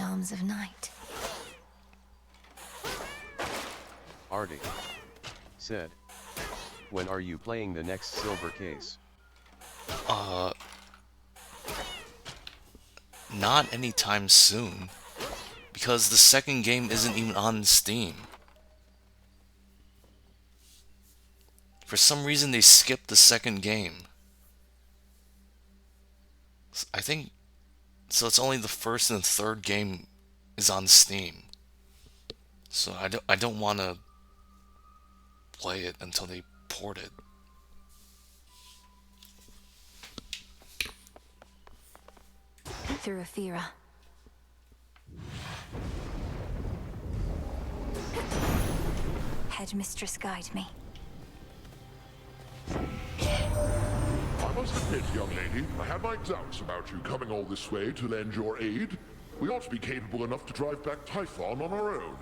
arms of night. Artie said, when are you playing the next silver case? Not anytime soon, because the second game isn't even on Steam. For some reason they skipped the second game. I think so. It's only the first and third game is on Steam. So I don't want to play it until they port it. Through Aphira. Headmistress, guide me. I must admit, young lady, I had my doubts about you coming all this way to lend your aid. We ought to be capable enough to drive back Typhon on our own.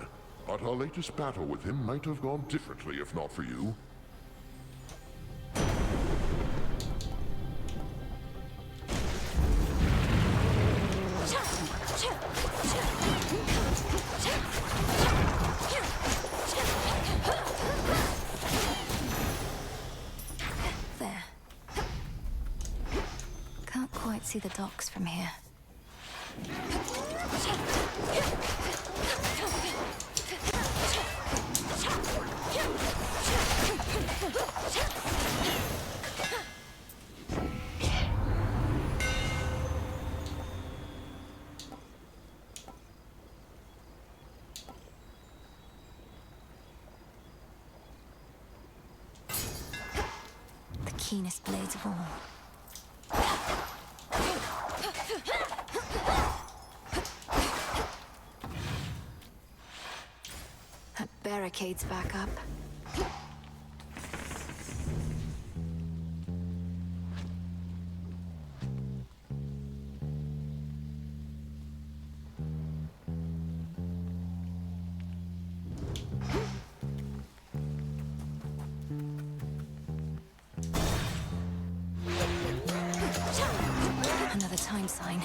But our latest battle with him might have gone differently if not for you. There. Can't quite see the docks from here. The keenest blades of all. That barricade's back up. Another time sign.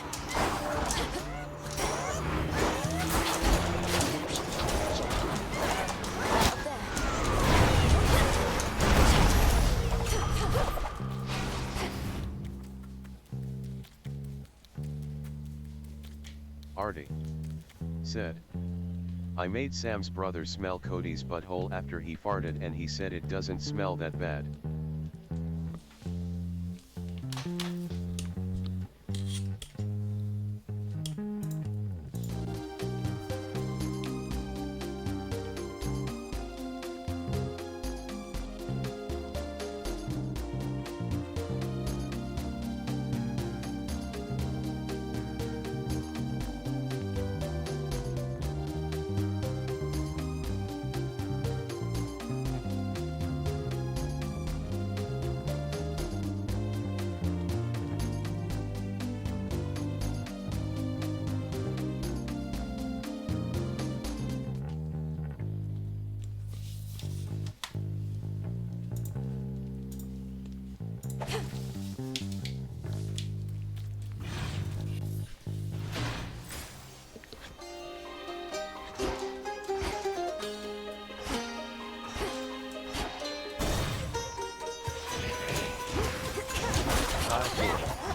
Artie said, I made Sam's brother smell Cody's butthole after he farted and he said it doesn't smell that bad.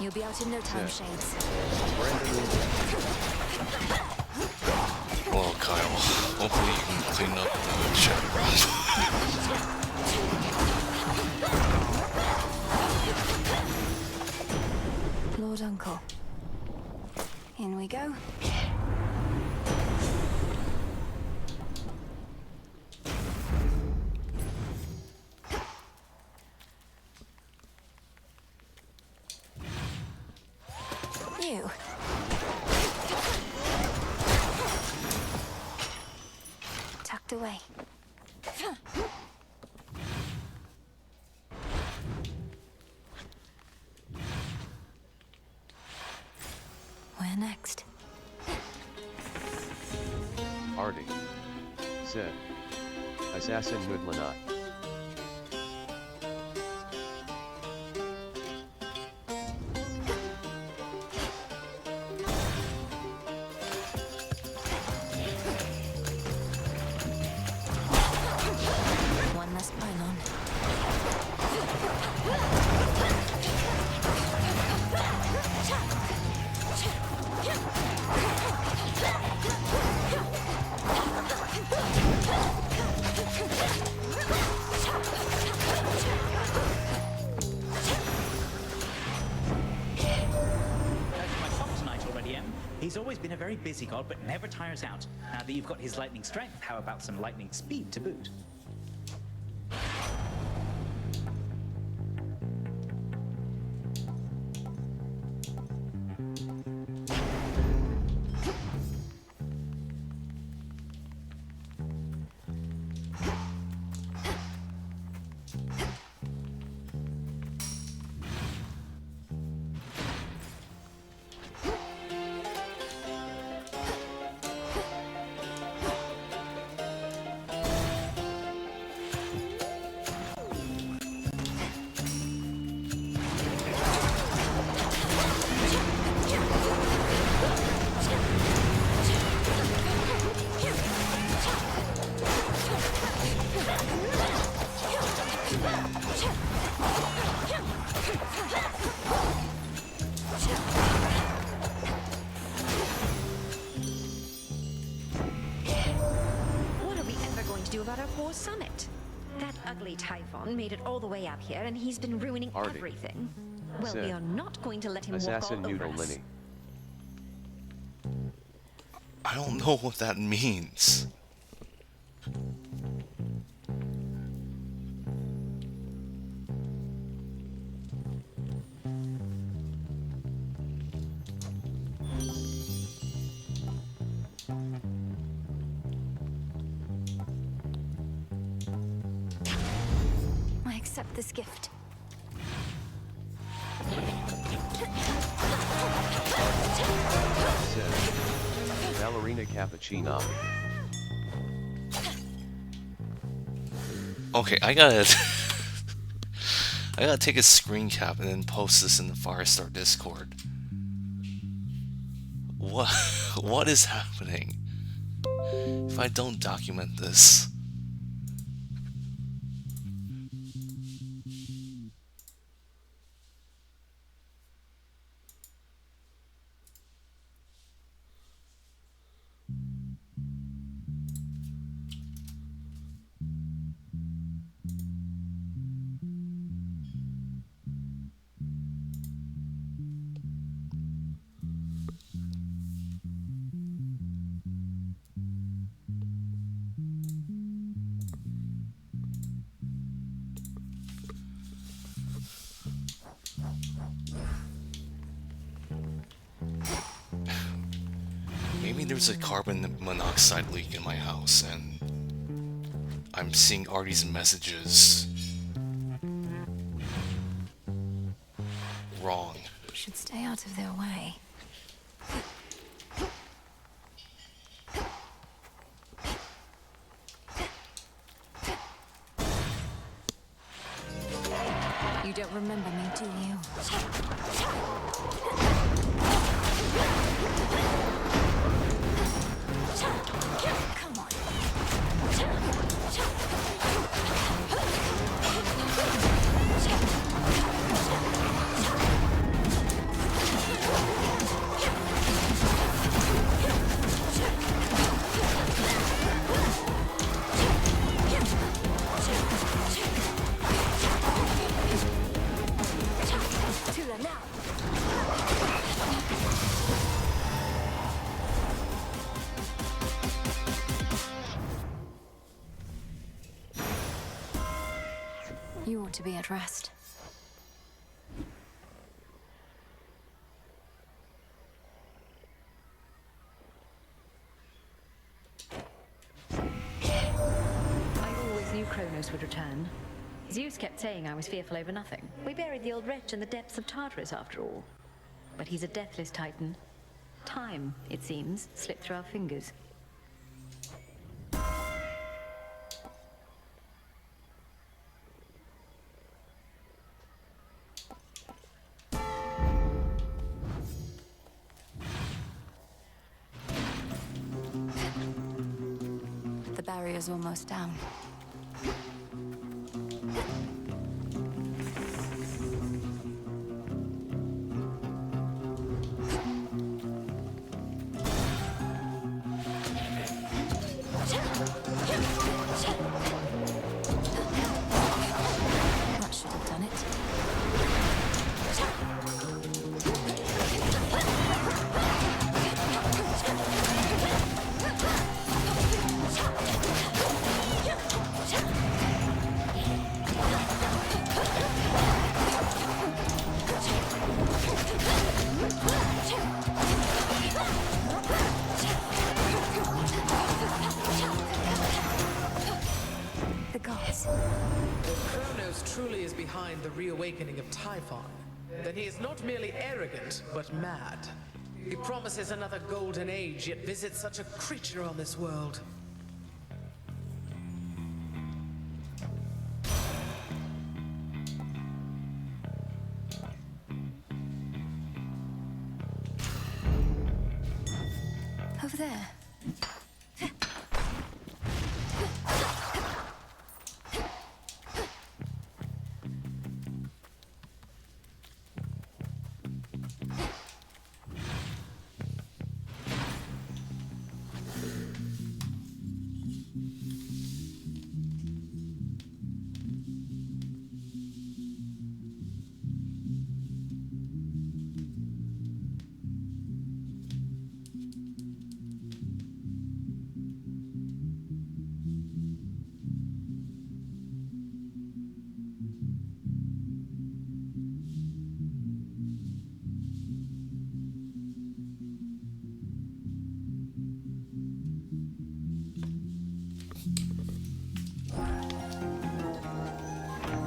You'll be out in no time, Shades. Well, Kyle, hopefully you can clean up the chat. Lord Uncle. In we go. You. Tucked away. Where next? Artie said, Assassin Mudlanat. very busy god, but never tires out. Now that you've got his lightning strength, how about some lightning speed to boot? What are we ever going to do about our poor summit? That ugly Typhon made it all the way up here, and he's been ruining Artie. everything. Well, Sid. we are not going to let him Assassin walk all over Noodle us. Linny. I don't know what that means. I accept this gift. Sid. Ballerina Cappuccino. Okay, I gotta I gotta take a screen cap and then post this in the Firestar Discord. What is happening? If I don't document this. Maybe there's a carbon monoxide leak in my house and I'm seeing Artie's messages wrong. We should stay out of their way. You don't remember me, do you? Come on. Tula now. You ought to be at rest. I always knew Kronos would return. Zeus kept saying I was fearful over nothing. We buried the old wretch in the depths of Tartarus after all. But he's a deathless titan. Time, it seems, slipped through our fingers. The barrier's almost down. That should have done it. truly is behind the reawakening of Typhon, then he is not merely arrogant, but mad. He promises another golden age, yet visits such a creature on this world. Over there.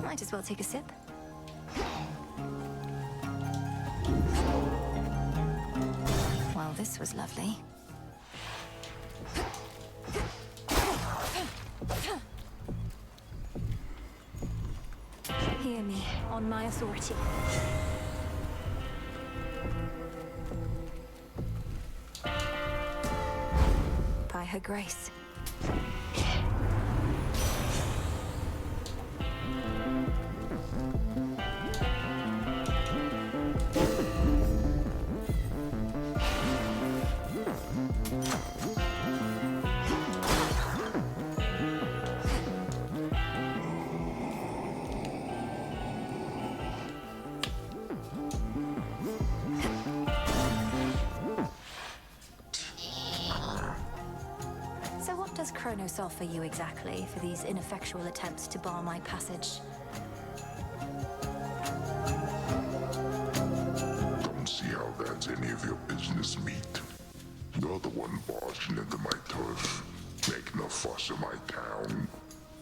Might as well take a sip. Well, this was lovely. Hear me, on my authority. By her grace. So what does Kronos offer you exactly for these ineffectual attempts to bar my passage? Don't see how that's any of your business, meat. You're the one barging into my turf, making a fuss in my town.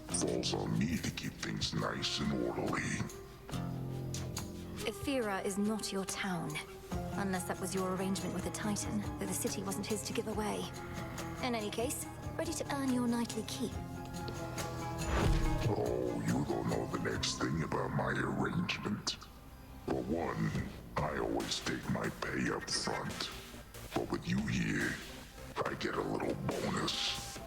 Falls on me to keep things nice and orderly. Ethera is not your town. Unless that was your arrangement with the Titan, though the city wasn't his to give away. In any case, ready to earn your nightly keep. Oh, you don't know the next thing about my arrangement. For one, I always take my pay up front. But with you here, I get a little bonus.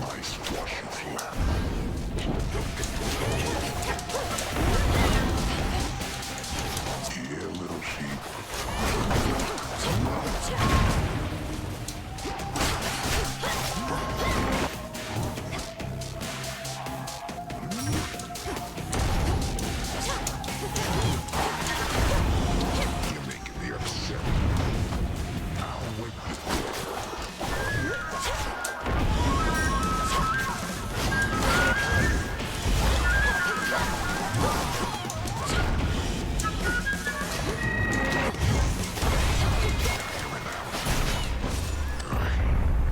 Nice flush of lap. Yeah, little sheep. You're making me upset. I'll wait.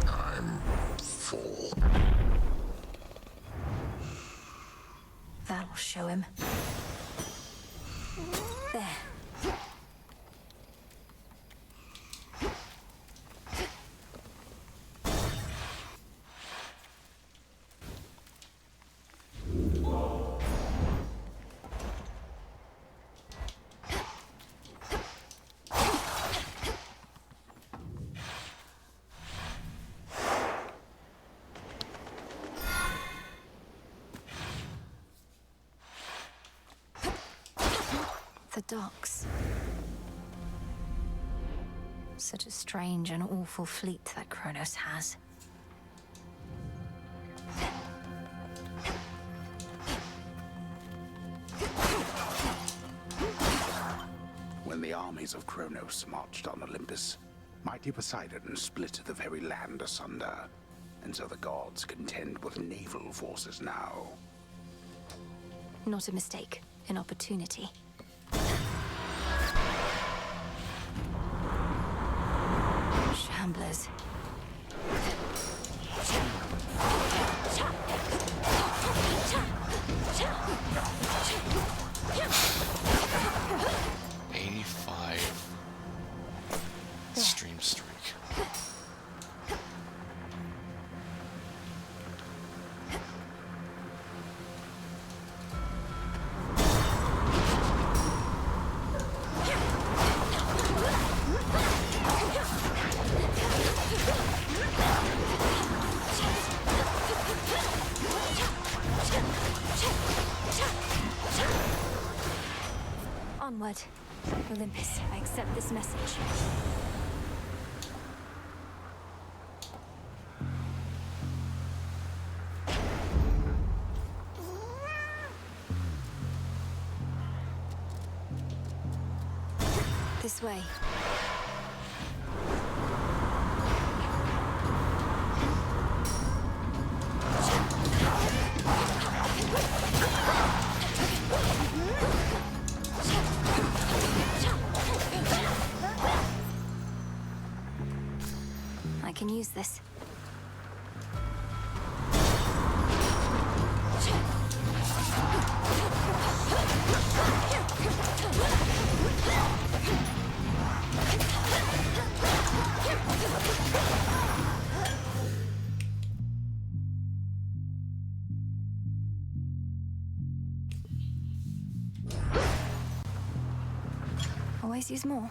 I'm full. That'll show him. There. The docks. Such a strange and awful fleet that Kronos has. When the armies of Kronos marched on Olympus, mighty Poseidon split the very land asunder. and so the gods contend with naval forces now. Not a mistake, an opportunity. Shamblers. 85 stream streak. Onward. Olympus, I accept this message. This way. I can use this. Always use more.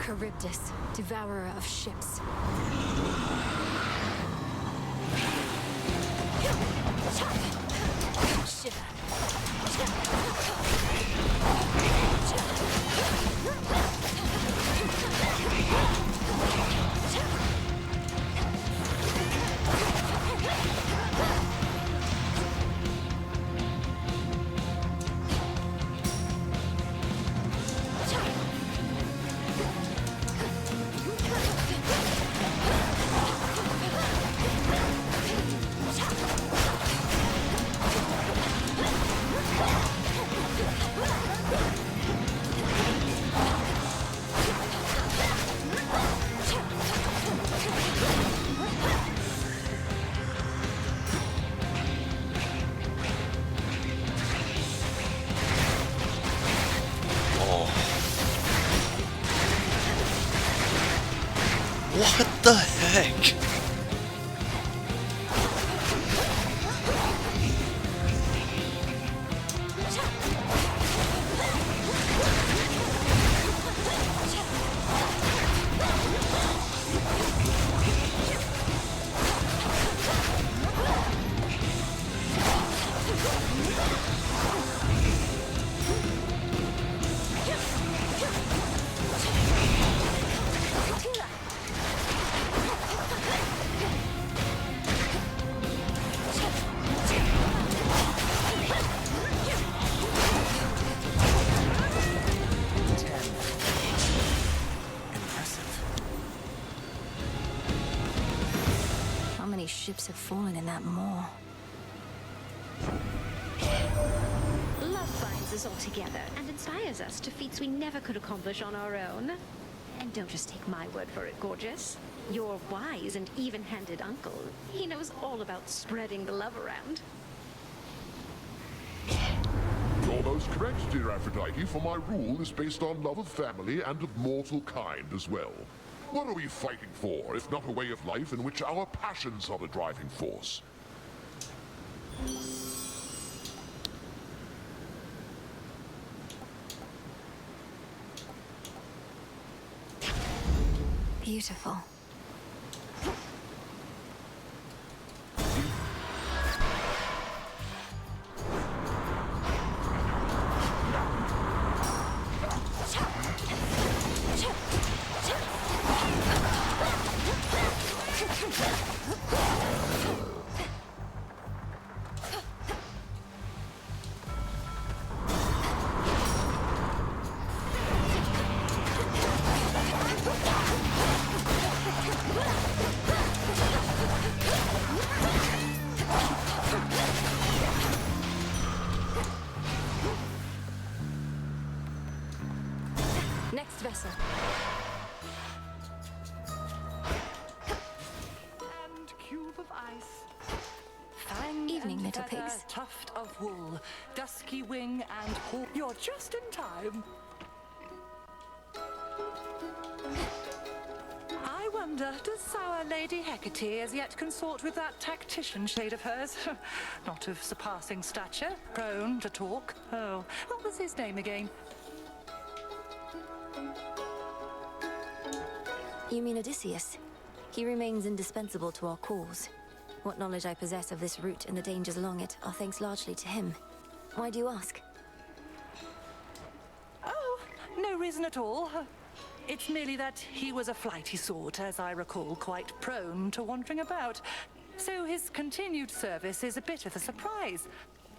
Charybdis, devourer of ships. Shiver. What the heck? How many ships have fallen in that maw? Love binds us all together and inspires us to feats we never could accomplish on our own. And don't just take my word for it, gorgeous. Your wise and even-handed uncle, he knows all about spreading the love around. You're most correct, dear Aphrodite, for my rule is based on love of family and of mortal kind as well. What are we fighting for, if not a way of life in which our passions are the driving force? Beautiful. Next vessel. And cube of ice. Fang Evening, and little feather, pigs. tuft of wool, dusky wing and haw. You're just in time. I wonder, does sour Lady Hecate as yet consort with that tactician shade of hers? Not of surpassing stature, prone to talk. Oh, what was his name again? You mean Odysseus? He remains indispensable to our cause. What knowledge I possess of this route and the dangers along it are thanks largely to him. Why do you ask? Oh, no reason at all. It's merely that he was a flighty sort, as I recall, quite prone to wandering about. So his continued service is a bit of a surprise.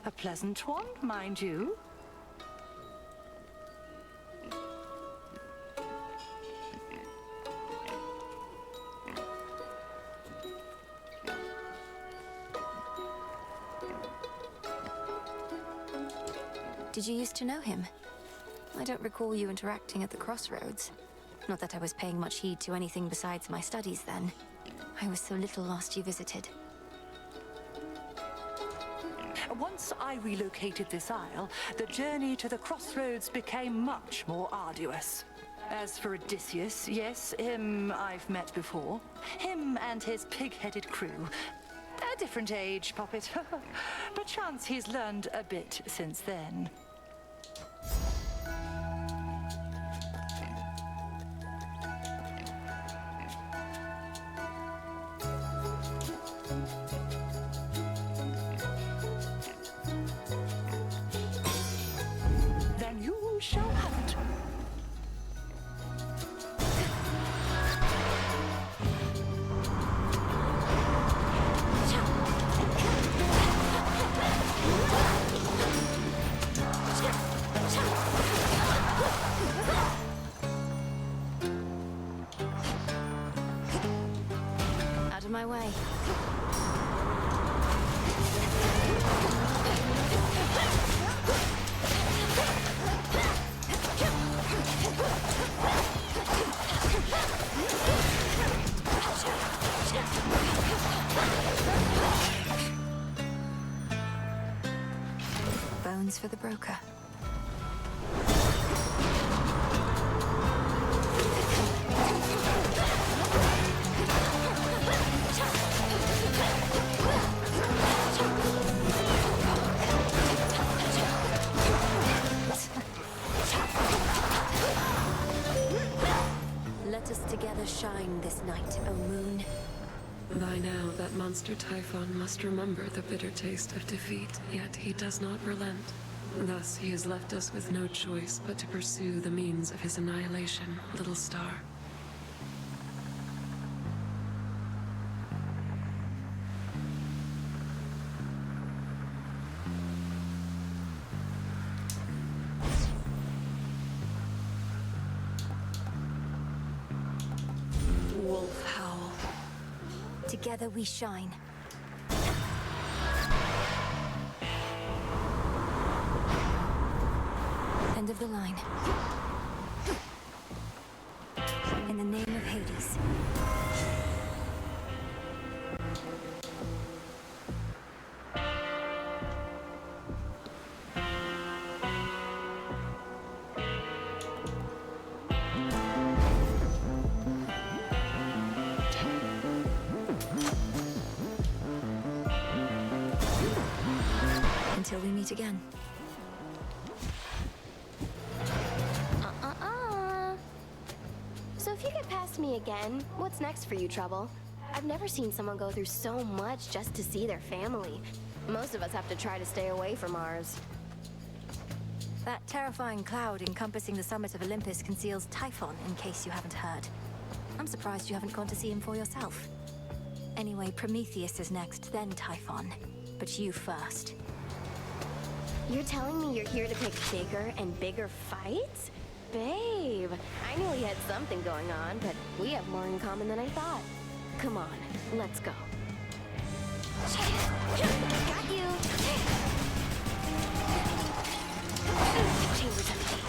A pleasant one, mind you. Did you used to know him? I don't recall you interacting at the crossroads. Not that I was paying much heed to anything besides my studies then. I was so little lost you visited. Once I relocated this isle, the journey to the crossroads became much more arduous. As for Odysseus, yes, him I've met before. Him and his pig-headed crew. A different age, Poppet. Perchance he's learned a bit since then. Then you shall have it. Out of my way. Bones for the broker. Let us together shine this night, O moon. By now, that monster Typhon must remember the bitter taste of defeat, yet he does not relent. Thus, he has left us with no choice but to pursue the means of his annihilation, little star. Wolf howl. Together we shine. End of the line. In the name of Hades. Until we meet again. So if you get past me again, what's next for you, Trouble? I've never seen someone go through so much just to see their family. Most of us have to try to stay away from ours. That terrifying cloud encompassing the summit of Olympus conceals Typhon, in case you haven't heard. I'm surprised you haven't gone to see him for yourself. Anyway, Prometheus is next, then Typhon. But you first. You're telling me you're here to pick bigger and bigger fights? Babe, I knew we had something going on, but we have more in common than I thought. Come on, let's go. Got you! Chamber's empty.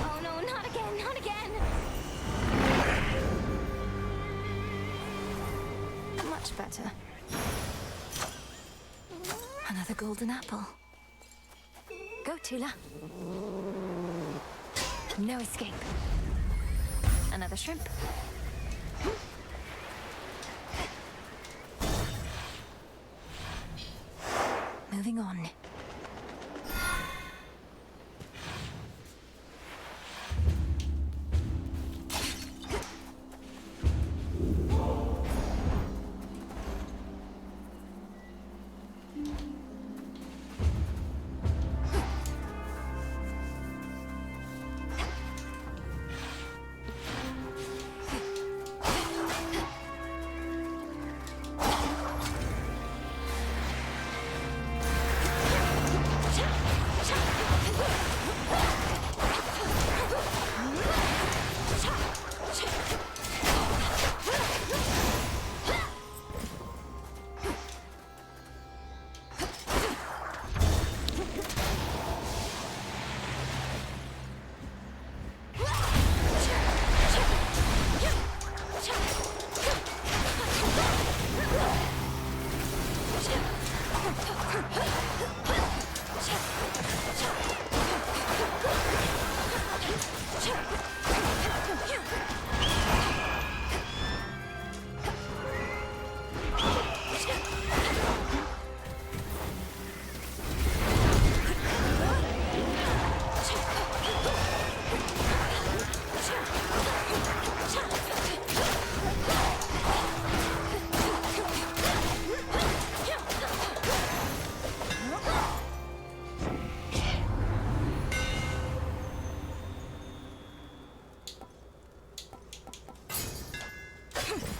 Oh no, not again, not again! Much better. Another golden apple. Go, Tula. No escape. Another shrimp. Moving on.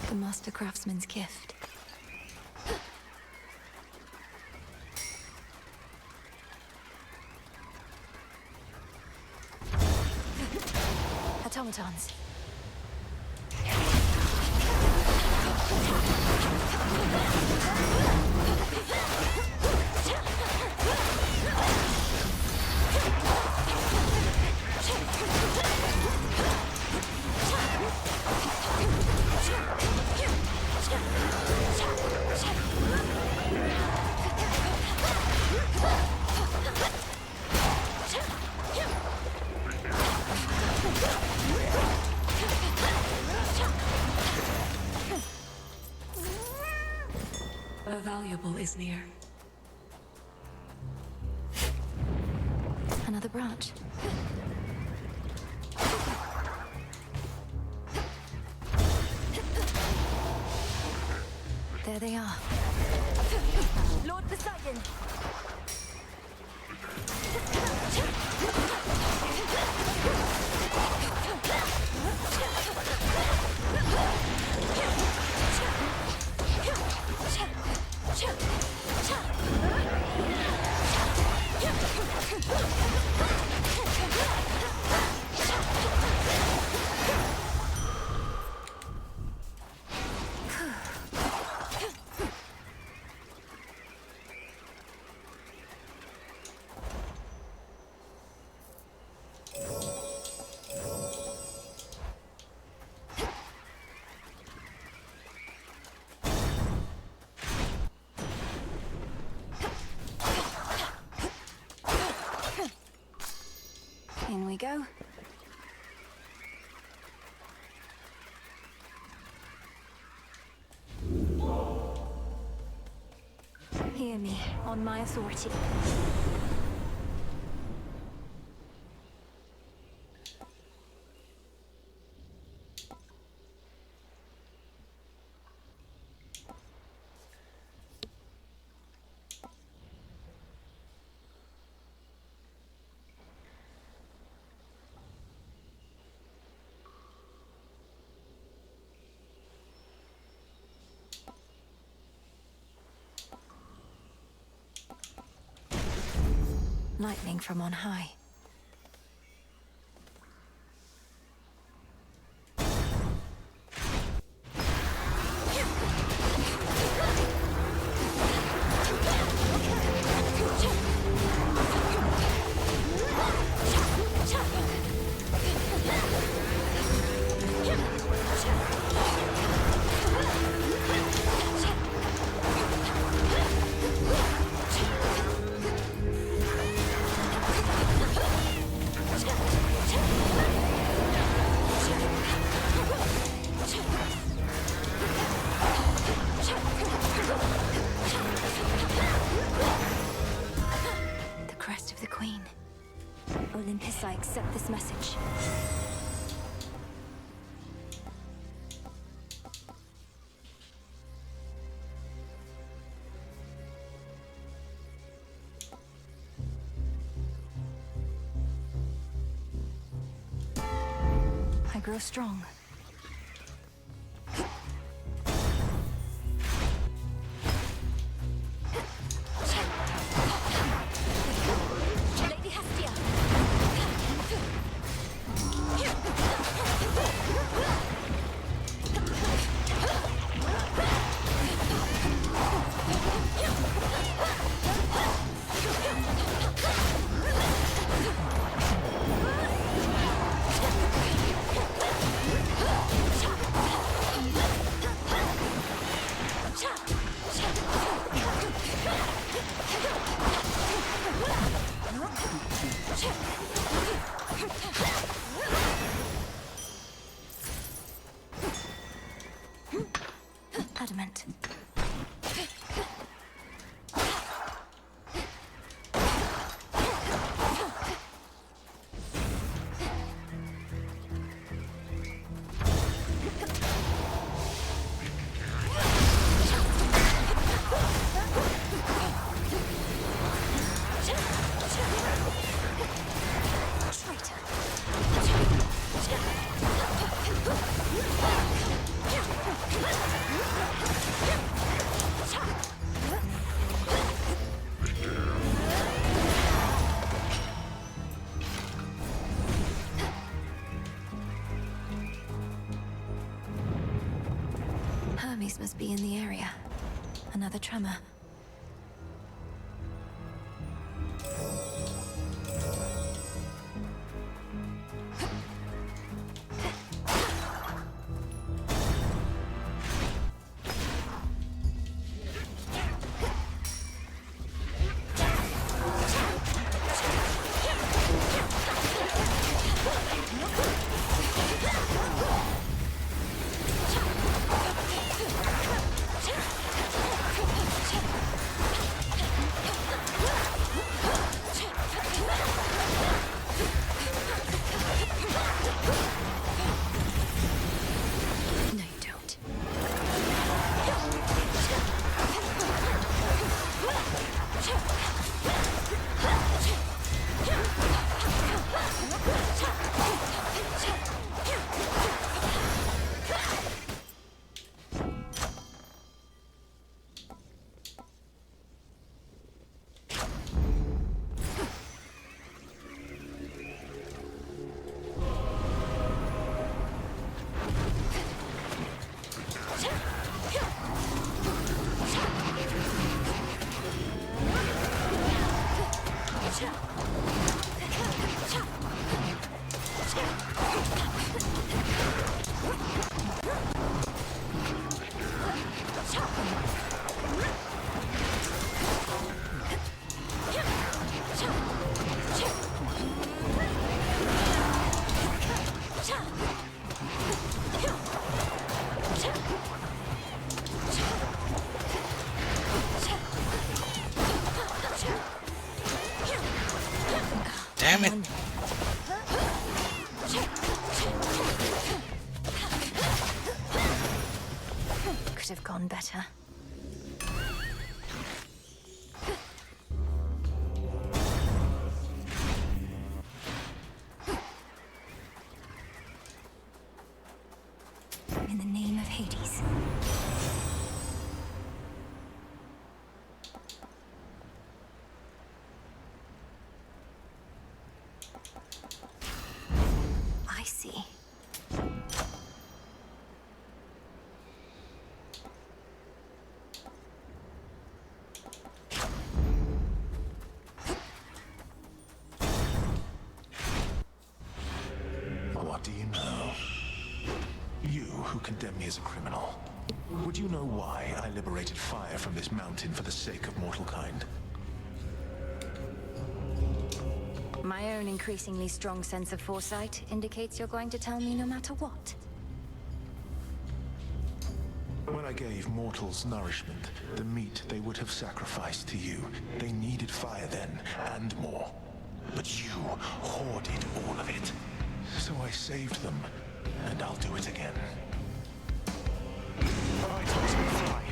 The Master Craftsman's gift. Automatons. A valuable is near. Another branch. There they are. Lord Poseidon! In we go. Hear me, on my authority. Lightning from on high. The crest of the Queen. Olympus, I accept this message. I grow strong. Lady Hestia! Adamant. Hermes must be in the area. Another tremor. Damn it! Could have gone better. In the name of Hades. see. What do you know? You who condemn me as a criminal. Would you know why I liberated fire from this mountain for the sake of mortal kind? My own increasingly strong sense of foresight indicates you're going to tell me no matter what. When I gave mortals nourishment, the meat they would have sacrificed to you, they needed fire then, and more. But you hoarded all of it. So I saved them, and I'll do it again. Alright, fly.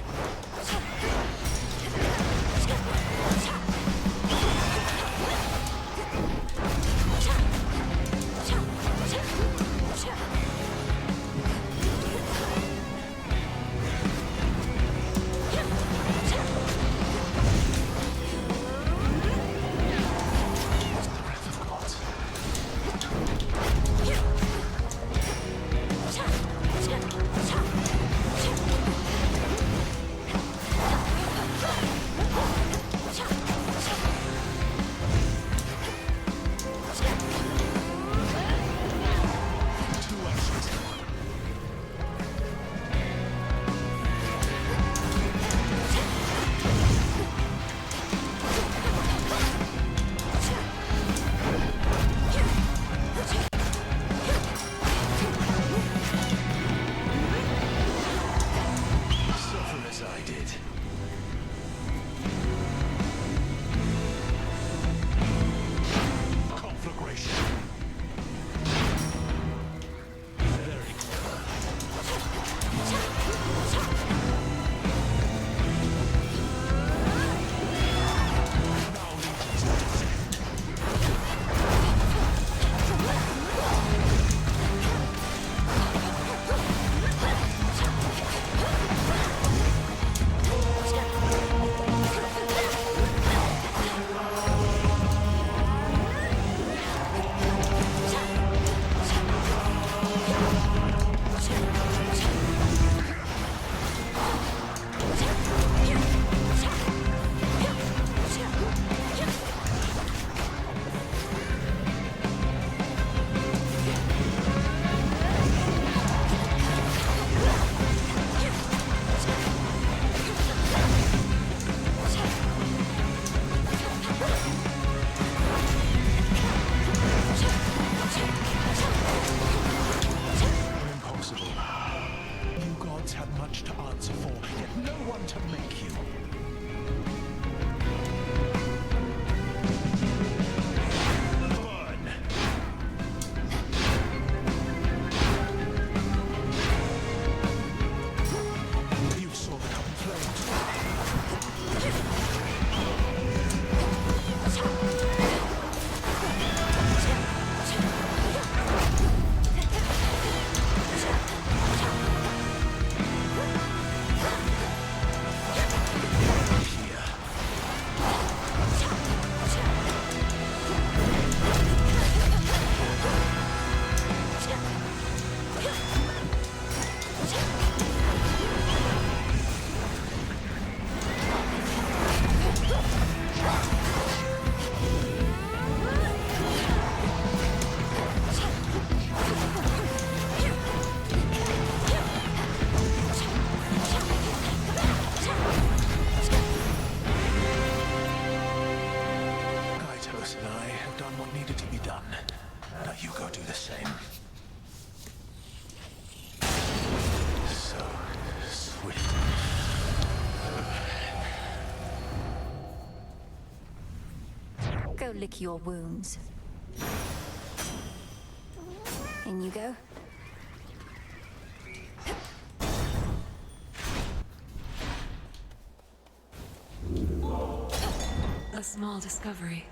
Go lick your wounds. In you go. A small discovery.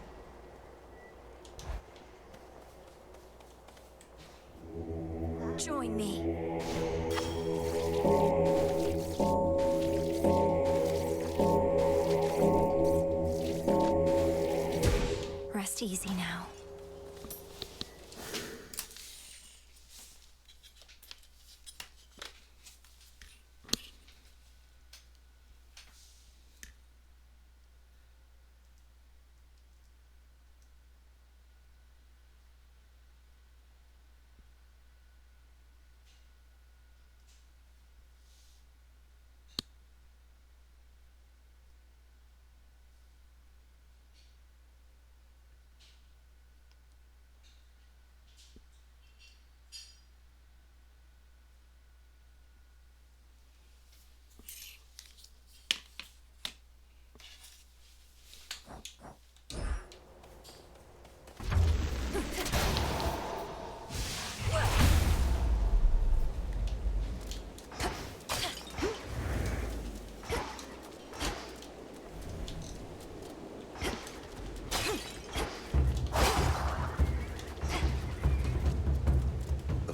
Join me. Rest easy now.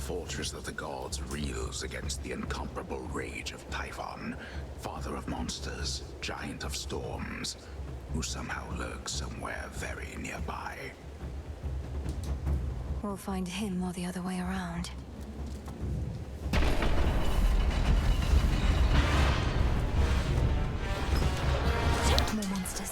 fortress of the gods reels against the incomparable rage of Typhon, father of monsters, giant of storms, who somehow lurks somewhere very nearby. We'll find him or the other way around. No monsters.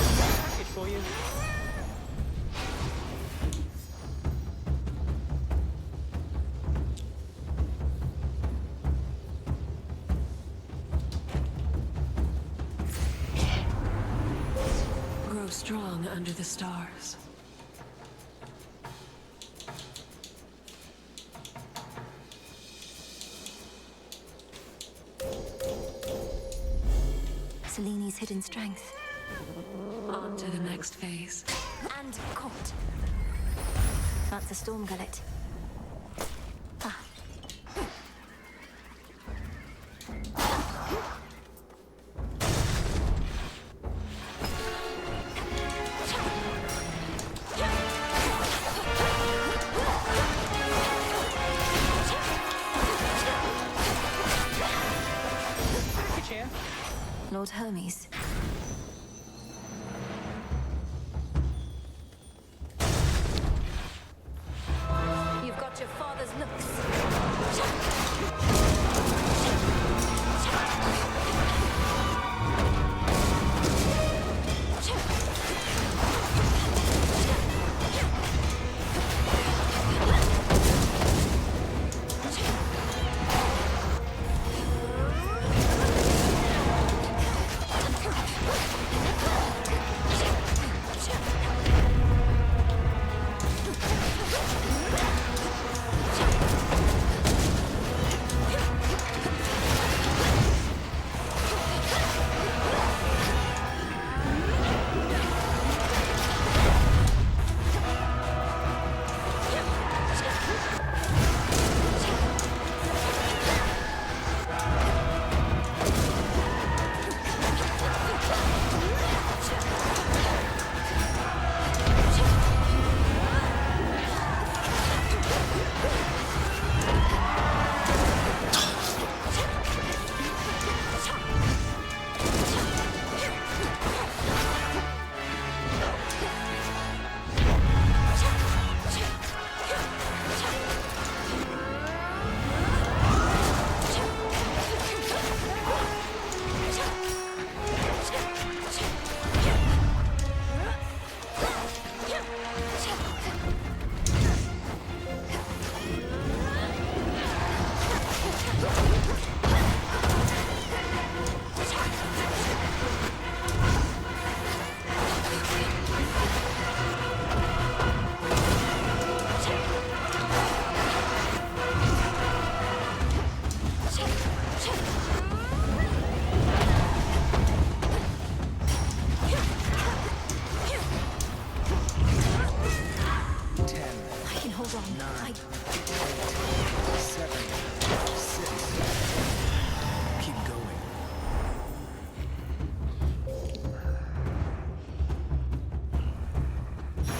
Package for you. Grow strong under the stars. Seleni's hidden strength. On to the next phase. And caught. That's a storm gullet. Ah. Package here. Lord Hermes. You've got your father's looks.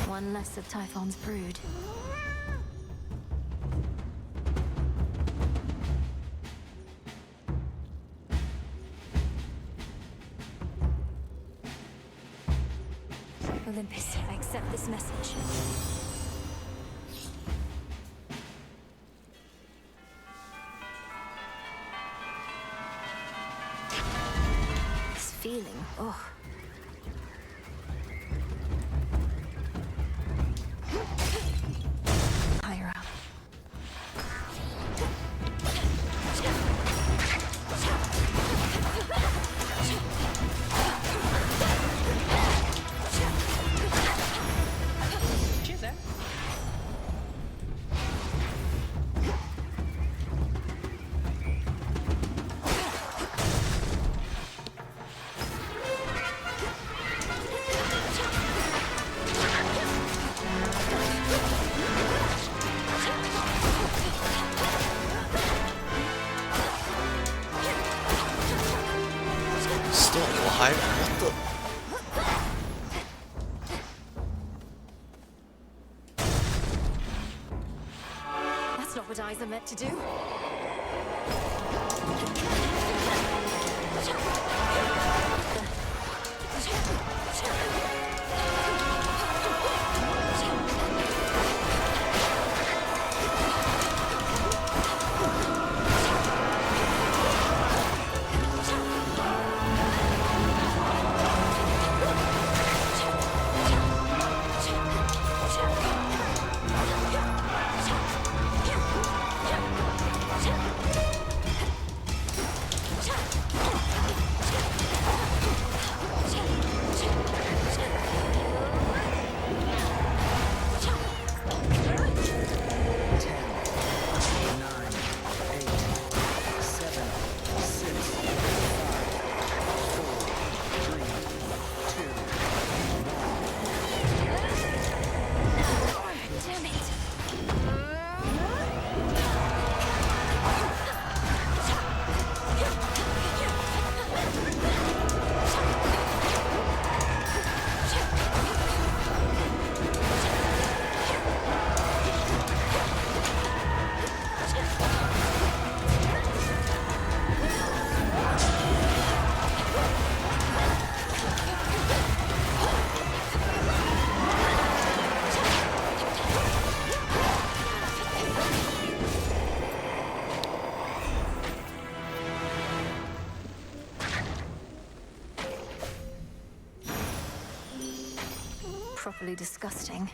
One less of Typhon's brood. Olympus, I accept this message. This feeling, oh. Higher up. Cheers, then. What the? That's not what eyes are meant to do. Properly disgusting.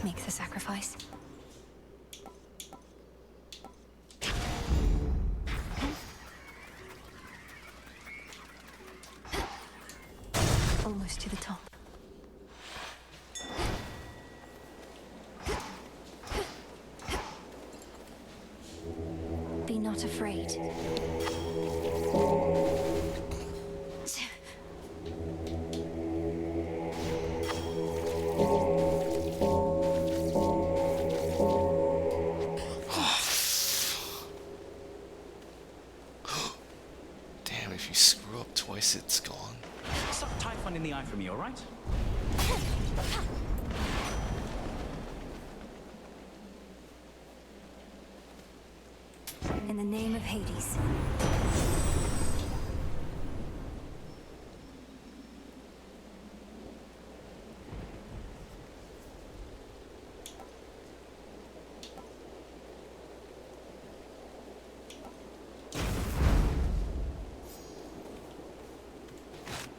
Make the sacrifice. Almost to the top. Be not afraid. If you screw up twice, it's gone. Suck Typhon in the eye for me, alright? In the name of Hades.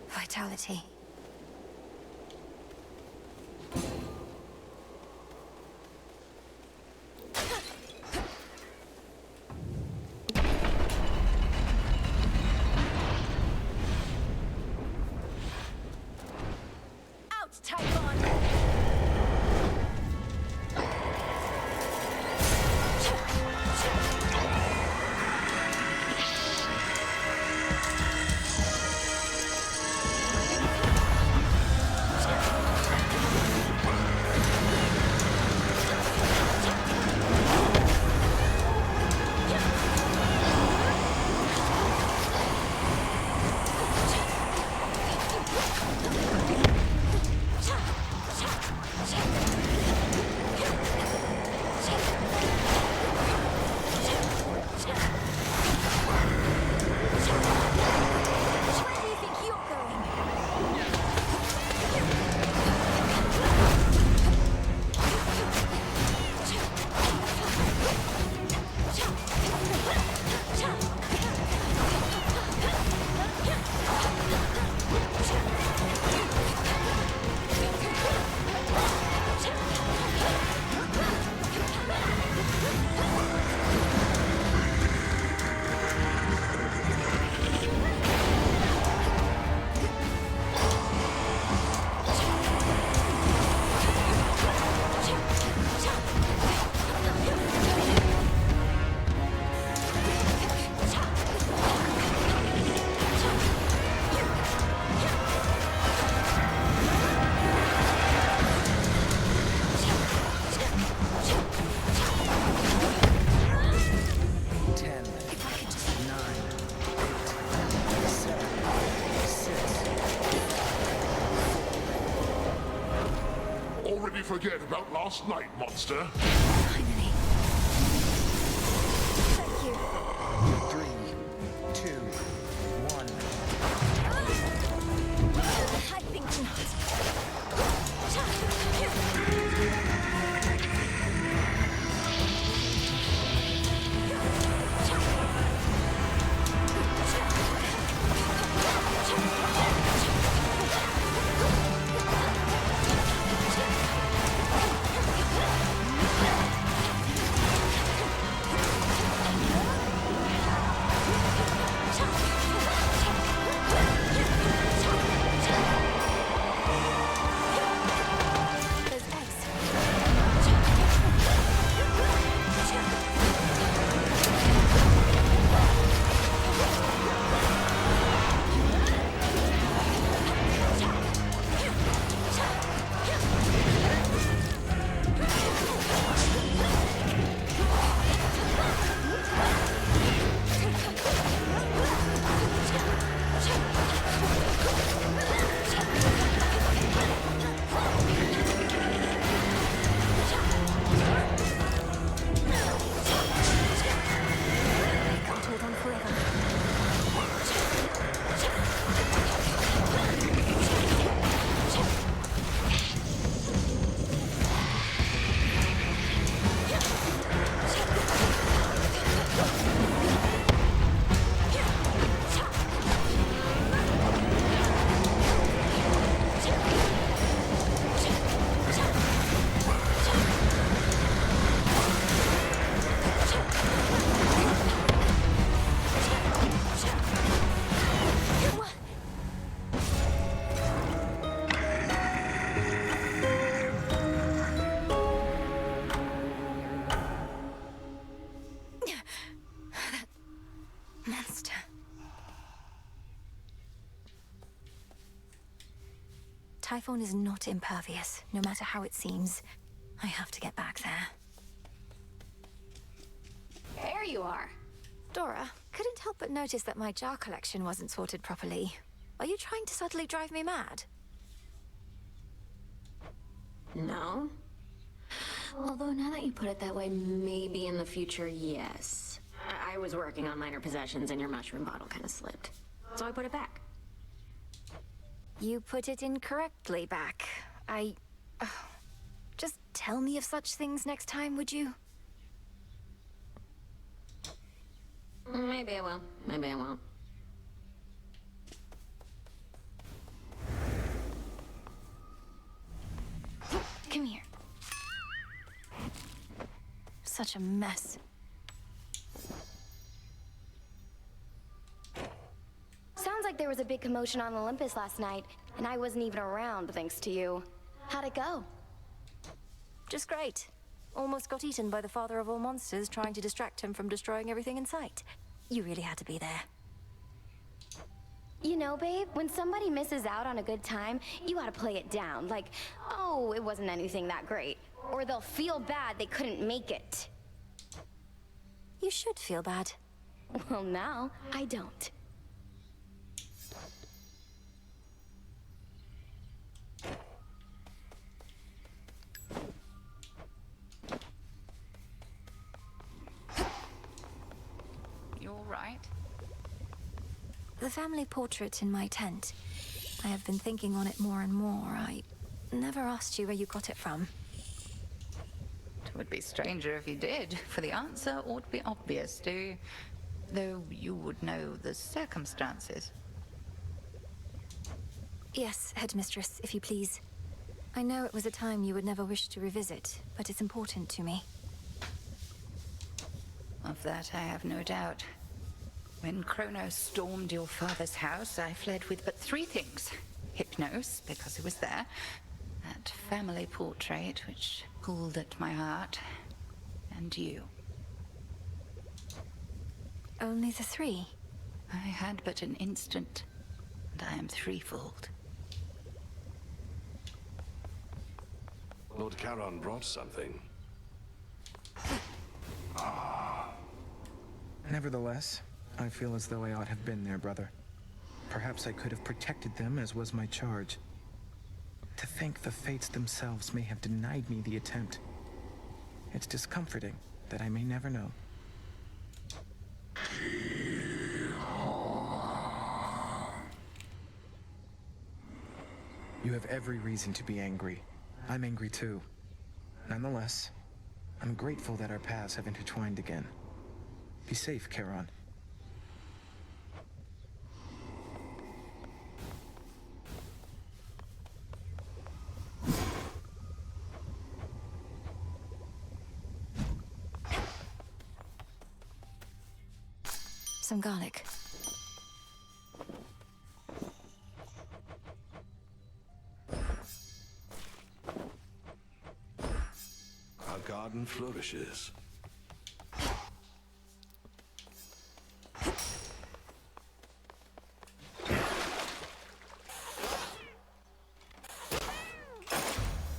Vitality. Out, Typhon! forget about last night, monster. Finally. Thank you. 3, 2, 1. I think not. Typhon is not impervious, no matter how it seems. I have to get back there. There you are. Dora, couldn't help but notice that my jar collection wasn't sorted properly. Are you trying to subtly drive me mad? No. Although now that you put it that way, maybe in the future, yes. I was working on minor possessions and your mushroom bottle kind of slipped. So I put it back. You put it incorrectly back. Just tell me of such things next time, would you? Maybe I will. Maybe I won't. Come here. Such a mess. Sounds like there was a big commotion on Olympus last night, and I wasn't even around thanks to you. How'd it go? Just great. Almost got eaten by the father of all monsters trying to distract him from destroying everything in sight. You really had to be there. You know, babe, when somebody misses out on a good time, you gotta play it down. Like, oh, it wasn't anything that great. Or they'll feel bad they couldn't make it. You should feel bad. Well, now, I don't. You all right? The family portrait in my tent. I have been thinking on it more and more. I never asked you where you got it from. It would be stranger if you did, for the answer ought to be obvious, though you would know the circumstances. Yes, headmistress, if you please. I know it was a time you would never wish to revisit, but it's important to me. Of that I have no doubt. When Kronos stormed your father's house, I fled with but 3 things. Hypnos, because it was there. That family portrait, which pulled at my heart. And you. Only the 3? I had but an instant, and I am threefold. Lord Charon brought something. Nevertheless, I feel as though I ought to have been there, brother. Perhaps I could have protected them, as was my charge. To think the fates themselves may have denied me the attempt. It's discomforting that I may never know. You have every reason to be angry. I'm angry too. Nonetheless, I'm grateful that our paths have intertwined again. Be safe, Charon. Some garlic. Our garden flourishes.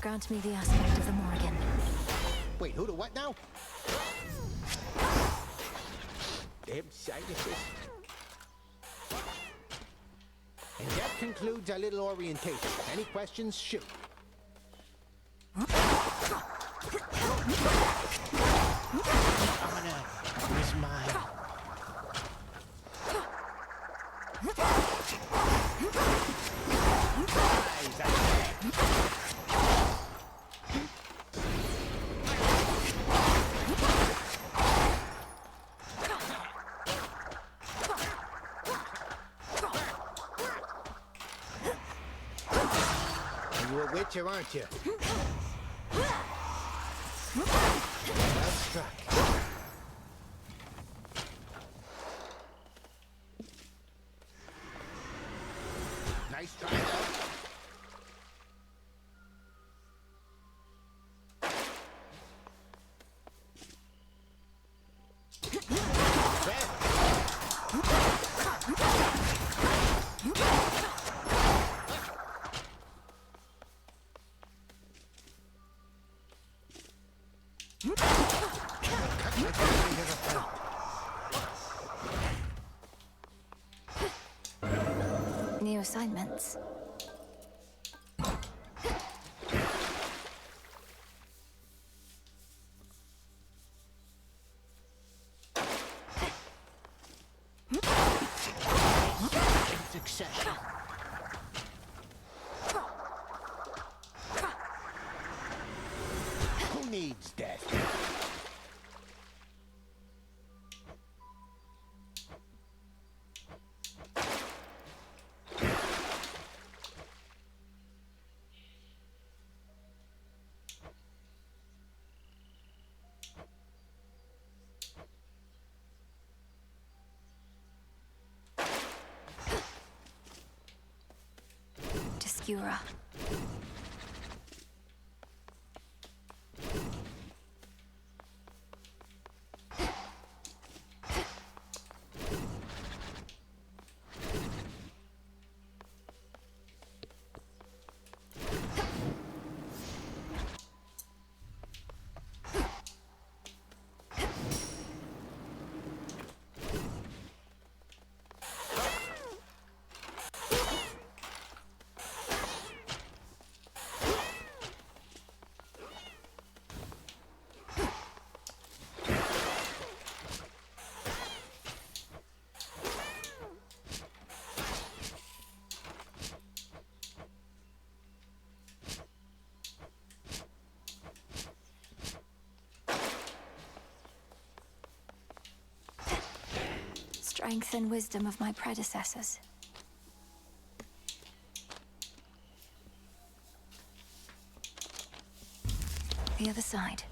Grant me the aspect of the Morrigan. Wait, who to what now? Them sinuses. And that concludes our little orientation. Any questions? Shoot. Where's mine? You a witch or aren't you? Well struck. Nice try, though. New assignments. Succession. Who needs death? Discura. Strength and wisdom of my predecessors. The other side.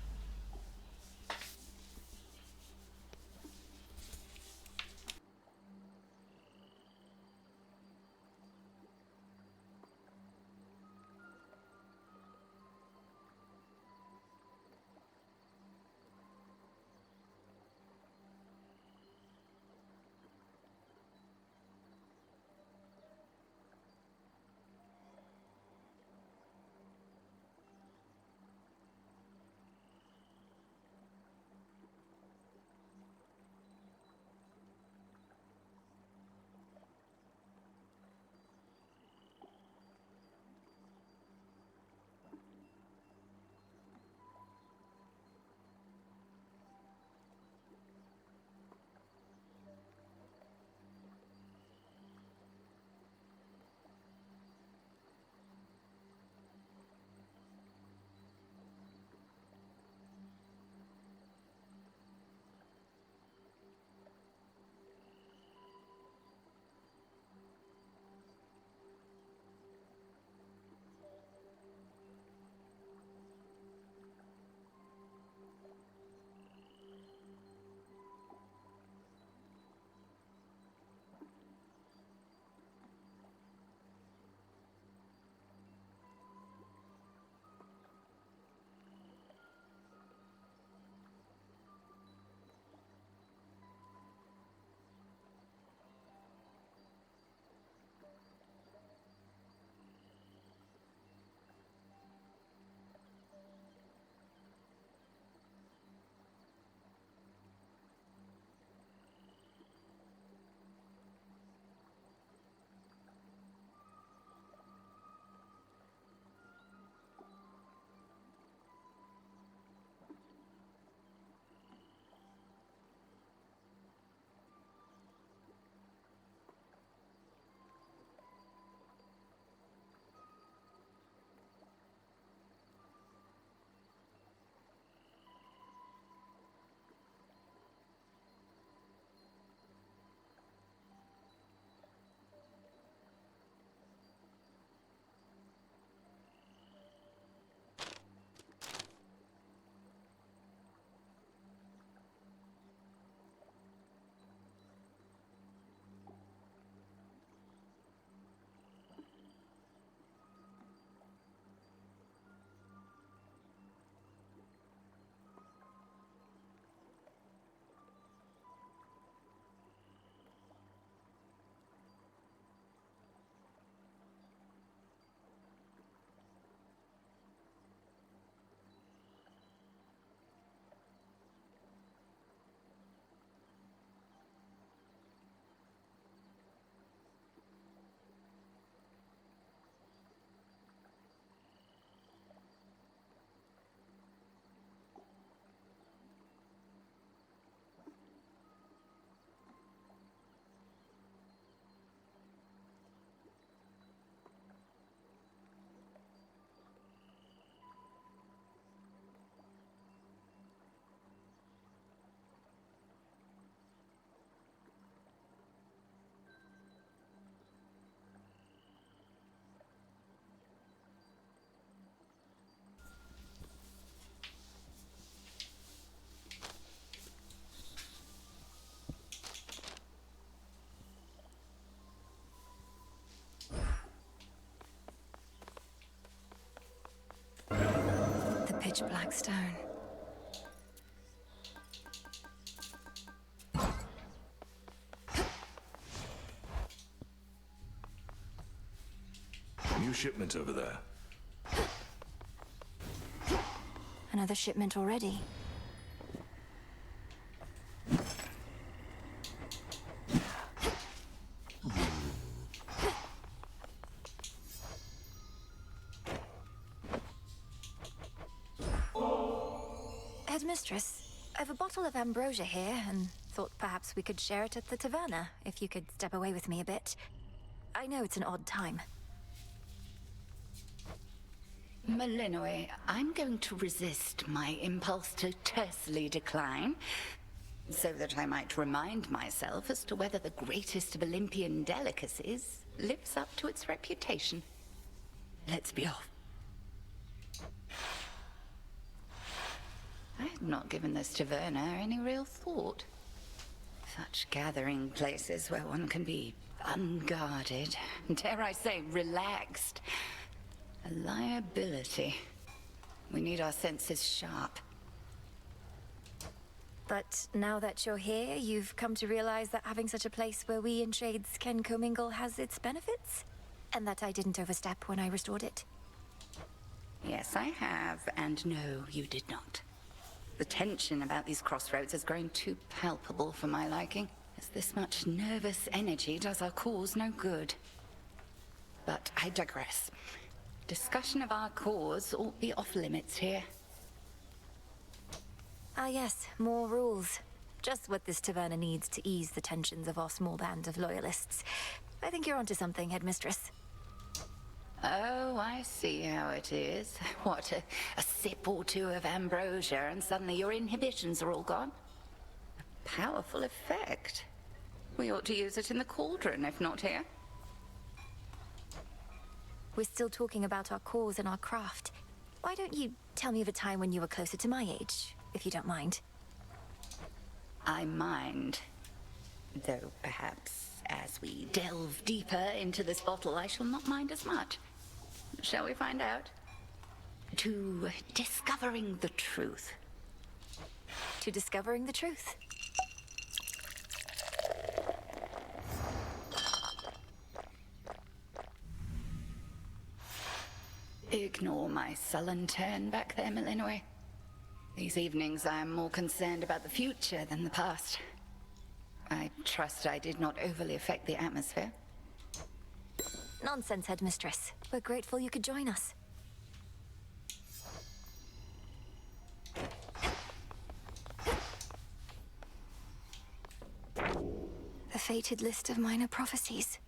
pitch black stone. New shipment over there. Another shipment already. Headmistress, I have a bottle of ambrosia here, and thought perhaps we could share it at the taverna, if you could step away with me a bit. I know it's an odd time. Malinois, I'm going to resist my impulse to tersely decline, so that I might remind myself as to whether the greatest of Olympian delicacies lives up to its reputation. Let's be off. I had not given this taverna any real thought. Such gathering places where one can be unguarded, dare I say, relaxed. A liability. We need our senses sharp. But now that you're here, you've come to realize that having such a place where we and trades can commingle has its benefits? And that I didn't overstep when I restored it? Yes, I have, and no, you did not. The tension about these crossroads has grown too palpable for my liking, as this much nervous energy does our cause no good. But I digress. Discussion of our cause ought be off limits here. Ah yes, more rules. Just what this taverna needs to ease the tensions of our small band of loyalists. I think you're onto something, Headmistress. Oh, I see how it is. What, a sip or two of ambrosia and suddenly your inhibitions are all gone? A powerful effect. We ought to use it in the cauldron, if not here. We're still talking about our cause and our craft. Why don't you tell me of a time when you were closer to my age, if you don't mind? I mind. Though perhaps as we delve deeper into this bottle, I shall not mind as much. Shall we find out? To discovering the truth. To discovering the truth. Ignore my sullen turn back there, Malinois. These evenings I am more concerned about the future than the past. I trust I did not overly affect the atmosphere. Nonsense, Headmistress. We're grateful you could join us. The fated list of minor prophecies.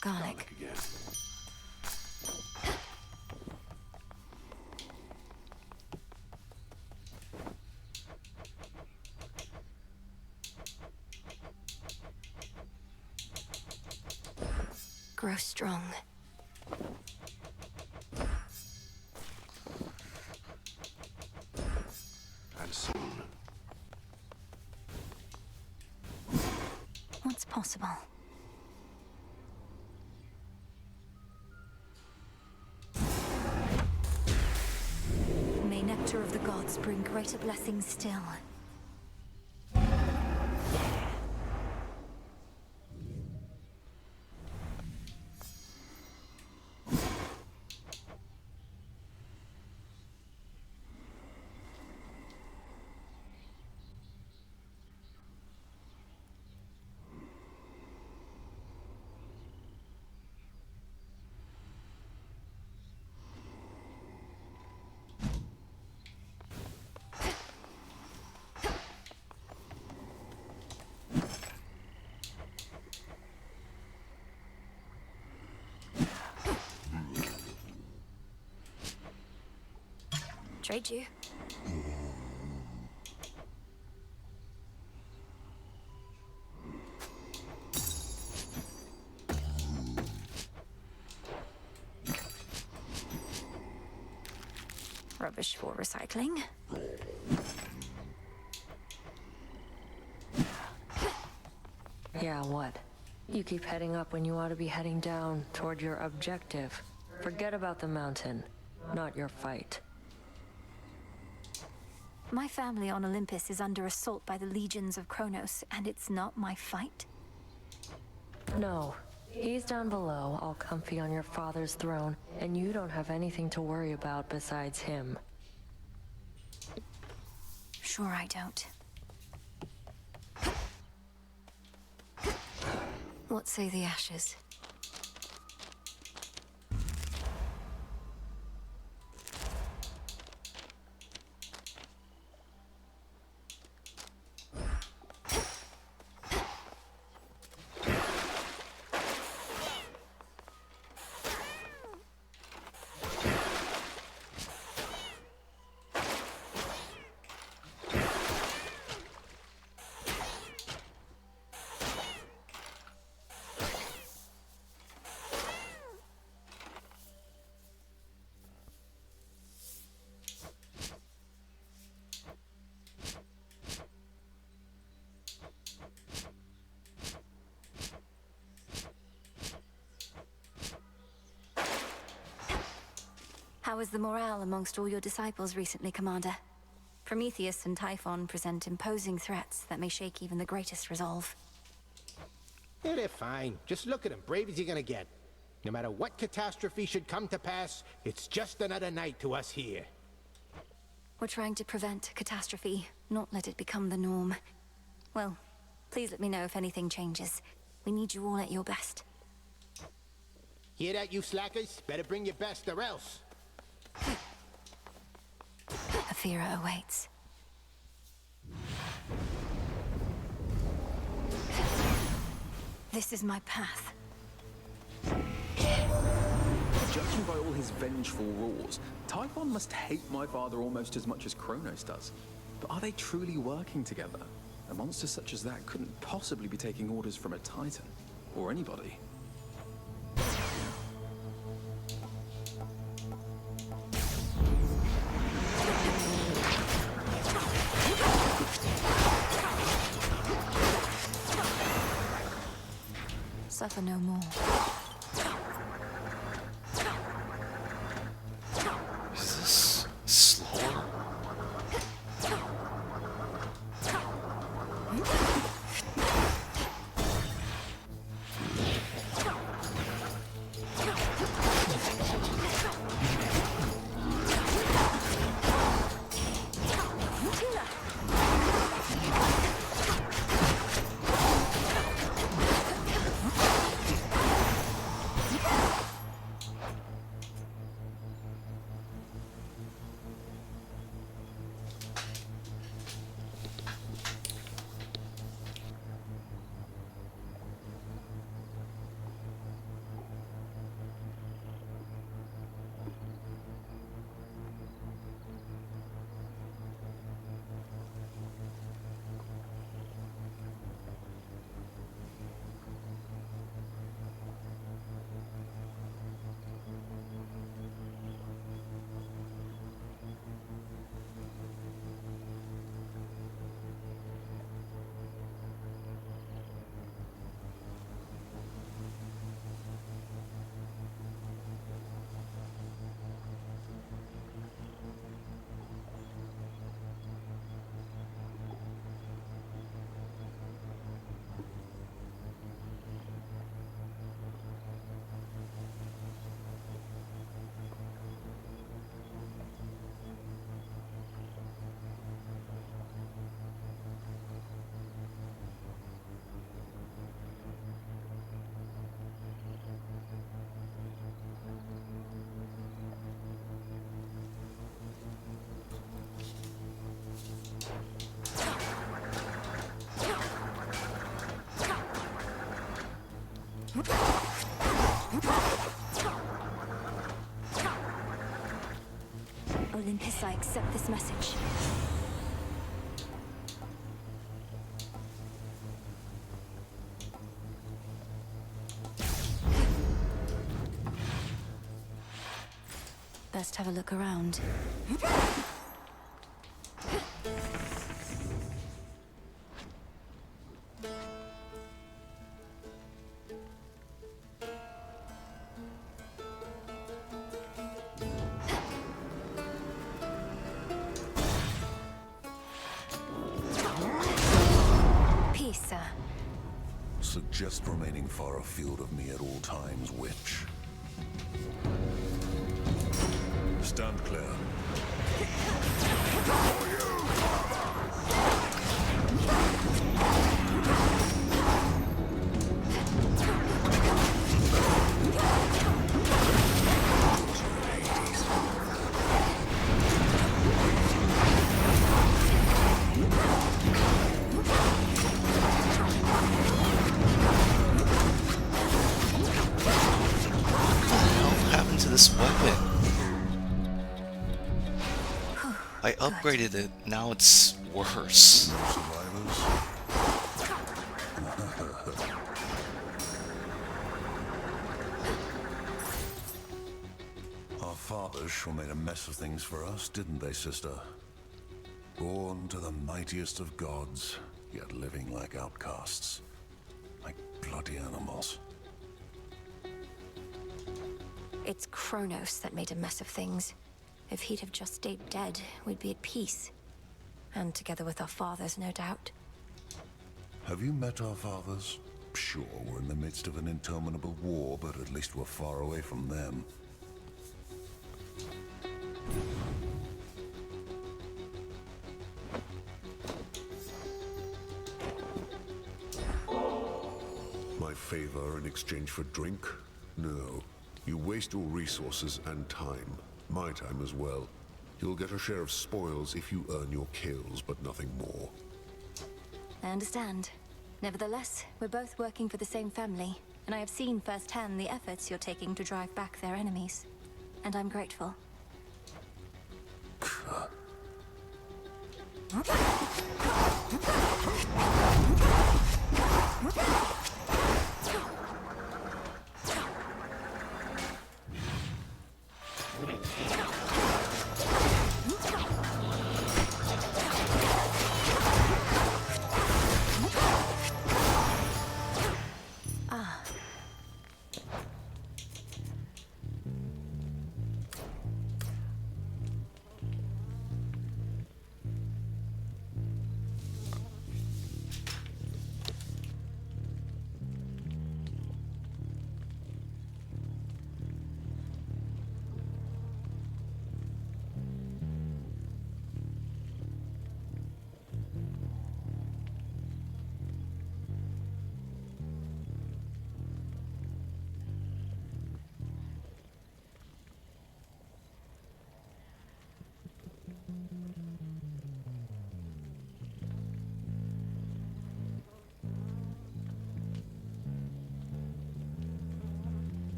Garlic. Again. Grow strong. And soon. What's possible? May nectar of the gods bring greater blessings still. trade you. Rubbish for recycling. Yeah, what? You keep heading up when you ought to be heading down toward your objective. Forget about the mountain, not your fight. My family on Olympus is under assault by the legions of Kronos, and it's not my fight? No. He's down below, all comfy on your father's throne, and you don't have anything to worry about besides him. Sure I don't. What say the ashes? How is the morale amongst all your disciples recently, Commander? Prometheus and Typhon present imposing threats that may shake even the greatest resolve. Yeah, they're fine. Just look at them, brave as you're gonna get. No matter what catastrophe should come to pass, it's just another night to us here. We're trying to prevent catastrophe, not let it become the norm. Well, please let me know if anything changes. We need you all at your best. Hear that, you slackers? Better bring your best or else. Athera awaits. This is my path. Judging by all his vengeful roars, Typhon must hate my father almost as much as Kronos does. But are they truly working together? A monster such as that couldn't possibly be taking orders from a Titan, or anybody. Suffer no more. Is this slower? I accept this message. Best have a look around. Peace, sir. Suggest remaining far afield of me at all times, witch. Stand clear. What happened to this weapon? I upgraded it, now it's worse. Our fathers sure made a mess of things for us, didn't they, sister? Born to the mightiest of gods, yet living like outcasts. Like bloody animals. It's Kronos that made a mess of things. If he'd have just stayed dead, we'd be at peace. And together with our fathers, no doubt. Have you met our fathers? Sure, we're in the midst of an interminable war, but at least we're far away from them. My favor in exchange for drink? No. You waste your resources and time. My time as well. You'll get a share of spoils if you earn your kills, but nothing more. I understand. Nevertheless, we're both working for the same family, and I have seen firsthand the efforts you're taking to drive back their enemies. And I'm grateful.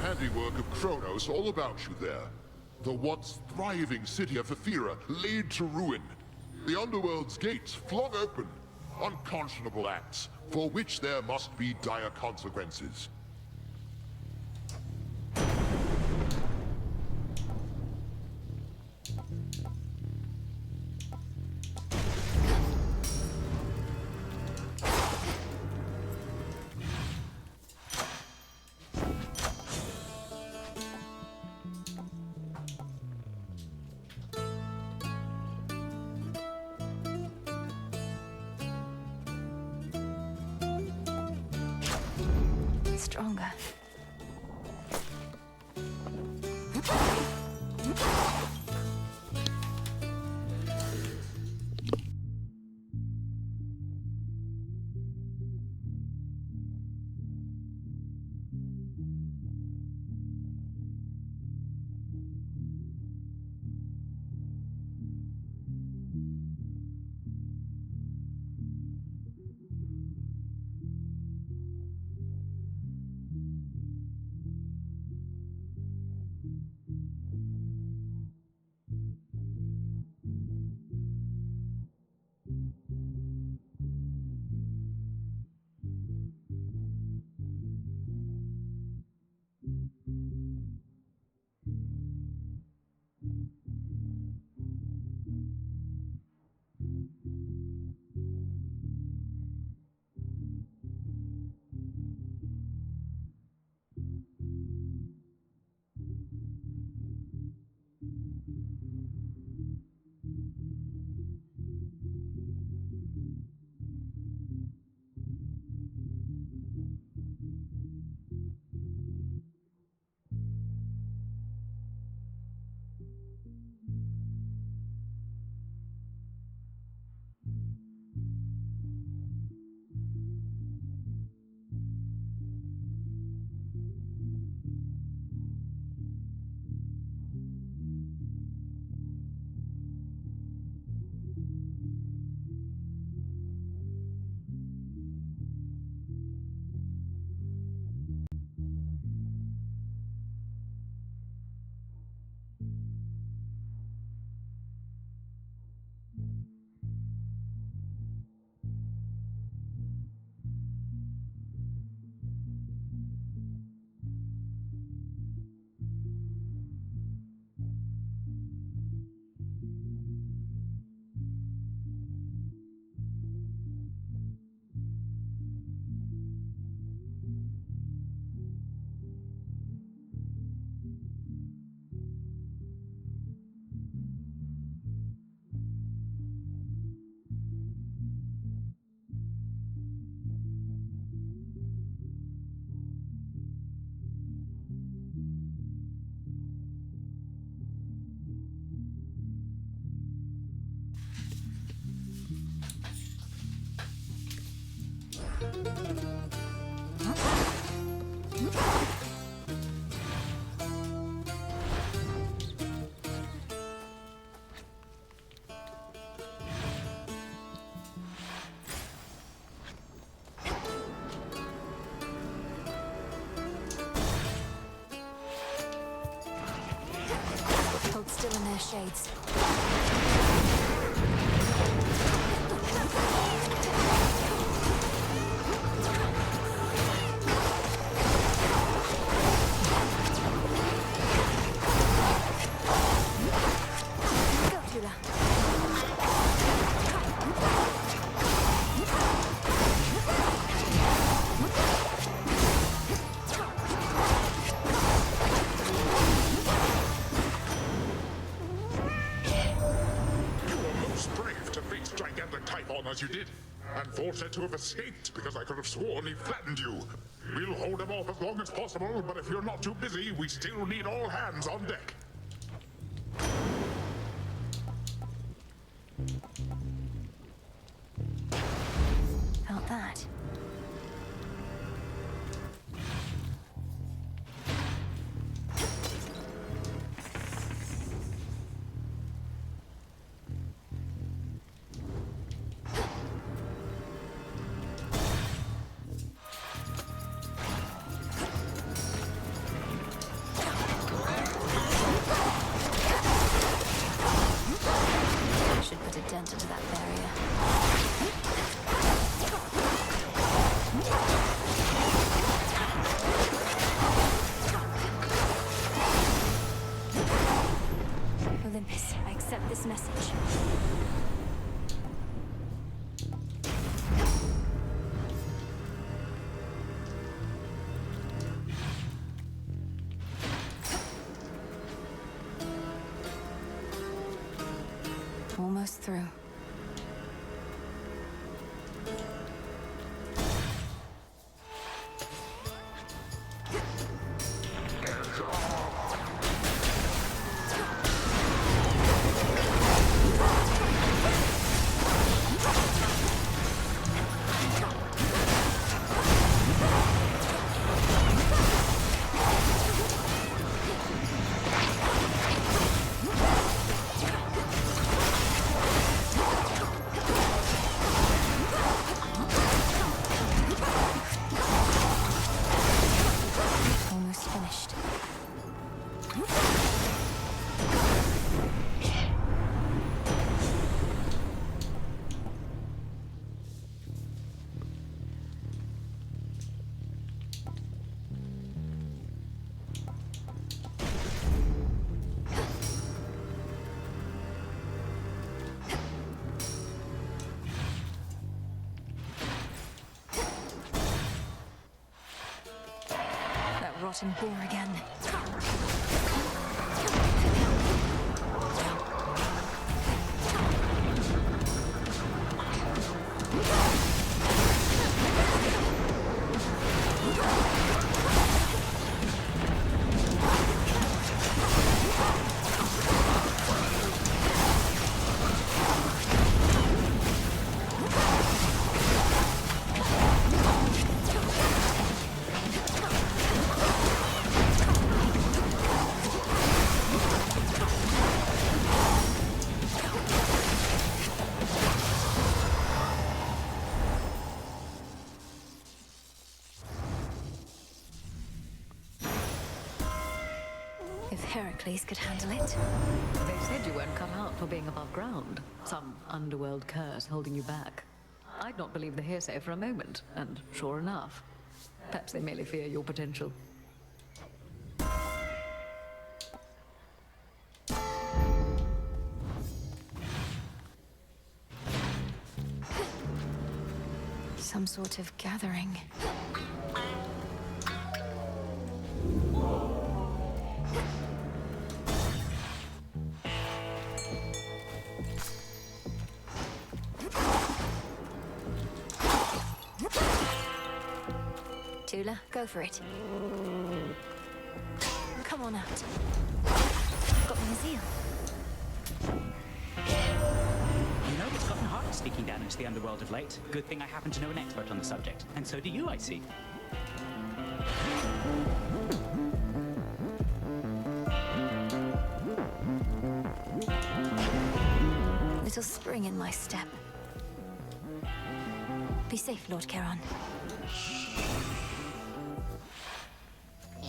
handiwork of Kronos all about you there. The once thriving city of Ephyra laid to ruin. The underworld's gates flung open. Unconscionable acts, for which there must be dire consequences. Stronger. Hold still in their shades. As you did, and fortunate to have escaped because I could have sworn he flattened you. We'll hold him off as long as possible, but if you're not too busy, we still need all hands on deck. Felt that. Almost through. Almost finished. That rotten boar again. If Heracles could handle it. They said you weren't cut out for being above ground. Some underworld curse holding you back. I'd not believe the hearsay for a moment, and sure enough, perhaps they merely fear your potential. Some sort of gathering. Tula, go for it. Come on out. Got me a seal. You know, it's gotten harder sneaking down into the underworld of late. Good thing I happen to know an expert on the subject. And so do you, I see. Little spring in my step. Be safe, Lord Charon.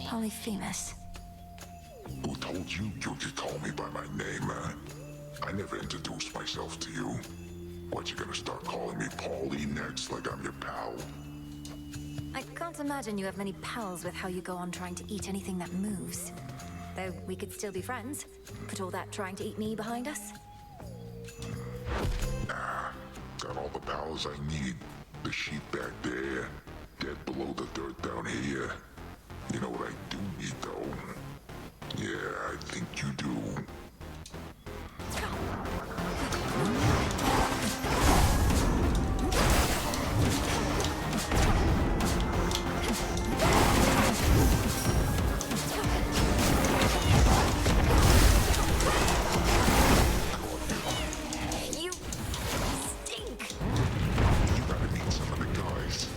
Polyphemus. Who told you you could call me by my name, I never introduced myself to you. What, you gonna start calling me Paulie next, like I'm your pal? I can't imagine you have many pals with how you go on trying to eat anything that moves. Though we could still be friends. Put all that trying to eat me behind us. Nah, got all the pals I need. The sheep back there, dead below the dirt down here. You know what I do need, though? Yeah, I think you do. You stink! You gotta meet some of the guys.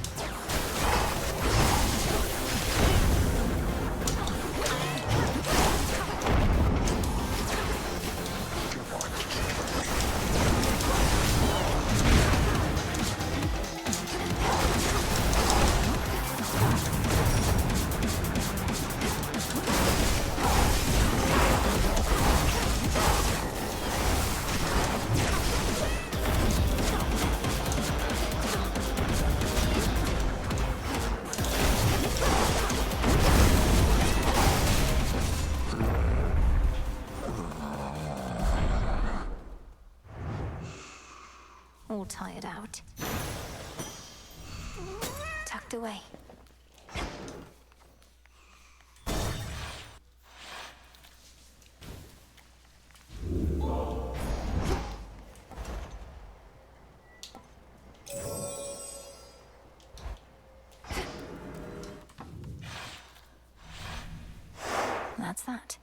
All tired out. Tucked away. that's that.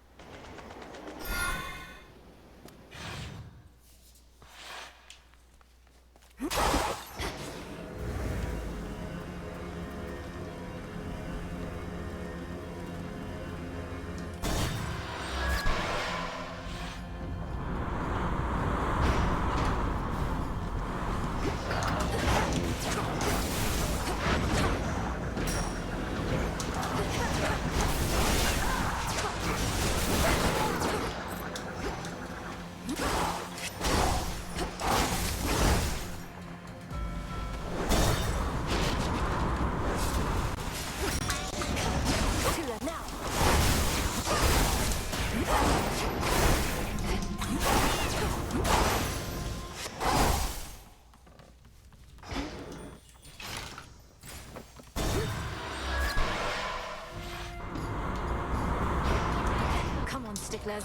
Sticklers.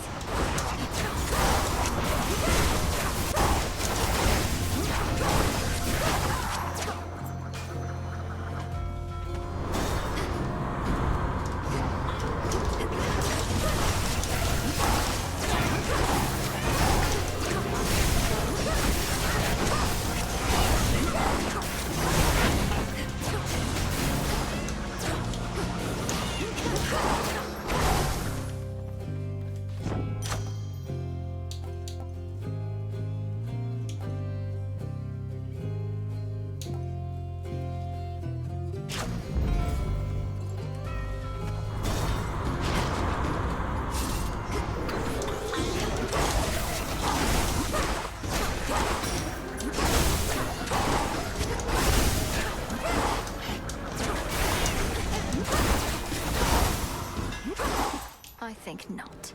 I think not.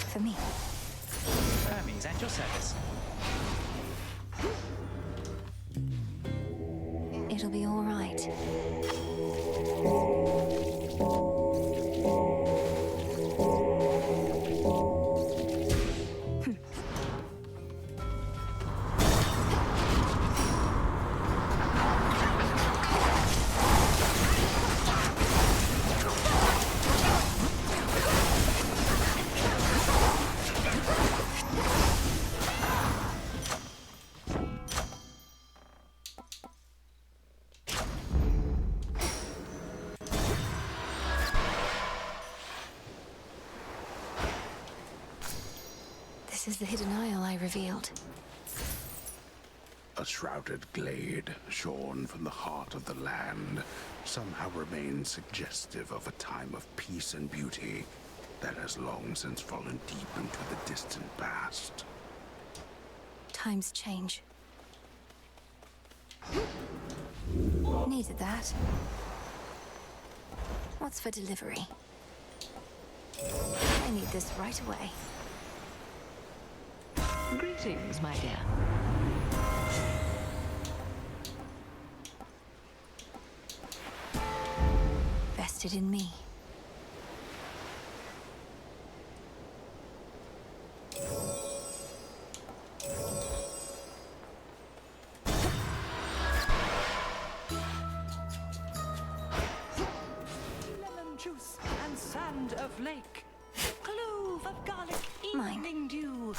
For me. Hermes, at your service. It'll be all right. This is the hidden isle I revealed. A shrouded glade, shorn from the heart of the land, somehow remains suggestive of a time of peace and beauty that has long since fallen deep into the distant past. Times change. Needed that. What's for delivery? I need this right away. Greetings, my dear. Vested in me. Lemon juice and sand of lake. Clove of garlic, evening dew.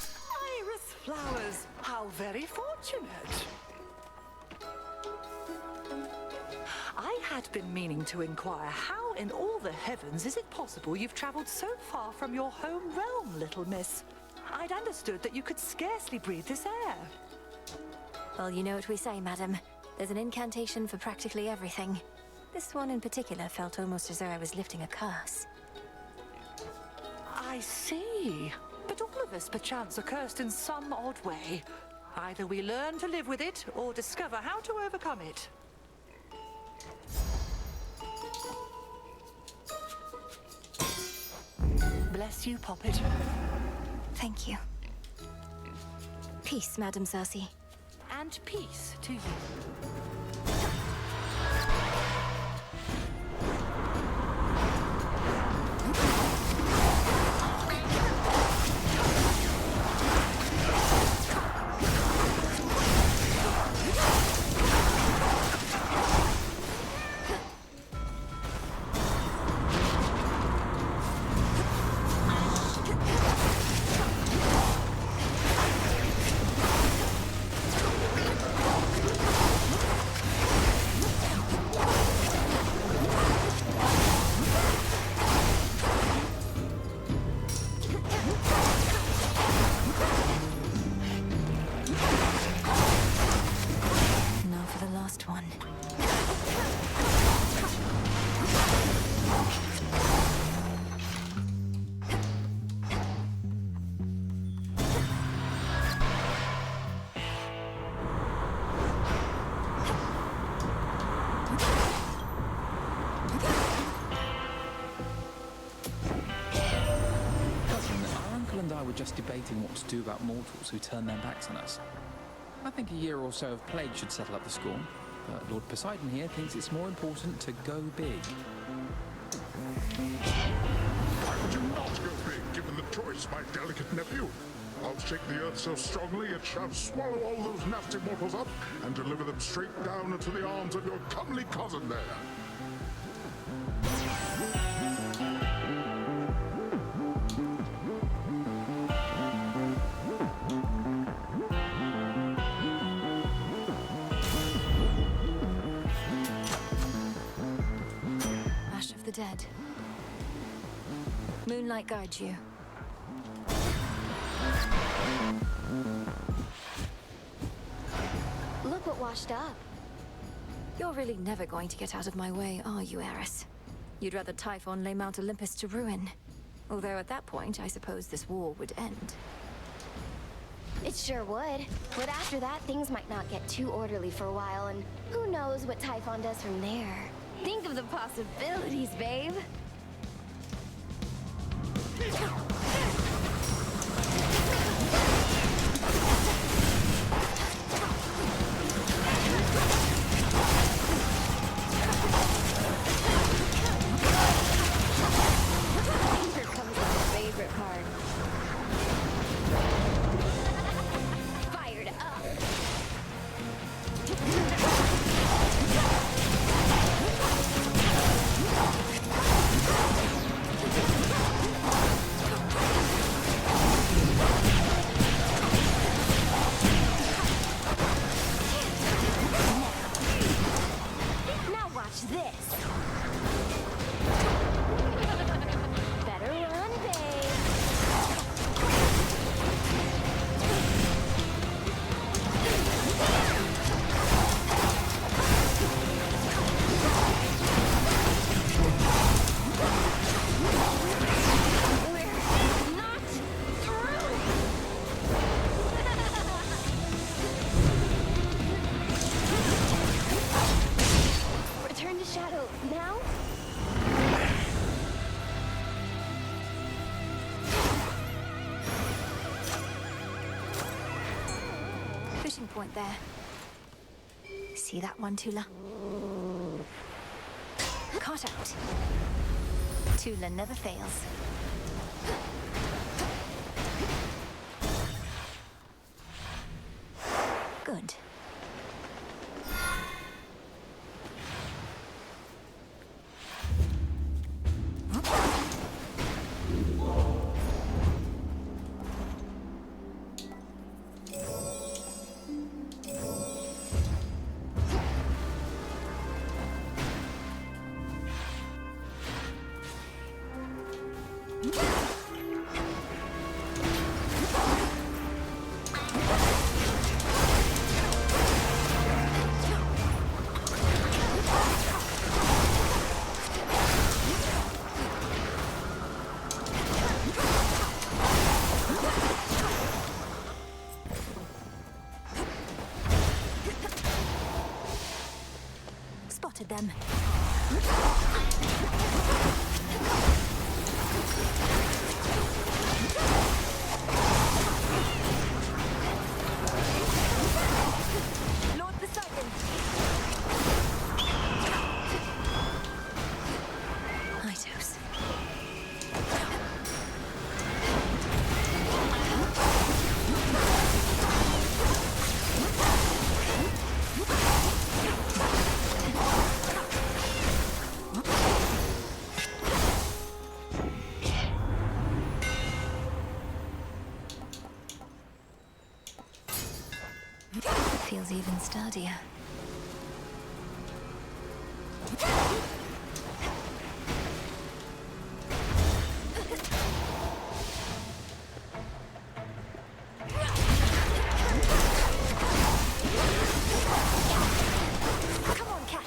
Iris flowers. How very fortunate. I had been meaning to inquire how in all the heavens is it possible you've traveled so far from your home realm, little miss? I'd understood that you could scarcely breathe this air. Well, you know what we say, madam. There's an incantation for practically everything. This one in particular felt almost as though I was lifting a curse. I see. But all of us, perchance, are cursed in some odd way. Either we learn to live with it, or discover how to overcome it. Bless you, Poppet. Thank you. Peace, Madam Cersei. And peace to you. Just debating what to do about mortals who turn their backs on us. I think a year or so of plague should settle up the score, but Lord Poseidon here thinks it's more important to go big. Why would you not go big, given the choice, my delicate nephew? I'll shake the earth so strongly it shall swallow all those nasty mortals up and deliver them straight down into the arms of your comely cousin there. Dead. Moonlight guides you. Look what washed up. You're really never going to get out of my way, are you, Eris? You'd rather Typhon lay Mount Olympus to ruin. Although at that point, I suppose this war would end. It sure would. But after that, things might not get too orderly for a while, and who knows what Typhon does from there. Think of the possibilities, babe. Here comes my favorite part. Fired up. Now watch this. Better run, babe. We're not through. Return to shadow now. Fishing point there. See that one, Tula? Caught out. Tula never fails. Good. them. Lord Poseidon! Itos. Feels even sturdier. Come on, cat.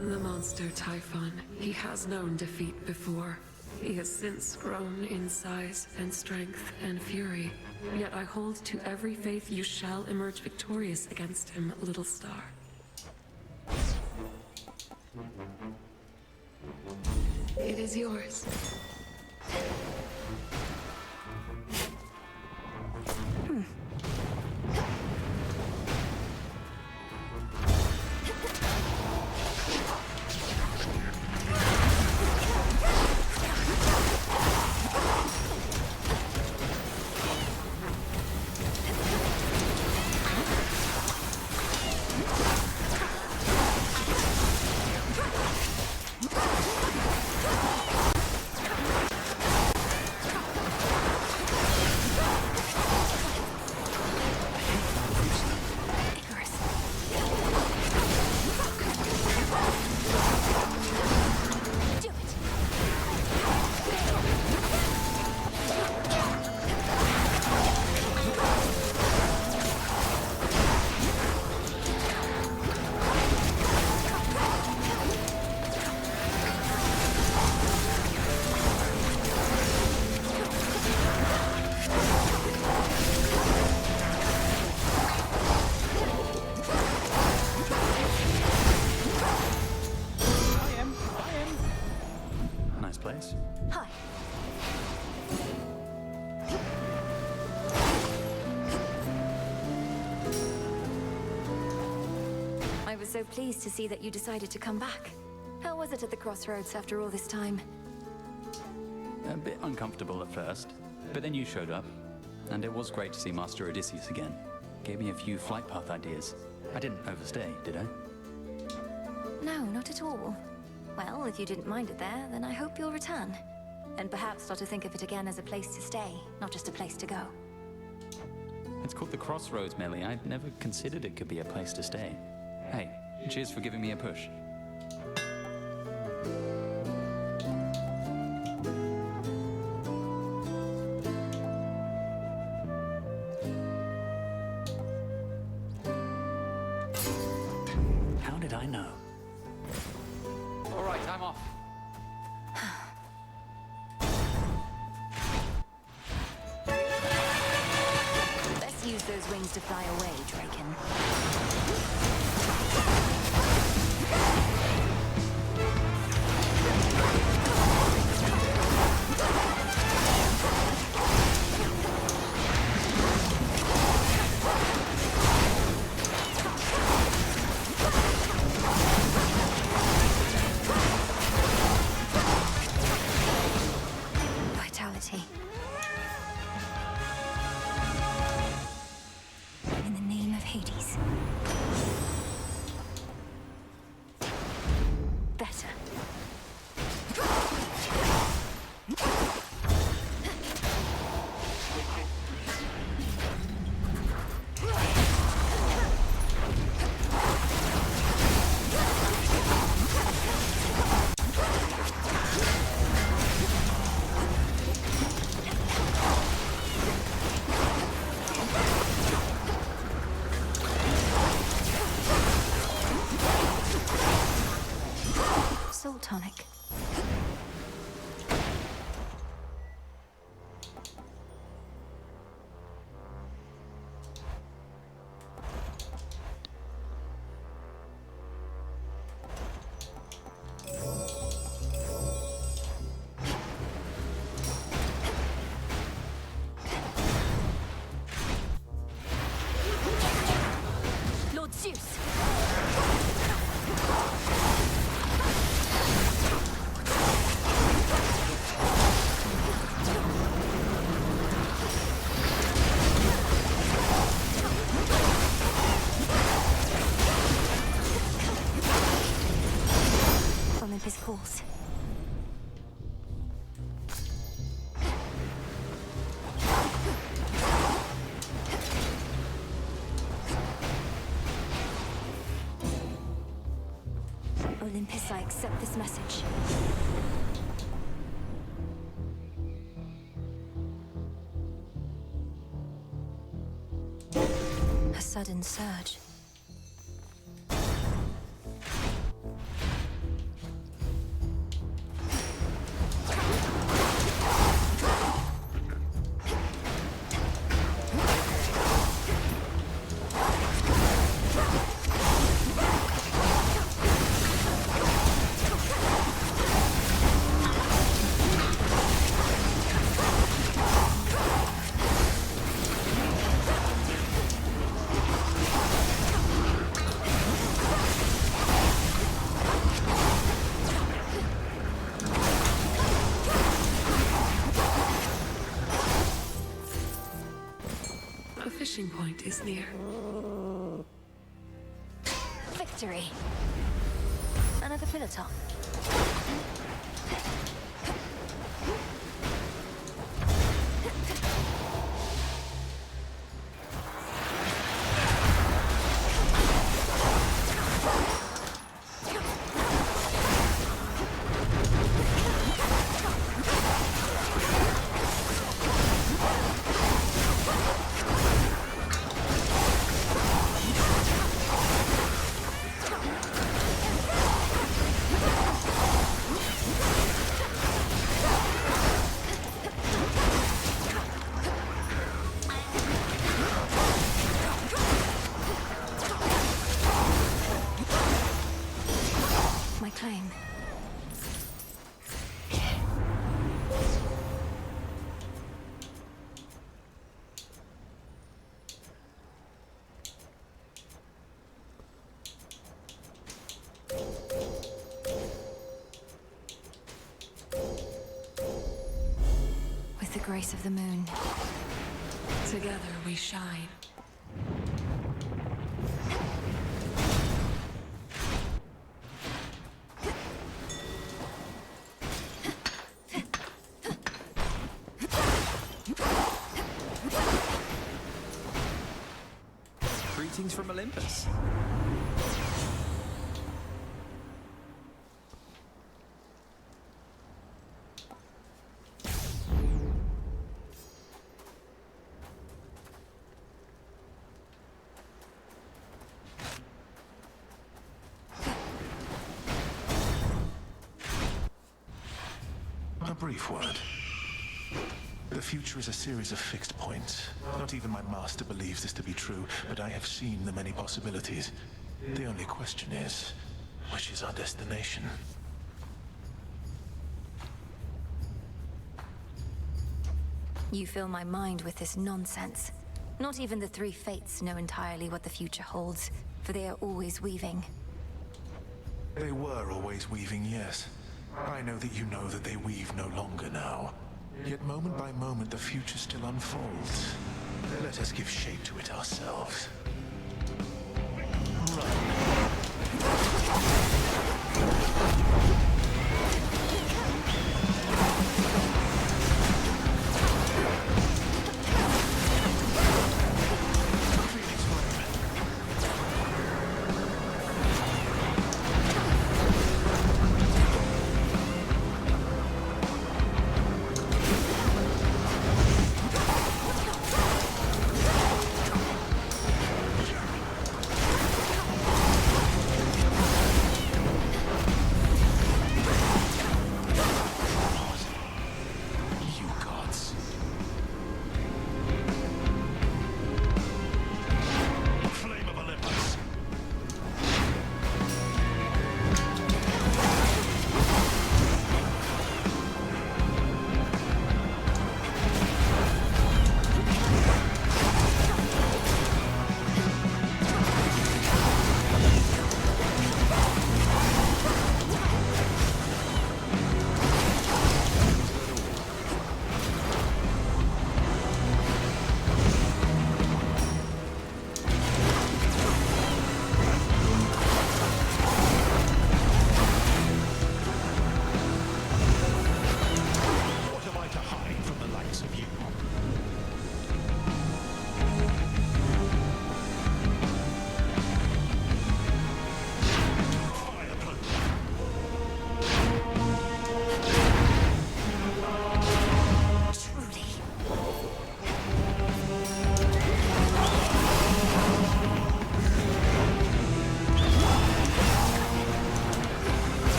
The monster Typhon, he has known defeat before. He has since grown in size and strength and fury. Yet I hold to every faith you shall emerge victorious against him, little star. It is yours. Nice place. Hi. I was so pleased to see that you decided to come back. How was it at the crossroads after all this time? A bit uncomfortable at first, but then you showed up, and it was great to see Master Odysseus again. Gave me a few flight path ideas. I didn't overstay, did I? No, not at all. Well, if you didn't mind it there, then I hope you'll return. And perhaps start to think of it again as a place to stay, not just a place to go. It's called the Crossroads, Millie. I'd never considered it could be a place to stay. Hey, cheers for giving me a push. How did I know? All right, I'm off. Let's use those wings to fly away, Draken. Vitality. In the name of Hades. guess I accept this message. A sudden surge. A fishing point is near. Victory. Another pillar top. My claim. With the grace of the moon. Together we shine. Greetings from Olympus. A brief word. The future is a series of fixed points. Not even my master believes this to be true, but I have seen the many possibilities. The only question is, which is our destination? You fill my mind with this nonsense. Not even the three fates know entirely what the future holds, for they are always weaving. They were always weaving, yes. I know that you know that they weave no longer now. Yet moment by moment the future still unfolds. Let us give shape to it ourselves.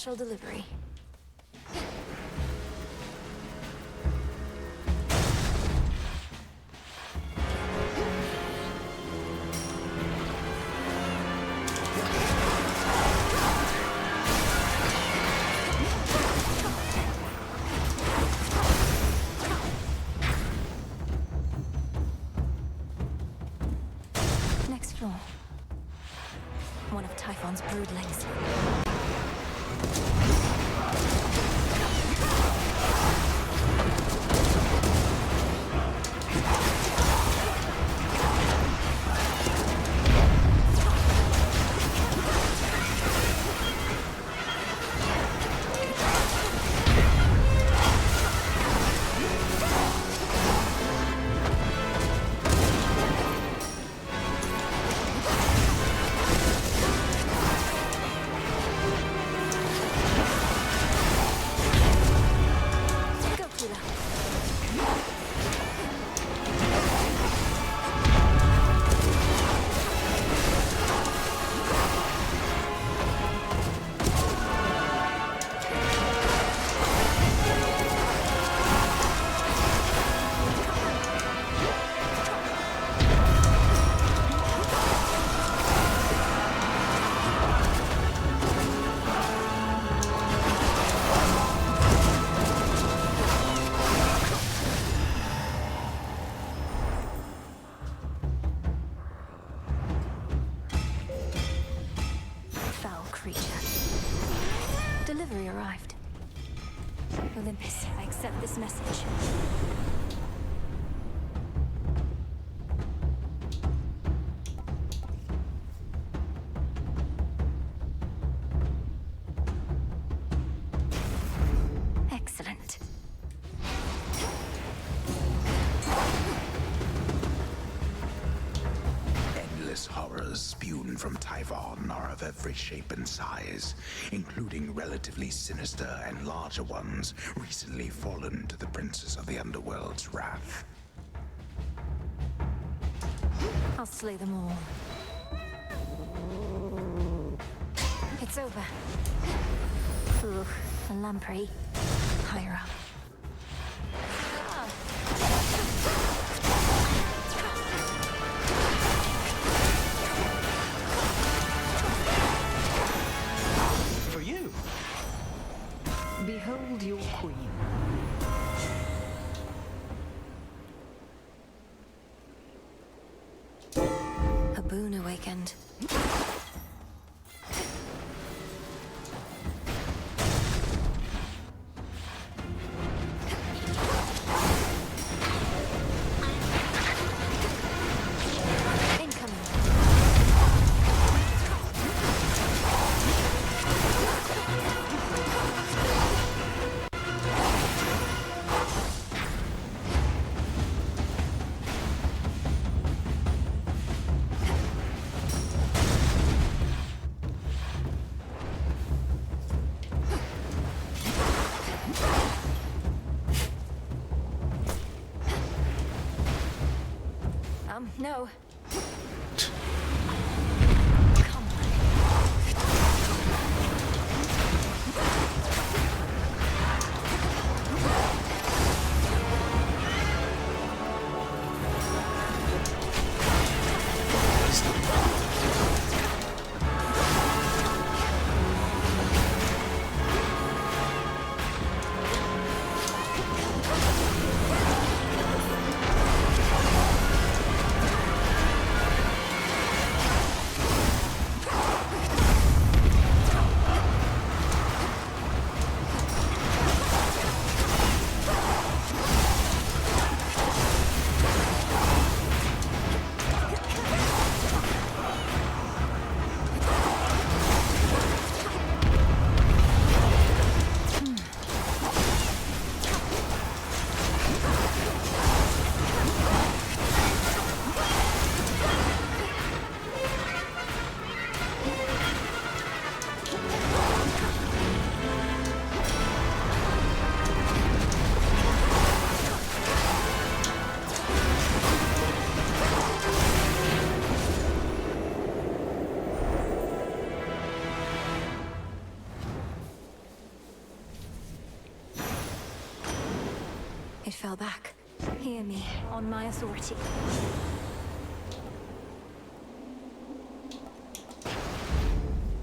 Special delivery. Next floor. One of Typhon's broodlings. Delivery arrived. Olympus, I accept this message. Excellent. Endless horrors spewed from Typhon are of every shape and size, including relatively sinister and larger ones recently fallen to the princes of the Underworld's wrath. I'll slay them all. It's over. Ooh, a lamprey. Higher up. For you. Behold your queen. A boon awakened. No. fell back. Hear me, on my authority.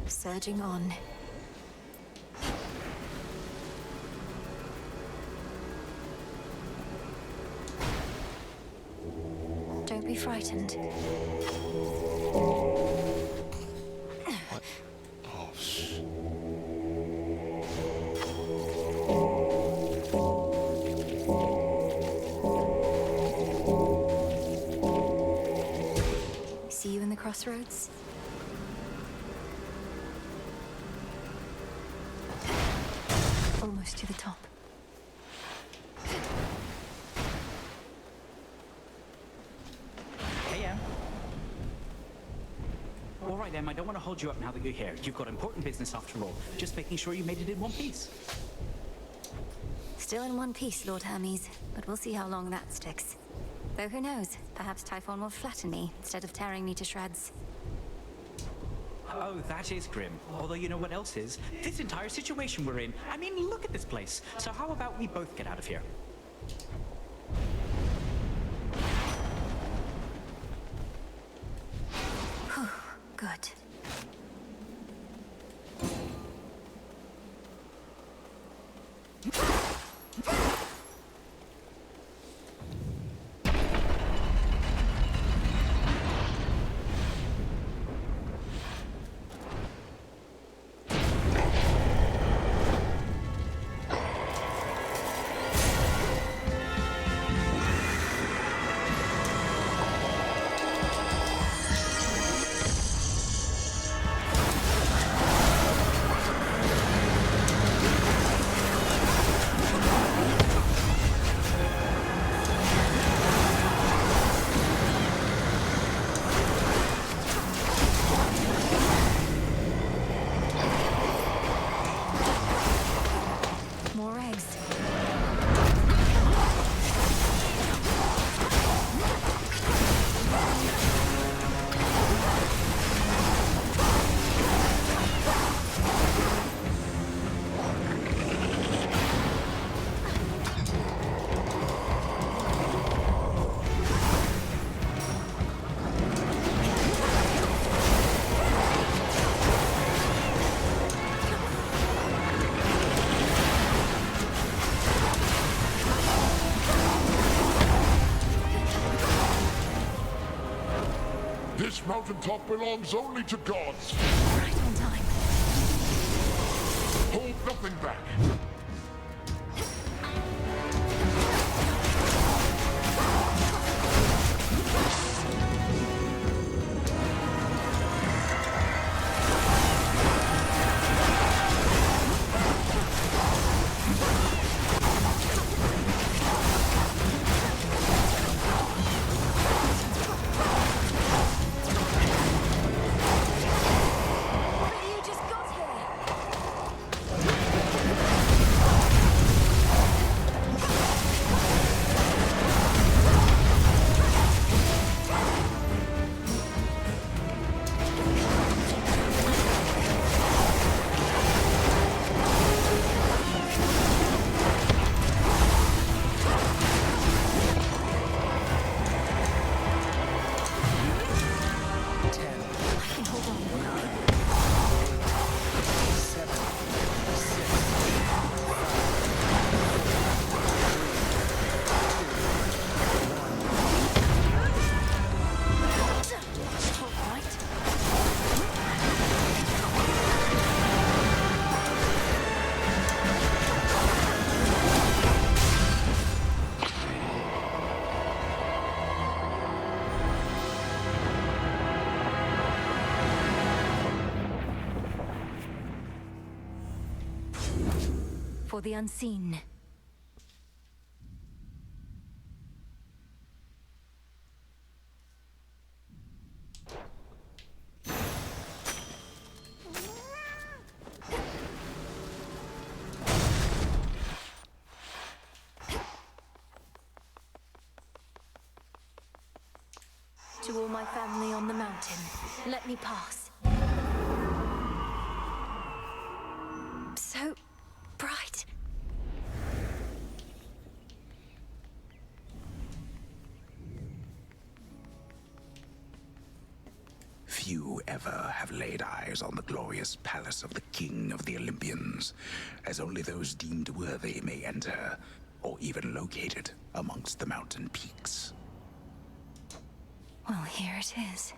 Surging on. Don't be frightened. What? Oh, shh. See you in the crossroads? Almost to the top. Hey, Em. All right, Em, I don't want to hold you up now that you're here. You've got important business after all. Just making sure you made it in one piece. Still in one piece, Lord Hermes, but we'll see how long that sticks. Though who knows, perhaps Typhon will flatten me instead of tearing me to shreds. Oh, that is grim. Although you know what else is? This entire situation we're in. I mean, look at this place. So how about we both get out of here? Good. More eggs. This mountaintop belongs only to gods. Right on time. Hold nothing back. You just got here. For the unseen. To all my family on the mountain, let me pass. So bright. never have laid eyes on the glorious palace of the King of the Olympians, as only those deemed worthy may enter, or even locate it amongst the mountain peaks. Well, here it is.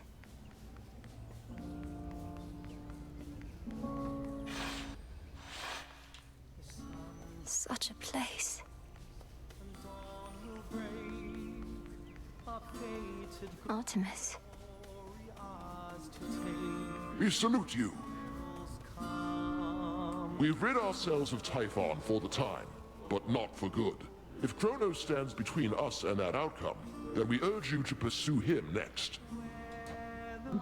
Such a place. Artemis. We salute you. We've rid ourselves of Typhon for the time, but not for good. If Kronos stands between us and that outcome, then we urge you to pursue him next.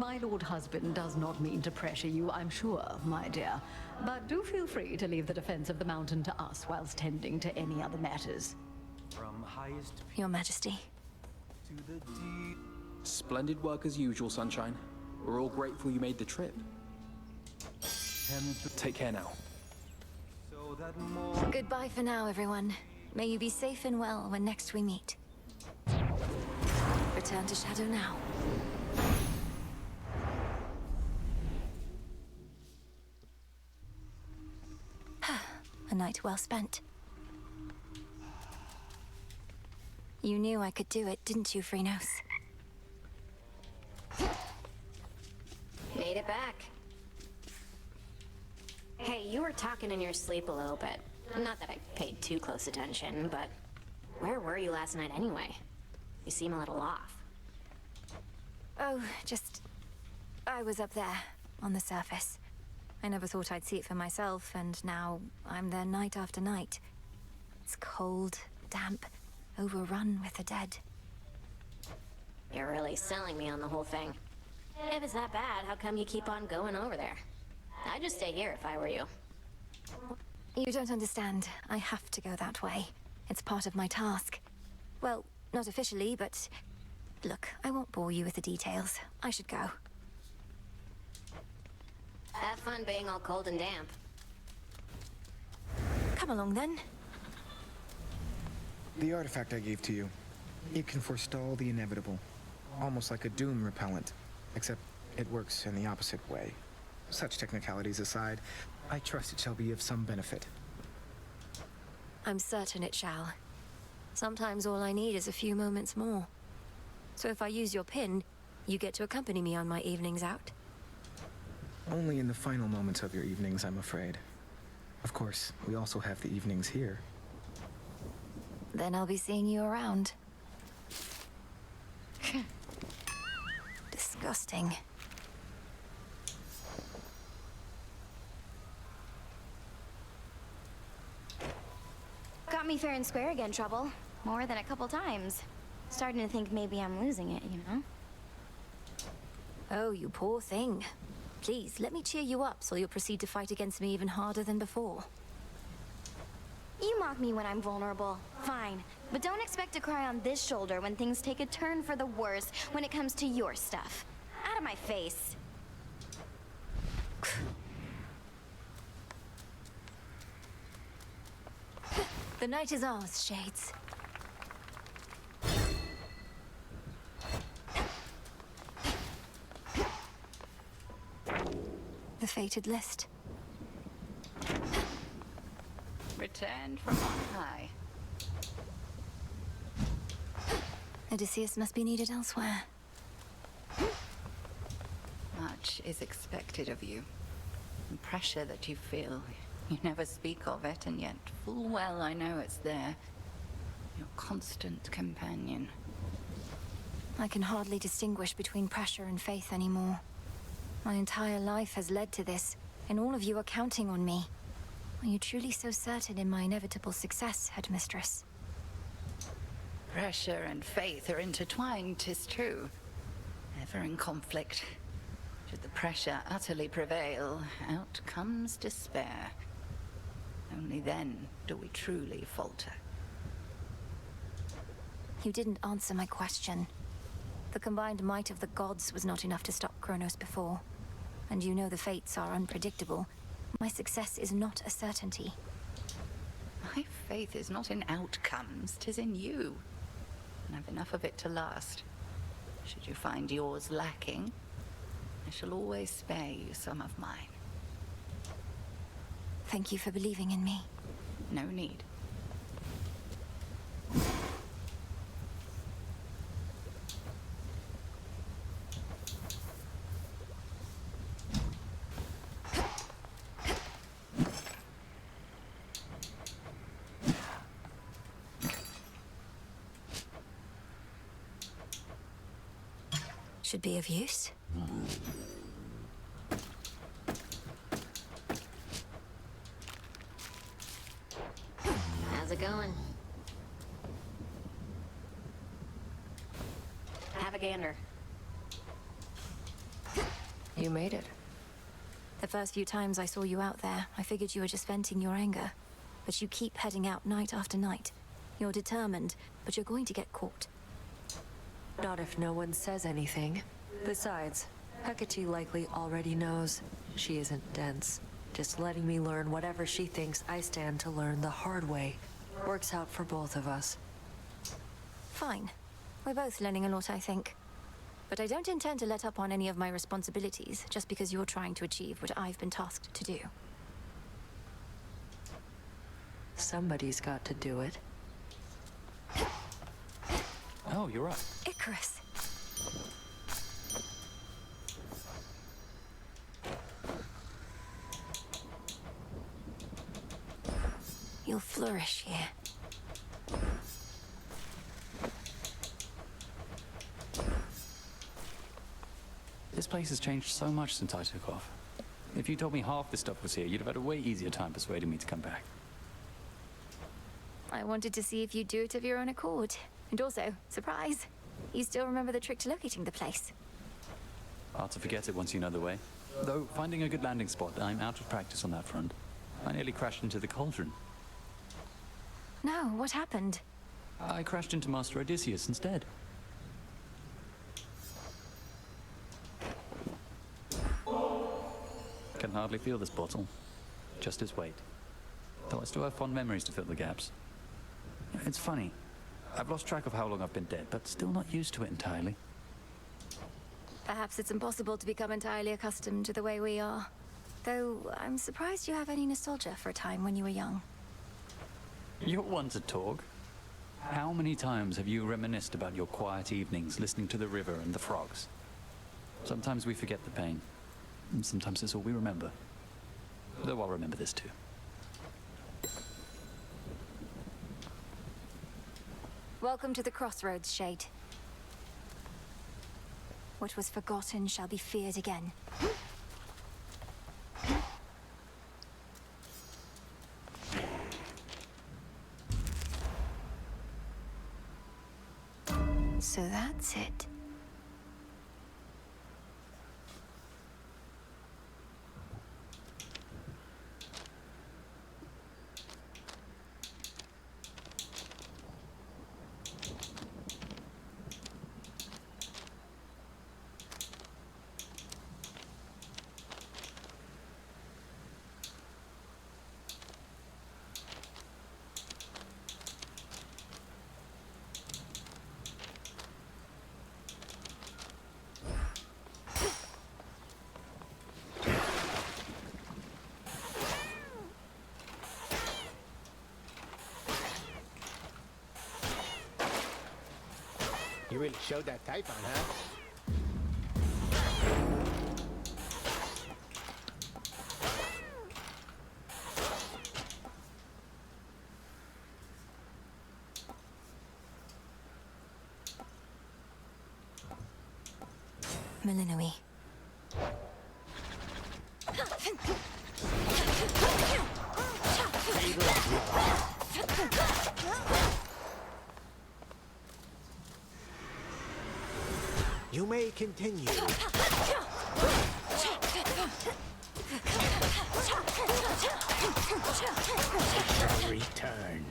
My lord husband does not mean to pressure you, I'm sure, my dear. But do feel free to leave the defense of the mountain to us whilst tending to any other matters. Your Majesty. Splendid work as usual, Sunshine. We're all grateful you made the trip. Take care now. Goodbye for now, everyone. May you be safe and well when next we meet. Return to Shadow now. A night well spent. You knew I could do it, didn't you, Phrynos? Made it back. Hey, you were talking in your sleep a little bit. Not that I paid too close attention, but where were you last night anyway? You seem a little off. Oh, I was up there, on the surface. I never thought I'd see it for myself, and now I'm there night after night. It's cold, damp, overrun with the dead. You're really selling me on the whole thing. If it's that bad, how come you keep on going over there? I'd just stay here if I were you. You don't understand. I have to go that way. It's part of my task. Well, not officially, but... Look, I won't bore you with the details. I should go. Have fun being all cold and damp. Come along, then. The artifact I gave to you. It can forestall the inevitable. Almost like a doom repellent. Except it works in the opposite way. Such technicalities aside, I trust it shall be of some benefit. I'm certain it shall. Sometimes all I need is a few moments more. So if I use your pin, you get to accompany me on my evenings out? Only in the final moments of your evenings, I'm afraid. Of course, we also have the evenings here. Then I'll be seeing you around. Disgusting. Got me fair and square again, Trouble. More than a couple times. Starting to think maybe I'm losing it, you know? Oh, you poor thing. Please, let me cheer you up so you'll proceed to fight against me even harder than before. You mock me when I'm vulnerable. Fine. But don't expect to cry on this shoulder when things take a turn for the worse when it comes to your stuff. Out of my face. The night is ours, Shades. The fated list. Returned from on high. Odysseus must be needed elsewhere. Much is expected of you. The pressure that you feel, you never speak of it, and yet full well I know it's there. Your constant companion. I can hardly distinguish between pressure and faith anymore. My entire life has led to this, and all of you are counting on me. Are you truly so certain in my inevitable success, Headmistress? Pressure and faith are intertwined, 'tis true. Ever in conflict. Should the pressure utterly prevail, out comes despair. Only then do we truly falter. You didn't answer my question. The combined might of the gods was not enough to stop Kronos before. And you know the fates are unpredictable. My success is not a certainty. My faith is not in outcomes, 'tis in you. And I've enough of it to last. Should you find yours lacking, I shall always spare you some of mine. Thank you for believing in me. No need. Should be of use. How's it going? Have a gander. You made it. The first few times I saw you out there, I figured you were just venting your anger. But you keep heading out night after night. You're determined, but you're going to get caught. Not if no one says anything. Besides, Hecate likely already knows. She isn't dense. Just letting me learn whatever she thinks I stand to learn the hard way. Works out for both of us. Fine. We're both learning a lot, I think. But I don't intend to let up on any of my responsibilities just because you're trying to achieve what I've been tasked to do. Somebody's got to do it. Oh, you're right. Icarus! You'll flourish here. This place has changed so much since I took off. If you told me half this stuff was here, you'd have had a way easier time persuading me to come back. I wanted to see if you'd do it of your own accord. And also, surprise, you still remember the trick to locating the place. Hard to forget it once you know the way. Though, finding a good landing spot, I'm out of practice on that front. I nearly crashed into the cauldron. No, what happened? I crashed into Master Odysseus instead. Can hardly feel this bottle. Just its weight. Though I still have fond memories to fill the gaps. It's funny. I've lost track of how long I've been dead, but still not used to it entirely. Perhaps it's impossible to become entirely accustomed to the way we are. Though, I'm surprised you have any nostalgia for a time when you were young. You're one to talk. How many times have you reminisced about your quiet evenings listening to the river and the frogs? Sometimes we forget the pain. And sometimes it's all we remember. Though I'll remember this too. Welcome to the Crossroads, Shade. What was forgotten shall be feared again. So that's it. You really showed that Typhon, huh? Melinoe. You may continue. Return.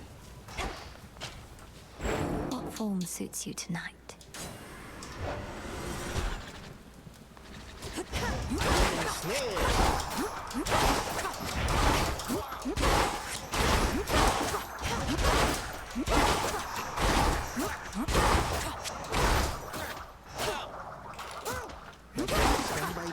What form suits you tonight? Stand by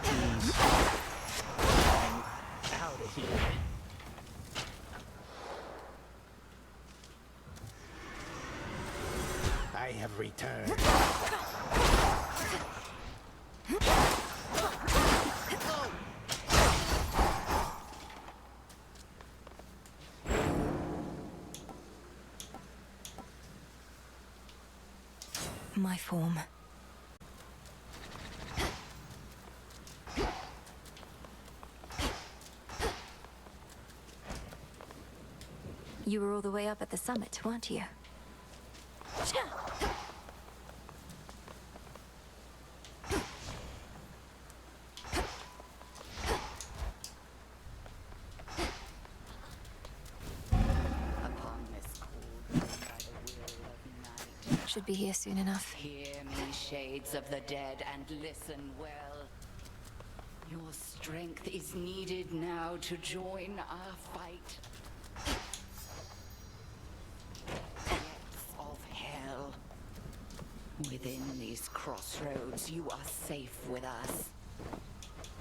I have returned. My form. You were all the way up at the summit, weren't you? Should be here soon enough. Hear me, shades of the dead, and listen well. Your strength is needed now to join our fight. Depths of hell. Within these crossroads, you are safe with us.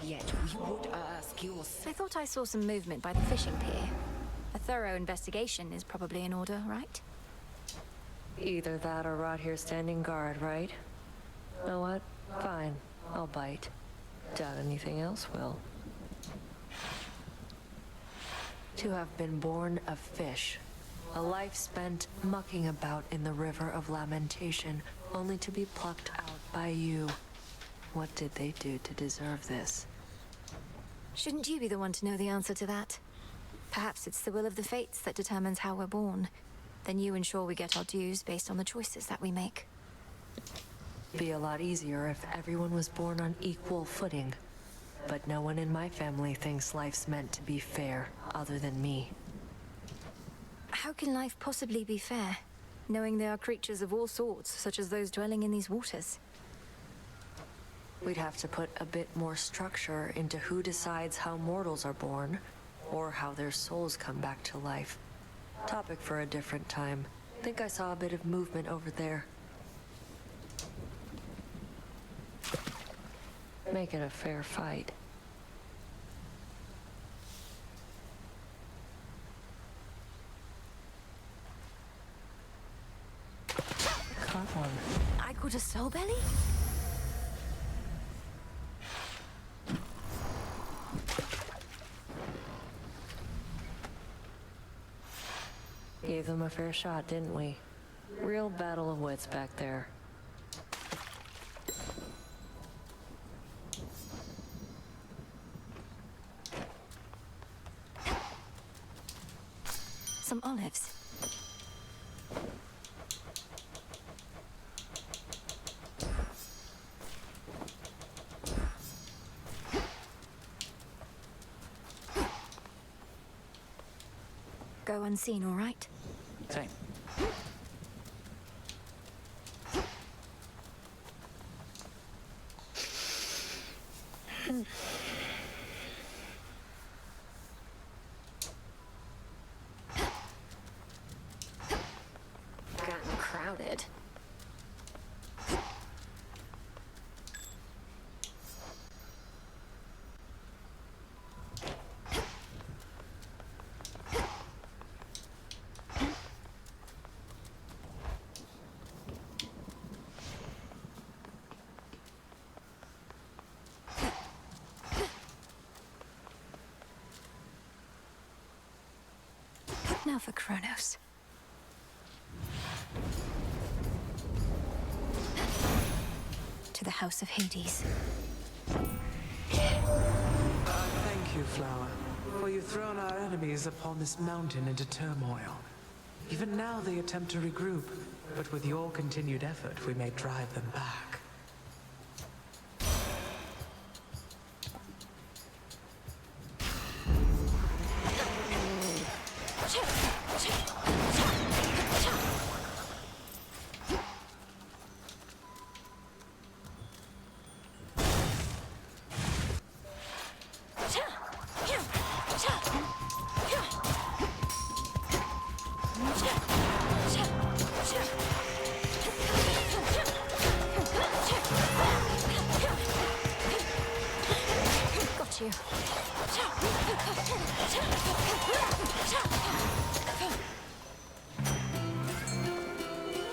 Yet we would ask your... I thought I saw some movement by the fishing pier. A thorough investigation is probably in order, right? Either that or rot here standing guard, right? Know what? Fine. I'll bite. Doubt anything else will. To have been born a fish. A life spent mucking about in the river of lamentation, only to be plucked out by you. What did they do to deserve this? Shouldn't you be the one to know the answer to that? Perhaps it's the will of the fates that determines how we're born. Then you ensure we get our dues based on the choices that we make. Be a lot easier if everyone was born on equal footing. But no one in my family thinks life's meant to be fair, other than me. How can life possibly be fair, knowing there are creatures of all sorts, such as those dwelling in these waters? We'd have to put a bit more structure into who decides how mortals are born, or how their souls come back to life. Topic for a different time. Think I saw a bit of movement over there. Make it a fair fight. Caught one. I caught a soul belly? Gave them a fair shot, didn't we? Real battle of wits back there. Some olives. Go unseen, all right? Same. Gotten crowded. Now for Kronos. To the House of Hades. Thank you, Flower, for you've thrown our enemies upon this mountain into turmoil. Even now they attempt to regroup, but with your continued effort, we may drive them back. Got you.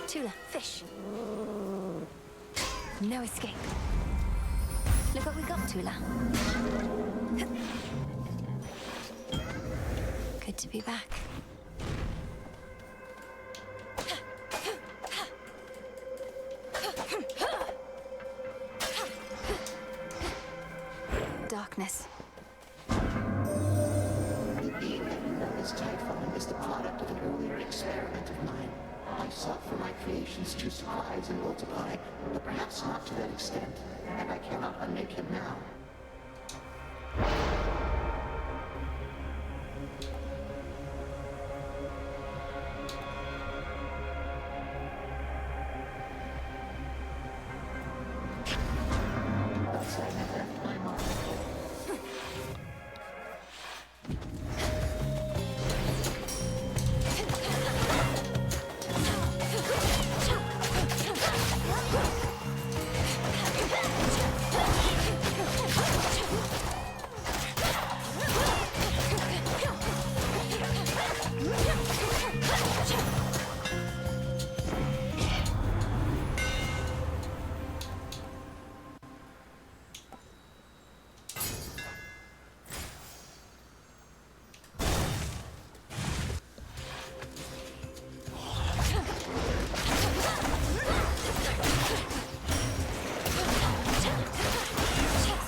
Tula, fish. finish. No escape. Look what we got, Tula. Good to be back. Darkness. The being known as Typhon is the product of an earlier experiment of mine. I sought for my creations to surprise and multiply, but perhaps not to that extent, and I cannot unmake him now. Thus I never left my mark.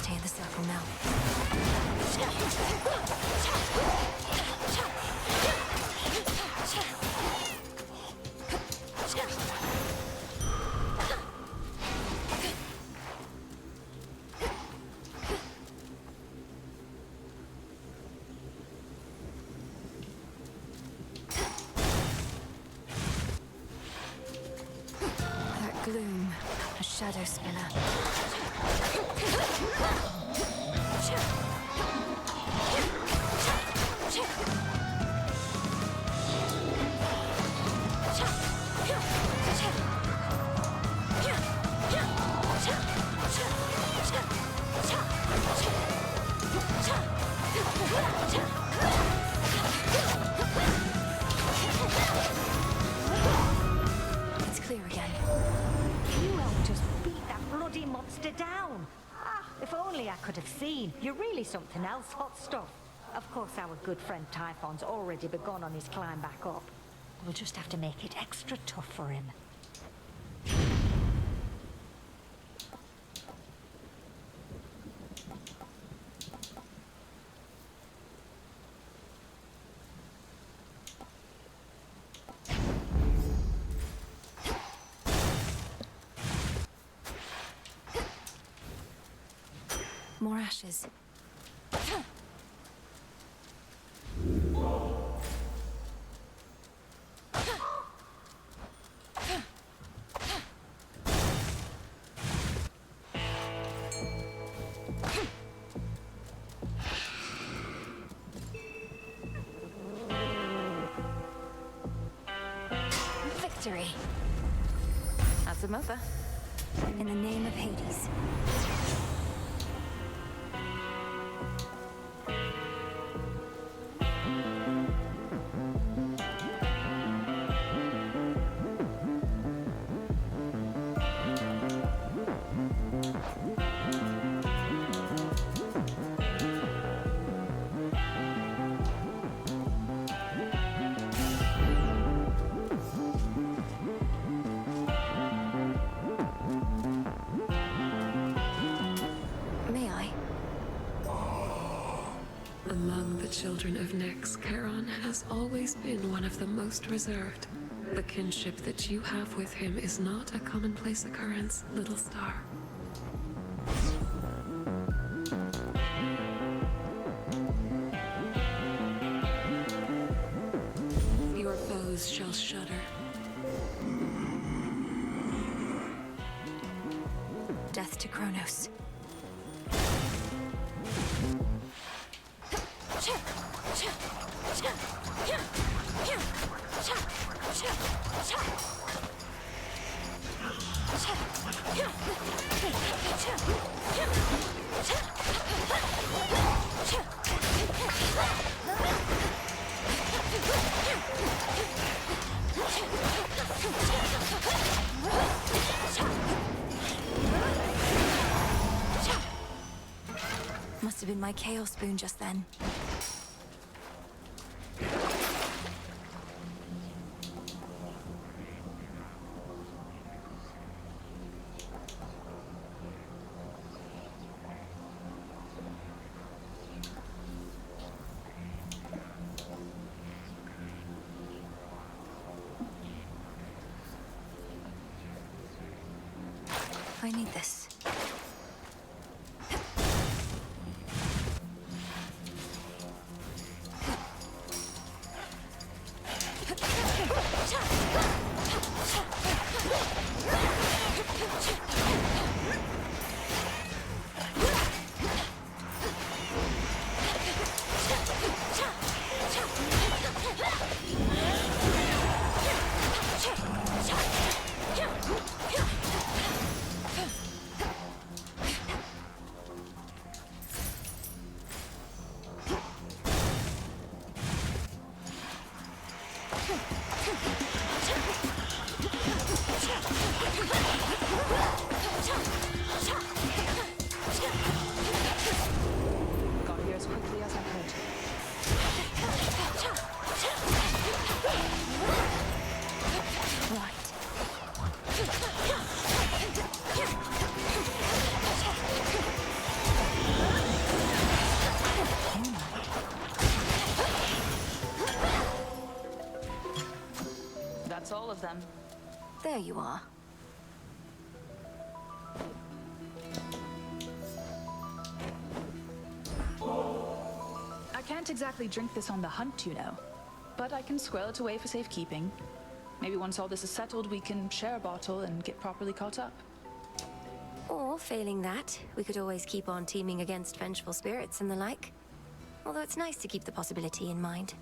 Stay in the circle now. That gloom, a shadow spinner. It's clear again. You helped us beat that bloody monster down. Ah, if only I could have seen. You're really something else, hot stuff. Of course, our good friend Typhon's already begun on his climb back up. We'll just have to make it extra tough for him. More ashes. Victory. Azamotha. In the name of Hades. May I? Among the children of Nyx, Charon has always been one of the most reserved. The kinship that you have with him is not a commonplace occurrence, little star. Your foes shall shudder. Death to Kronos. must have been my Chaos Spoon just then. I need this. Got here as quickly as I could. That's all of them. There you are. I can't exactly drink this on the hunt, you know. But I can squirrel it away for safekeeping. Maybe once all this is settled, we can share a bottle and get properly caught up. Or, failing that, we could always keep on teaming against vengeful spirits and the like. Although it's nice to keep the possibility in mind.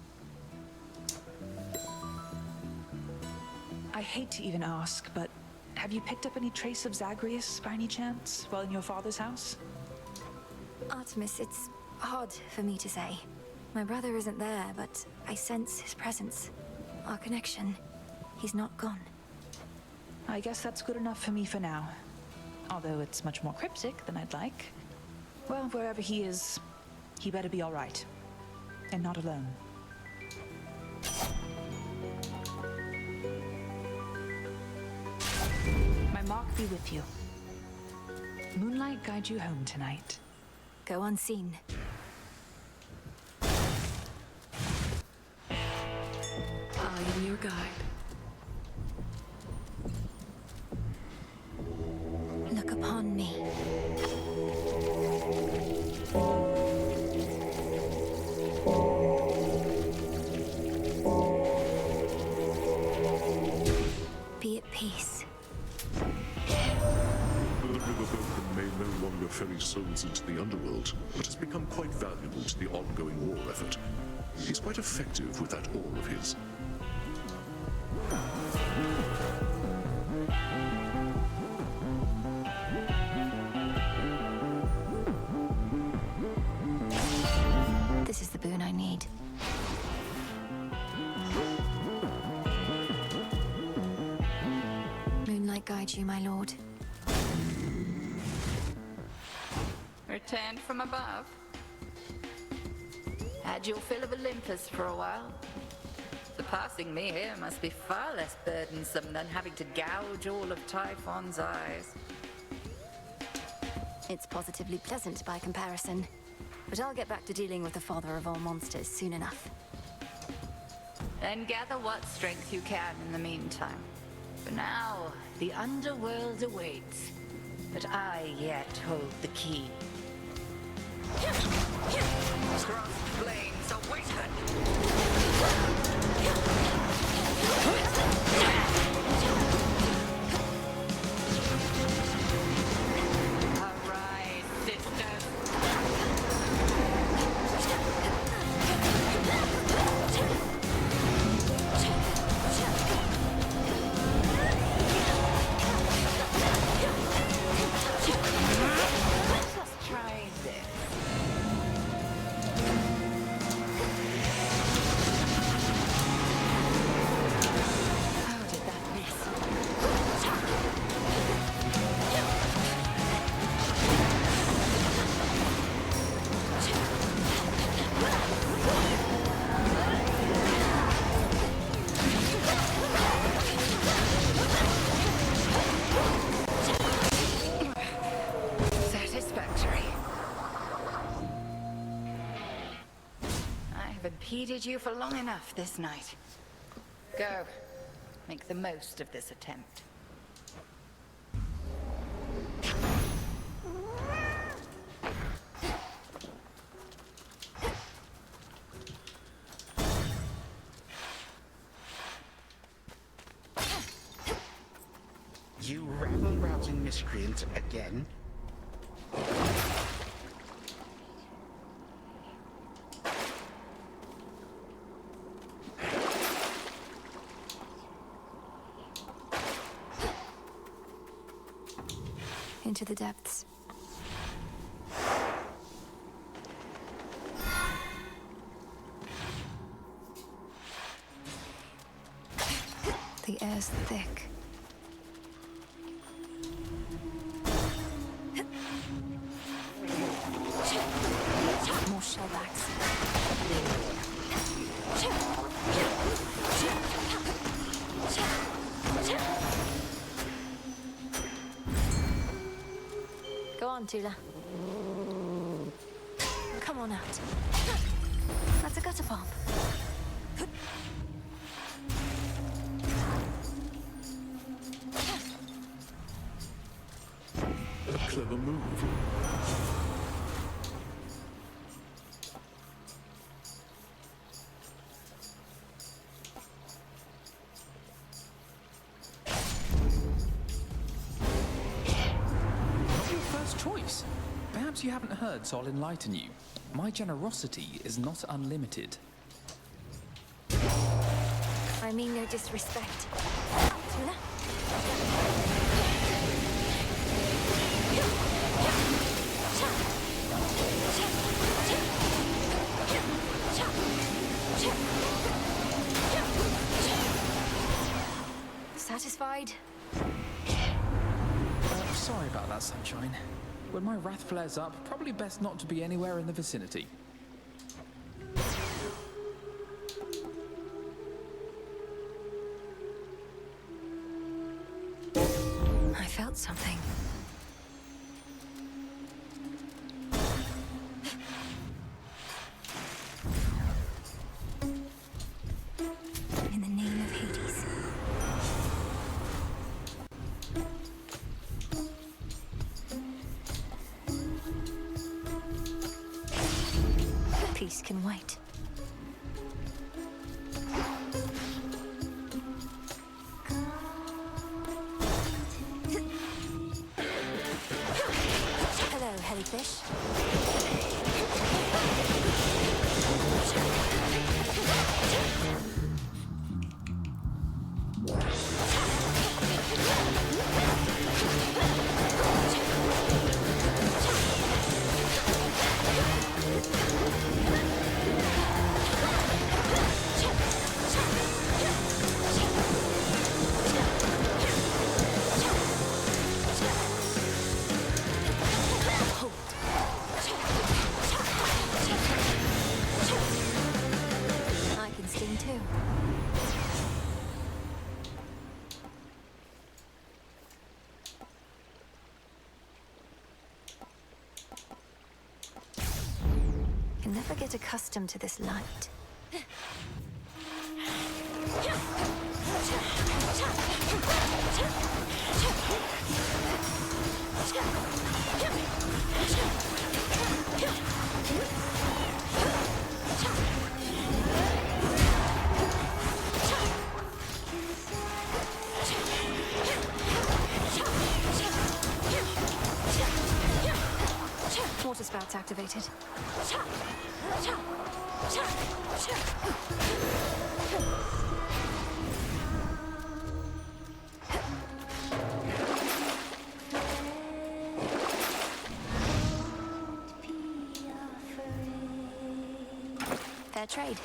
I hate to even ask, but have you picked up any trace of Zagreus by any chance while in your father's house? Artemis, it's odd for me to say. My brother isn't there, but I sense his presence. Our connection. He's not gone. I guess that's good enough for me for now. Although it's much more cryptic than I'd like. Well, wherever he is, he better be all right. And not alone. My mark be with you. Moonlight guide you home tonight. Go unseen. I am your guide. Look upon me. Be at peace. The river boatman may no longer ferry souls into the underworld, but has become quite valuable to the ongoing war effort. He's quite effective with that oar of his. This is the boon I need. Moonlight guide you, my lord. Returned from above. Had your fill of Olympus for a while. Surpassing me here must be far less burdensome than having to gouge all of Typhon's eyes. It's positively pleasant by comparison. But I'll get back to dealing with the father of all monsters soon enough. And gather what strength you can in the meantime. For now, the underworld awaits. But I yet hold the key. Cross planes awaken! Arise, sisters! Let's try this. I've impeded you for long enough this night. Go. Make the most of this attempt. You rabble-rousing miscreant again? Into the depths. The air's thick. More shellbacks. Go on, Tula. Come on out. That's a gutter pump. A clever move. Choice. Perhaps you haven't heard, so I'll enlighten you. My generosity is not unlimited. I mean no disrespect. Tula? Satisfied? Sorry about that, Sunshine. When my wrath flares up, probably best not to be anywhere in the vicinity. I felt something. In the name of Hades. Peace can wait. Hello, Hellyfish. I can sting too. Can never get accustomed to this light. Water spouts activated. Fair trade.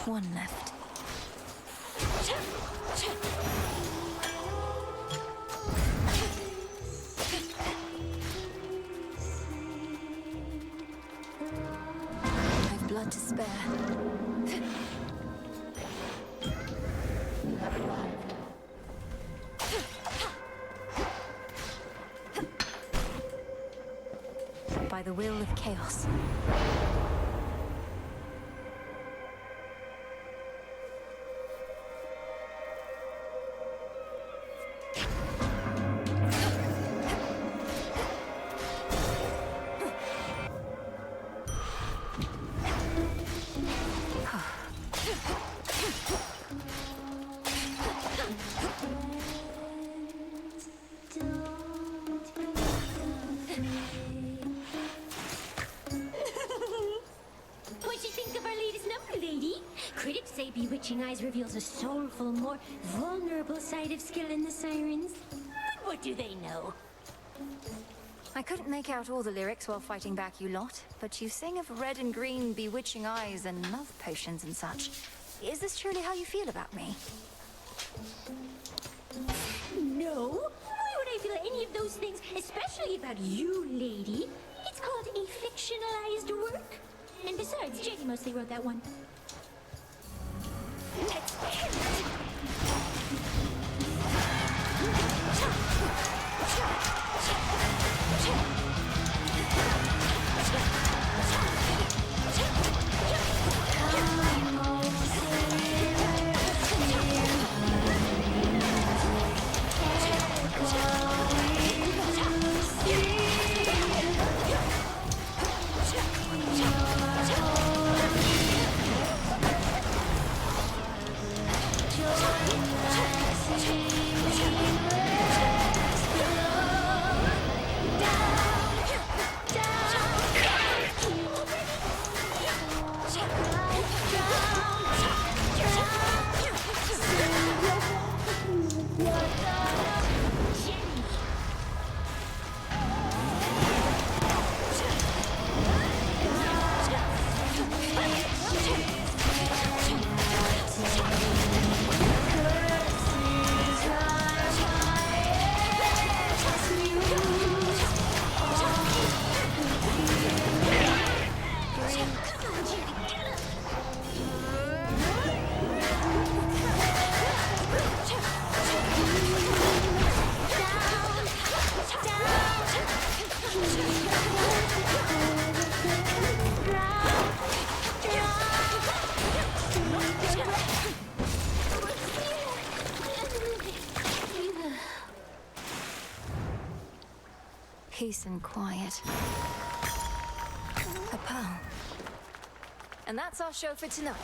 One left. I've blood to spare. You have arrived. By the will of chaos. What'd you think of our latest number, lady? Critics say Bewitching Eyes reveals a soulful, more vulnerable side of skill in the sirens. But what do they know? I couldn't make out all the lyrics while fighting back you lot, but you sing of red and green bewitching eyes and love potions and such. Is this truly how you feel about me? No. Why would I feel any of those things, especially about you, lady? It's called a fictionalized work. And besides, Jenny mostly wrote that one. Let's kill it! Peace and quiet. A pearl. And that's our show for tonight.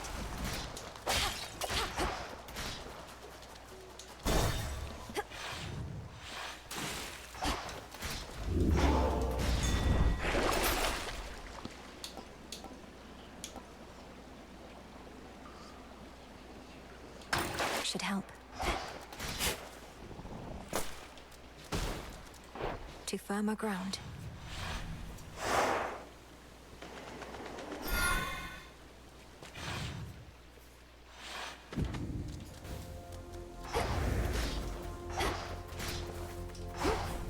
Should help. To firmer ground.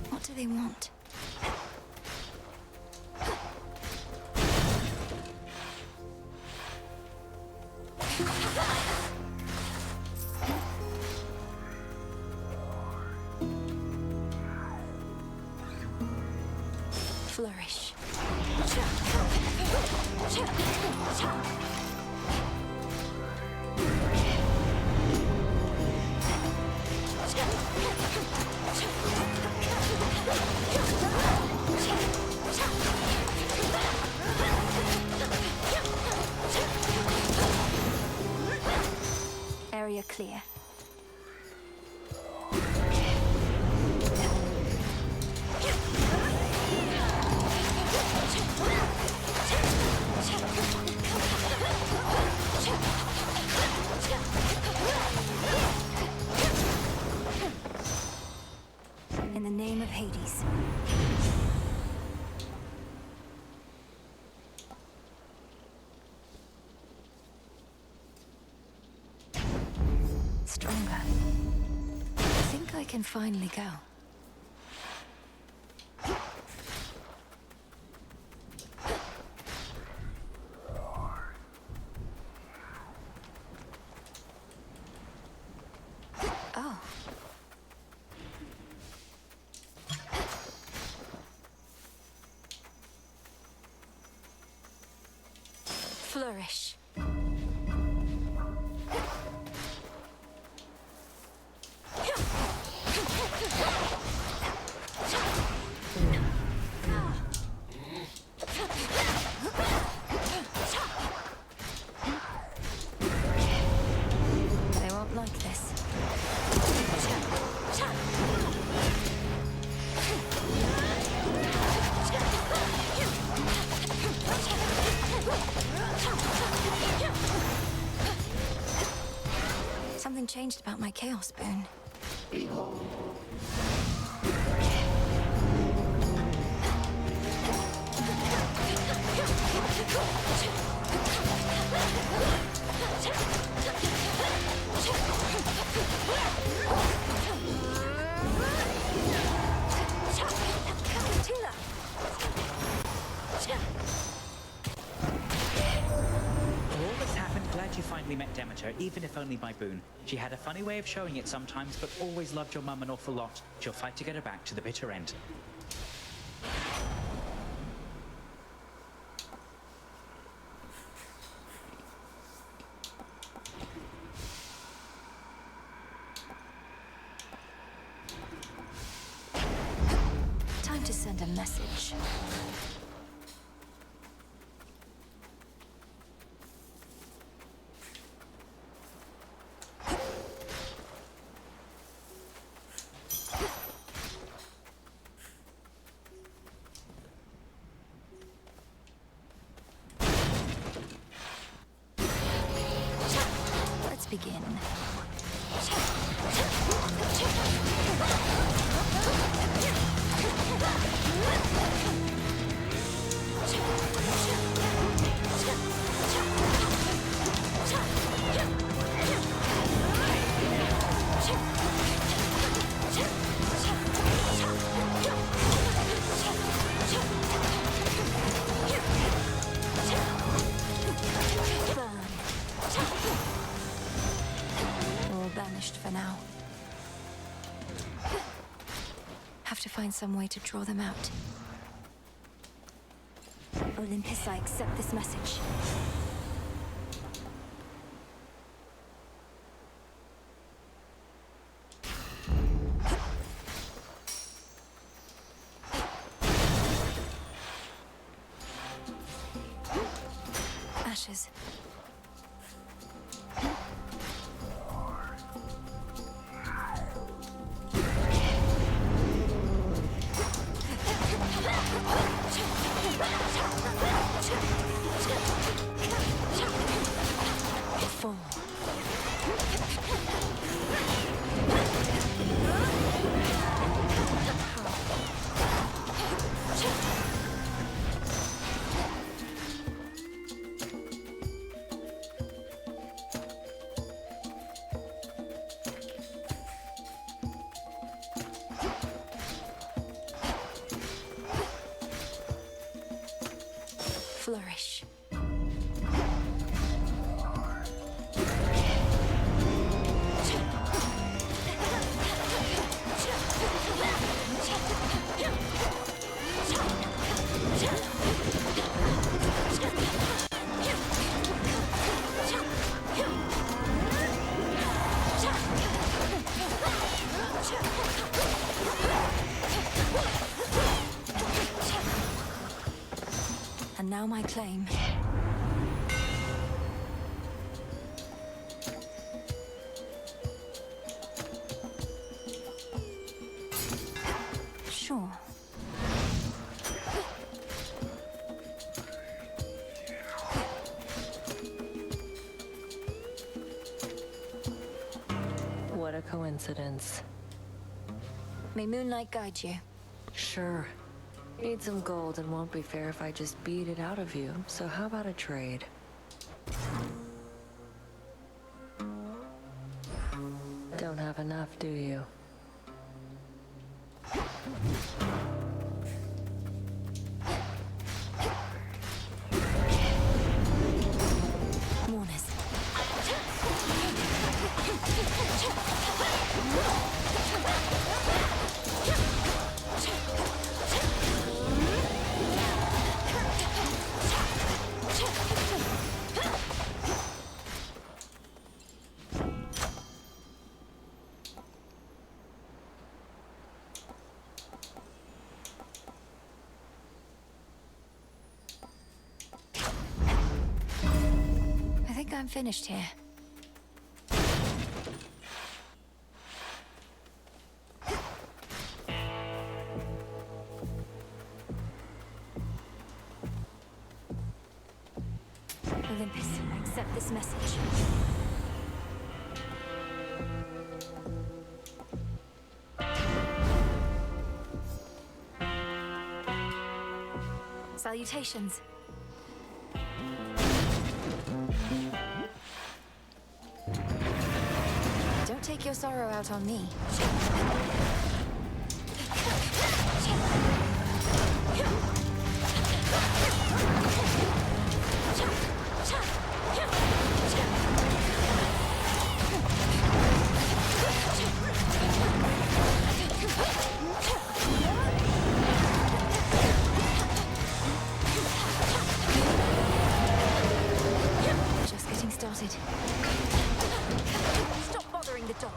What do they want? Flourish. Area clear. In the name of Hades. stronger. I think I can finally go. Oh. Flourish. They won't like this. Something changed about my Chaos Boon. All that's happened, glad you finally met Demeter, even if only by boon. She had a funny way of showing it sometimes, but always loved your mum an awful lot. She'll fight to get her back to the bitter end. Time to send a message. Let's begin. All banished for now. Have to find some way to draw them out. Olympus, I accept this message. Ashes. Fall. Flourish. And now my claim. Sure. What a coincidence. May moonlight guide you. Sure. Need some gold and won't be fair if I just beat it out of you. So how about a trade? Do you? Mourners. I think I'm finished here. Olympus, accept this message. Salutations. Don't take your sorrow out on me. Just getting started. Stop bothering the dog.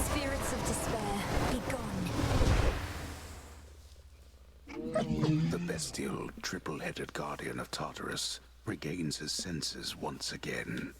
Spirits of despair, be gone. The bestial, triple-headed guardian of Tartarus regains his senses once again.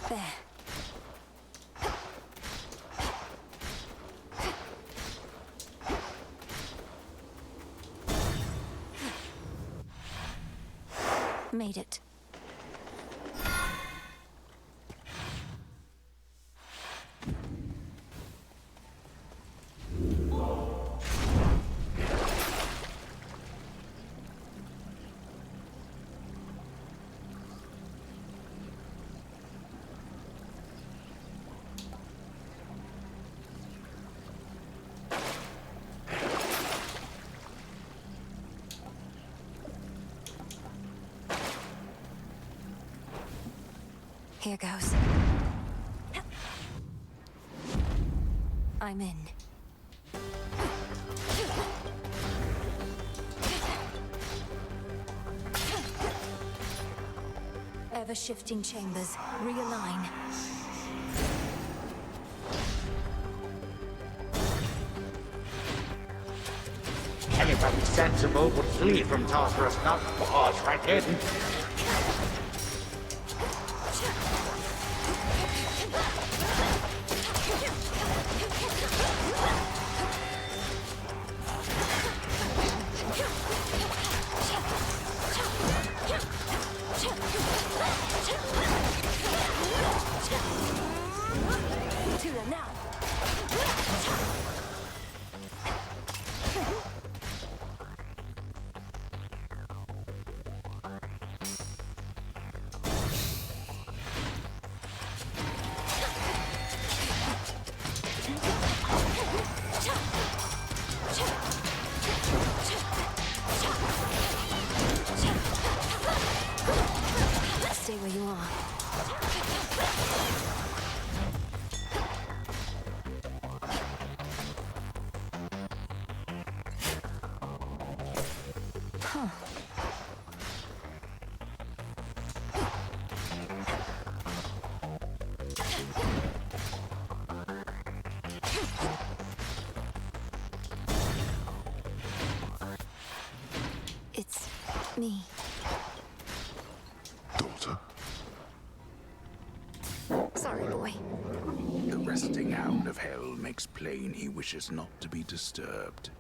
There. Made it. Here goes. I'm in. Ever-shifting chambers. Realign. Anybody sensible would flee from Tartarus, not barge right in. To them now. Stay where you are. Huh. It's me. Daughter? Sorry, boy. The resting hound of hell makes plain he wishes not to be disturbed.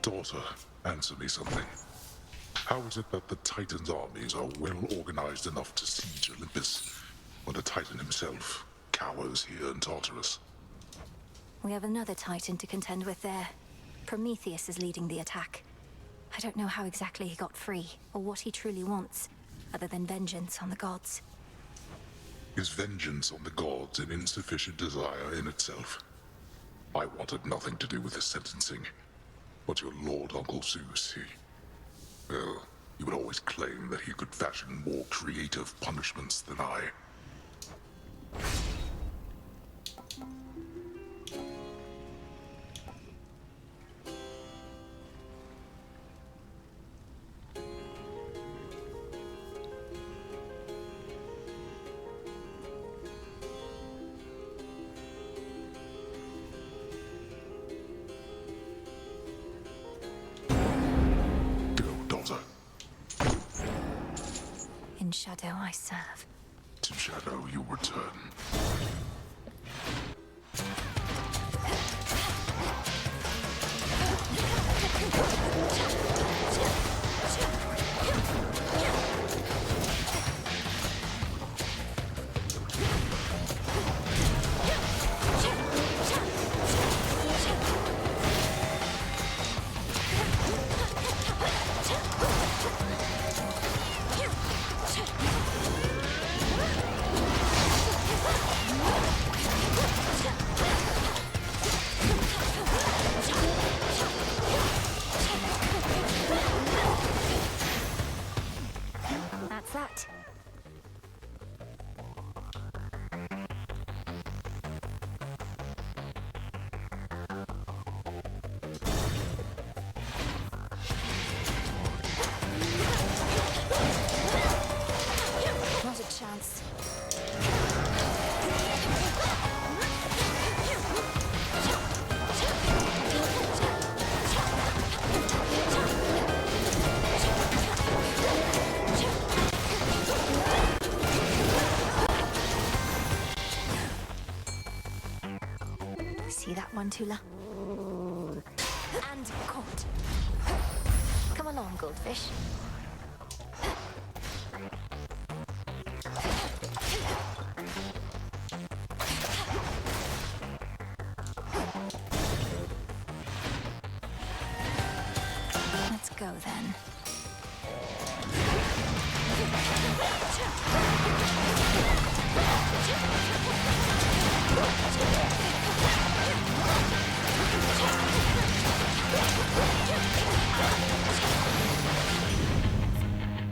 Daughter, answer me something. How is it that the Titan's armies are well organized enough to siege Olympus, when the Titan himself cowers here in Tartarus? We have another Titan to contend with there. Prometheus is leading the attack. I don't know how exactly he got free, or what he truly wants, other than vengeance on the gods. Is vengeance on the gods an insufficient desire in itself? I wanted nothing to do with his sentencing, but your Lord Uncle Zeus, well, he would always claim that he could fashion more creative punishments than I. In shadow I serve. To shadow you return. That's that. Not a chance. See that one, Tula? And caught. Come along, goldfish. Let's go then.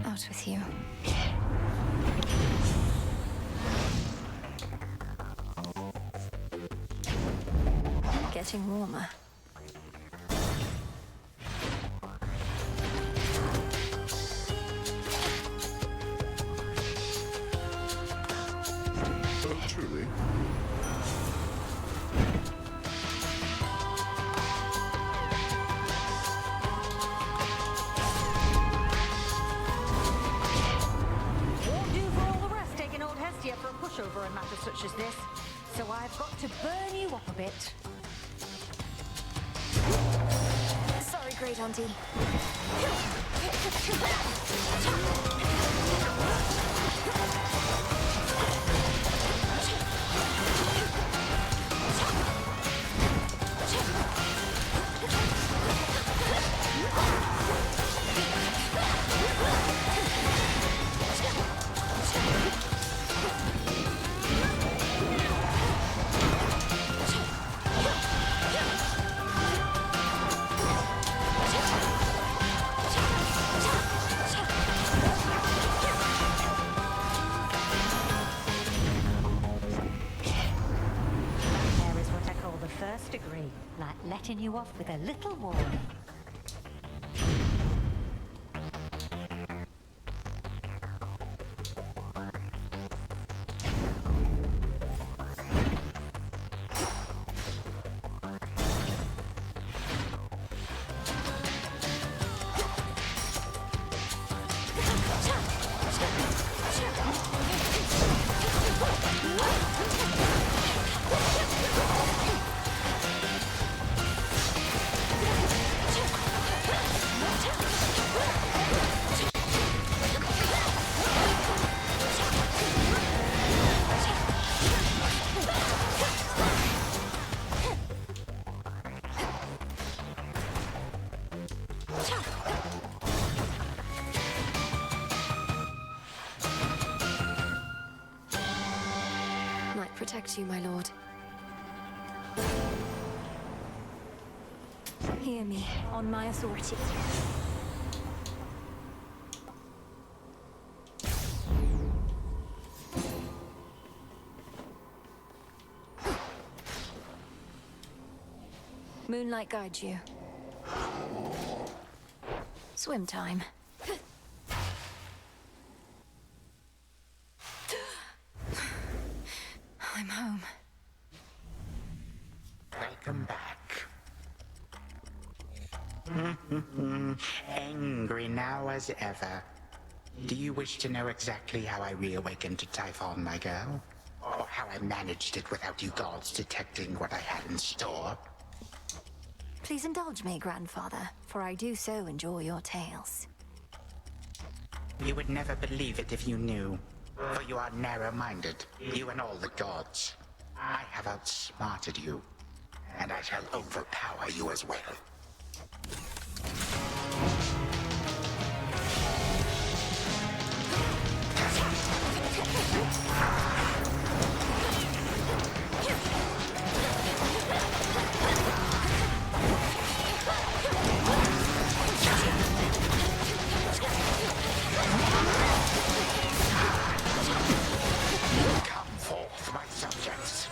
Out with you. Getting warmer. Truly. Won't do for all the rest taking old Hestia for a pushover in matters such as this. So I've got to burn you up a bit. Sorry, Great Auntie. finishing you off with a little warning. Might protect you, my lord. Hear me, on my authority. Moonlight guides you. Swim time. I'm home. Welcome back. Angry now as ever. Do you wish to know exactly how I reawakened to Typhon, my girl? Or how I managed it without you gods detecting what I had in store? Please indulge me, grandfather, for I do so enjoy your tales. You would never believe it if you knew. For you are narrow-minded, you and all the gods. I have outsmarted you, and I shall overpower you as well. Come forth, my subjects.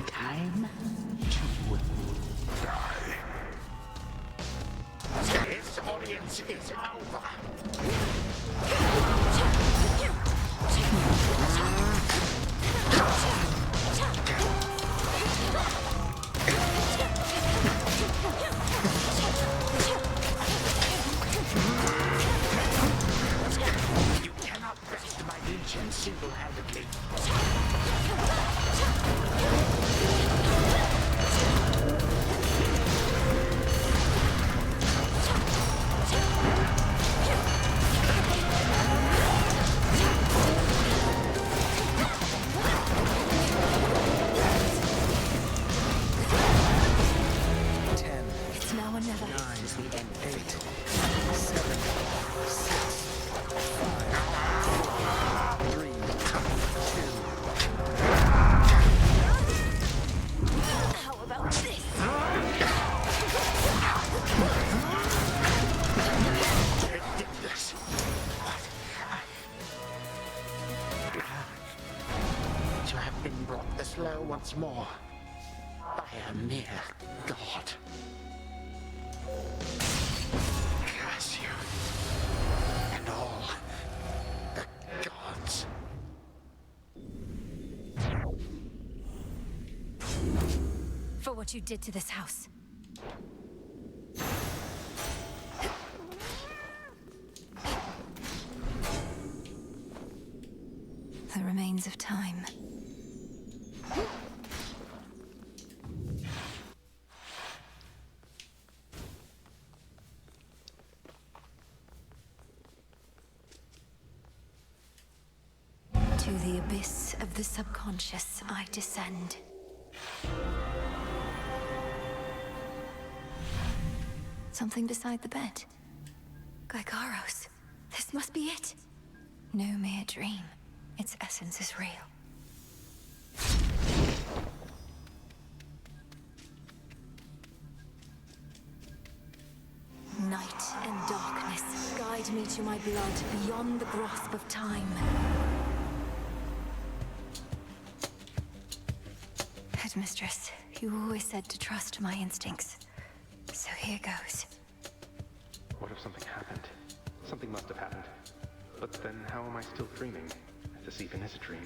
Time to die. This audience is over. You cannot wrest my legion single-handedly. It's now or never. 9, 8, 7, 6, 5, 4, 3, 2. How about this? Ridiculous. To have been brought this low once more by a mere god. Curse you and all for what you did to this house. The remains of time. To the abyss of the subconscious I descend. Something beside the bed. Gygaros. This must be it. No mere dream. Its essence is real. Night and darkness guide me to my blood beyond the grasp of time. Headmistress, you always said to trust my instincts. So here goes. What if something happened? Something must have happened. But then how am I still dreaming? If this even is a dream.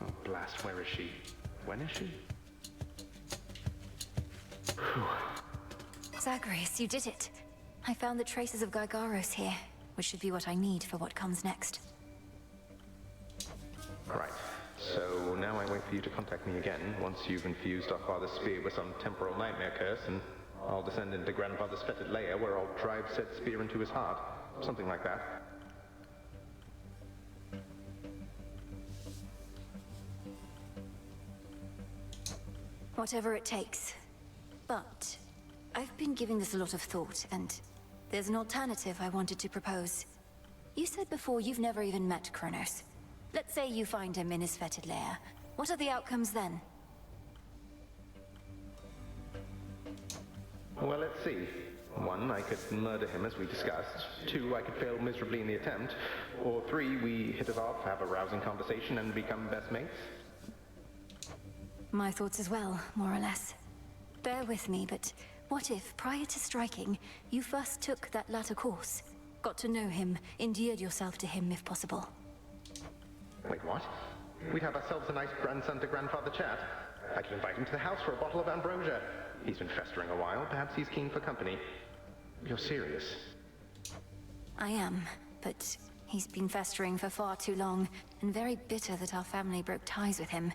Oh, blast, where is she? When is she? Whew. Zagreus, you did it. I found the traces of Gygaros here, which should be what I need for what comes next. Right. So now I wait for you to contact me again once you've infused our father's spear with some temporal nightmare curse, and I'll descend into grandfather's fetid lair where I'll drive said spear into his heart. Something like that. Whatever it takes. But I've been giving this a lot of thought, and there's an alternative I wanted to propose. You said before you've never even met Kronos. Let's say you find him in his fetid lair. What are the outcomes then? Well, let's see. 1, I could murder him as we discussed. 2, I could fail miserably in the attempt. Or 3, we hit it off, have a rousing conversation, and become best mates. My thoughts as well, more or less. Bear with me, but what if, prior to striking, you first took that latter course? Got to know him, endeared yourself to him if possible. Wait, what? We'd have ourselves a nice grandson-to-grandfather chat. I could invite him to the house for a bottle of ambrosia. He's been festering a while. Perhaps he's keen for company. You're serious? I am, but he's been festering for far too long, and very bitter that our family broke ties with him.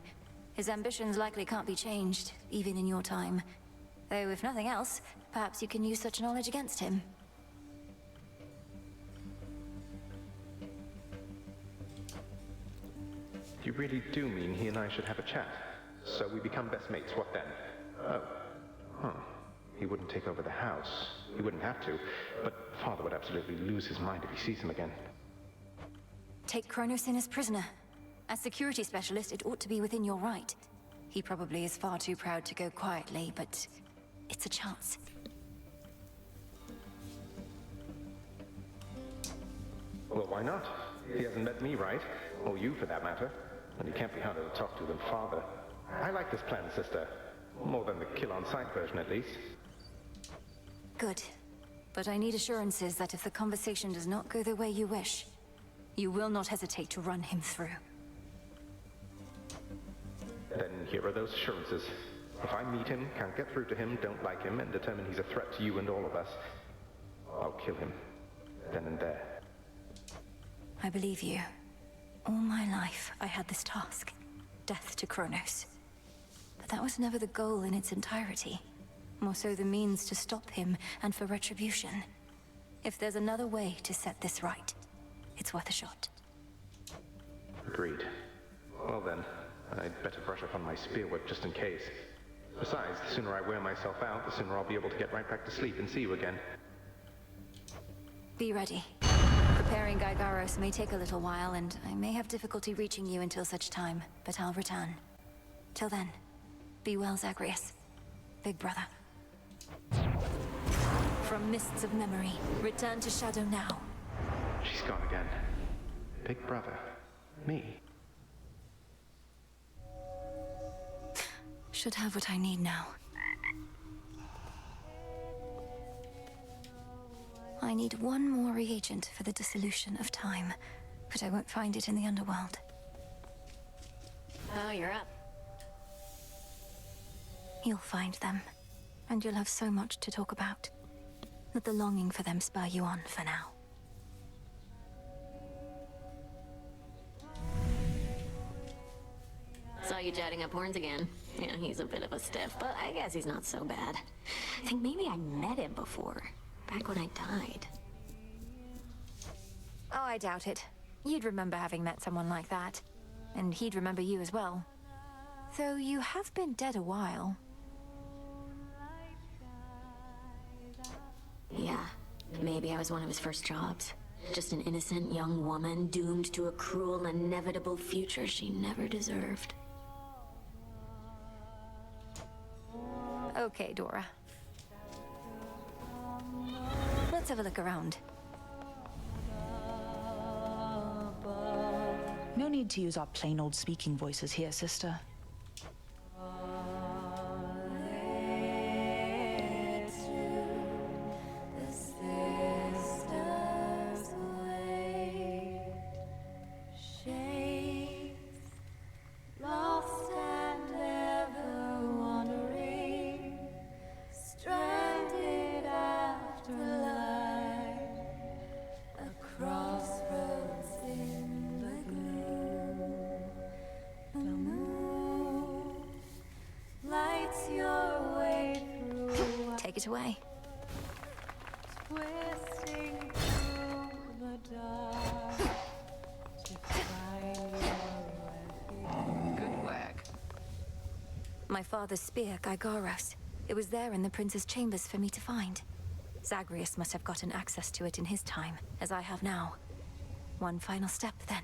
His ambitions likely can't be changed, even in your time. Though, if nothing else, perhaps you can use such knowledge against him. You really do mean he and I should have a chat? So we become best mates, what then? Oh. Huh. He wouldn't take over the house. He wouldn't have to. But Father would absolutely lose his mind if he sees him again. Take Kronos in as prisoner. As security specialist, it ought to be within your right. He probably is far too proud to go quietly, but it's a chance. Well, why not? He hasn't met me, right? Or you, for that matter. And he can't be harder to talk to than Father. I like this plan, sister. More than the kill-on-sight version, at least. Good. But I need assurances that if the conversation does not go the way you wish, you will not hesitate to run him through. Then here are those assurances. If I meet him, can't get through to him, don't like him, and determine he's a threat to you and all of us, I'll kill him. Then and there. I believe you. All my life, I had this task. Death to Kronos. But that was never the goal in its entirety. More so the means to stop him and for retribution. If there's another way to set this right, it's worth a shot. Agreed. Well then, I'd better brush up on my spear work just in case. Besides, the sooner I wear myself out, the sooner I'll be able to get right back to sleep and see you again. Be ready. Preparing Gygaros may take a little while, and I may have difficulty reaching you until such time, but I'll return. Till then, be well, Zagreus. Big brother. From mists of memory, return to Shadow now. She's gone again. Big brother. Me. Should have what I need now. I need one more reagent for the dissolution of time, but I won't find it in the underworld. Oh, you're up. You'll find them, and you'll have so much to talk about. Let the longing for them spur you on for now. Saw you chatting up Horns again. Yeah, he's a bit of a stiff, but I guess he's not so bad. I think maybe I met him before, back when I died. Oh, I doubt it. You'd remember having met someone like that. And he'd remember you as well. Though you have been dead a while. Yeah, maybe I was one of his first jobs. Just an innocent young woman doomed to a cruel, inevitable future she never deserved. Okay, Dora. Let's have a look around. No need to use our plain old speaking voices here, sister. Take it away. Good work. My father's spear, Gygaros. It was there in the prince's chambers for me to find. Zagreus must have gotten access to it in his time, as I have now. One final step, then.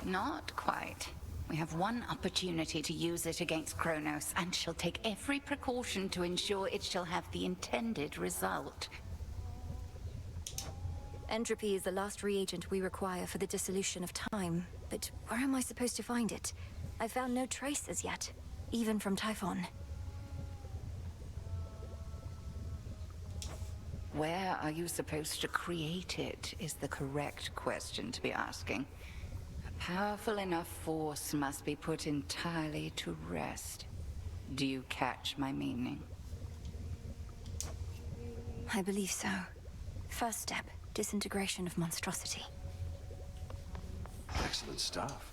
Not quite. We have one opportunity to use it against Kronos, and she'll take every precaution to ensure it shall have the intended result. Entropy is the last reagent we require for the dissolution of time, but where am I supposed to find it? I found no trace as yet, even from Typhon. Where are you supposed to create it is the correct question to be asking. A powerful enough force must be put entirely to rest. Do you catch my meaning? I believe so. First step, disintegration of monstrosity. Excellent stuff.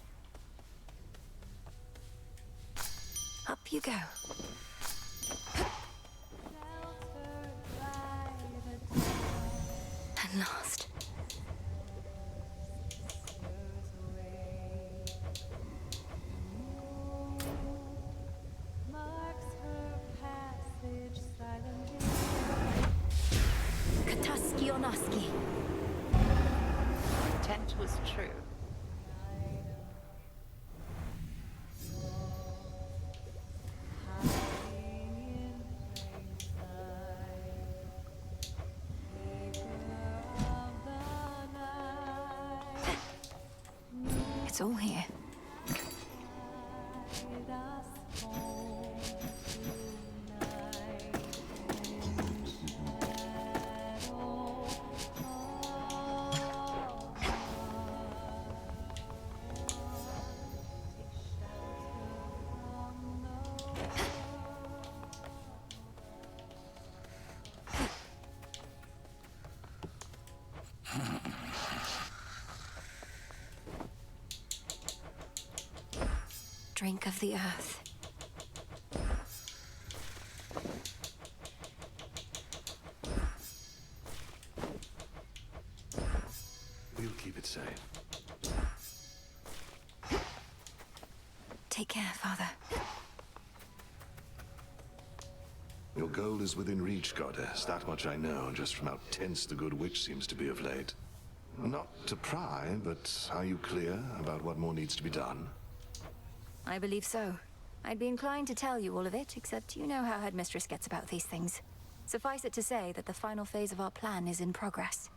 Up you go. At last. Kataskionaski. Intent was true. It's all here. Drink of the earth. We'll keep it safe. Take care, Father. Your goal is within reach, Goddess. That much I know, just from how tense the good witch seems to be of late. Not to pry, but are you clear about what more needs to be done? I believe so. I'd be inclined to tell you all of it, except you know how Headmistress gets about these things. Suffice it to say that the final phase of our plan is in progress.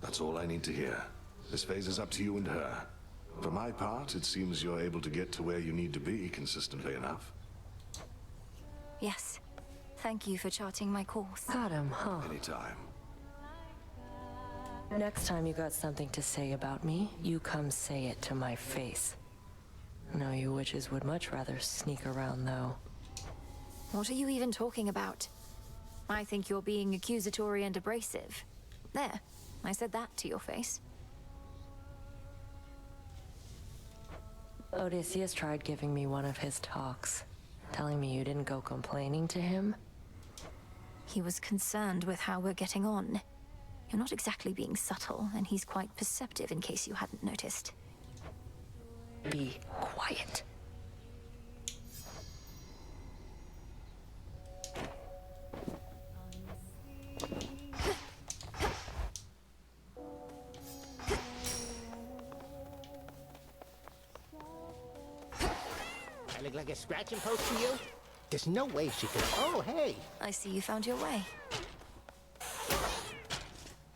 That's all I need to hear. This phase is up to you and her. For my part, it seems you're able to get to where you need to be consistently enough. Yes. Thank you for charting my course. Got him, huh? Anytime. Next time you got something to say about me, you come say it to my face. No, you wouldn't. witches would much rather sneak around, though. What are you even talking about? I think you're being accusatory and abrasive. There, I said that to your face. Odysseus tried giving me one of his talks, telling me you didn't go complaining to him. He was concerned with how we're getting on. You're not exactly being subtle, and he's quite perceptive in case you hadn't noticed. Be quiet. I look like a scratching post to you? There's no way she could. Oh, hey! I see you found your way.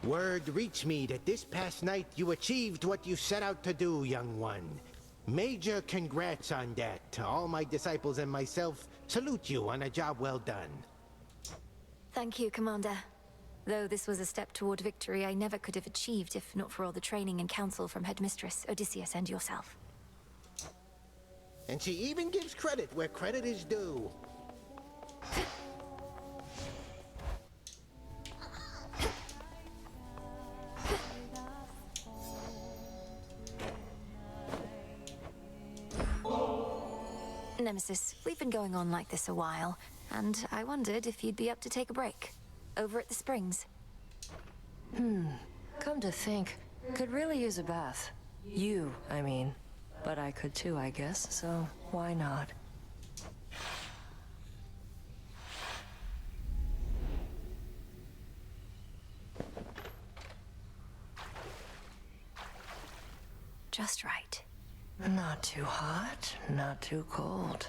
Word reached me that this past night you achieved what you set out to do, young one. Major congrats on that. All my disciples and myself salute you on a job well done. Thank you, Commander. Though this was a step toward victory I never could have achieved if not for all the training and counsel from Headmistress, Odysseus, and yourself. And she even gives credit where credit is due. Nemesis, we've been going on like this a while, and I wondered if you'd be up to take a break. Over at the Springs. Come to think, could really use a bath. You, I mean. But I could too, I guess, so why not? Just right. Not too hot, not too cold.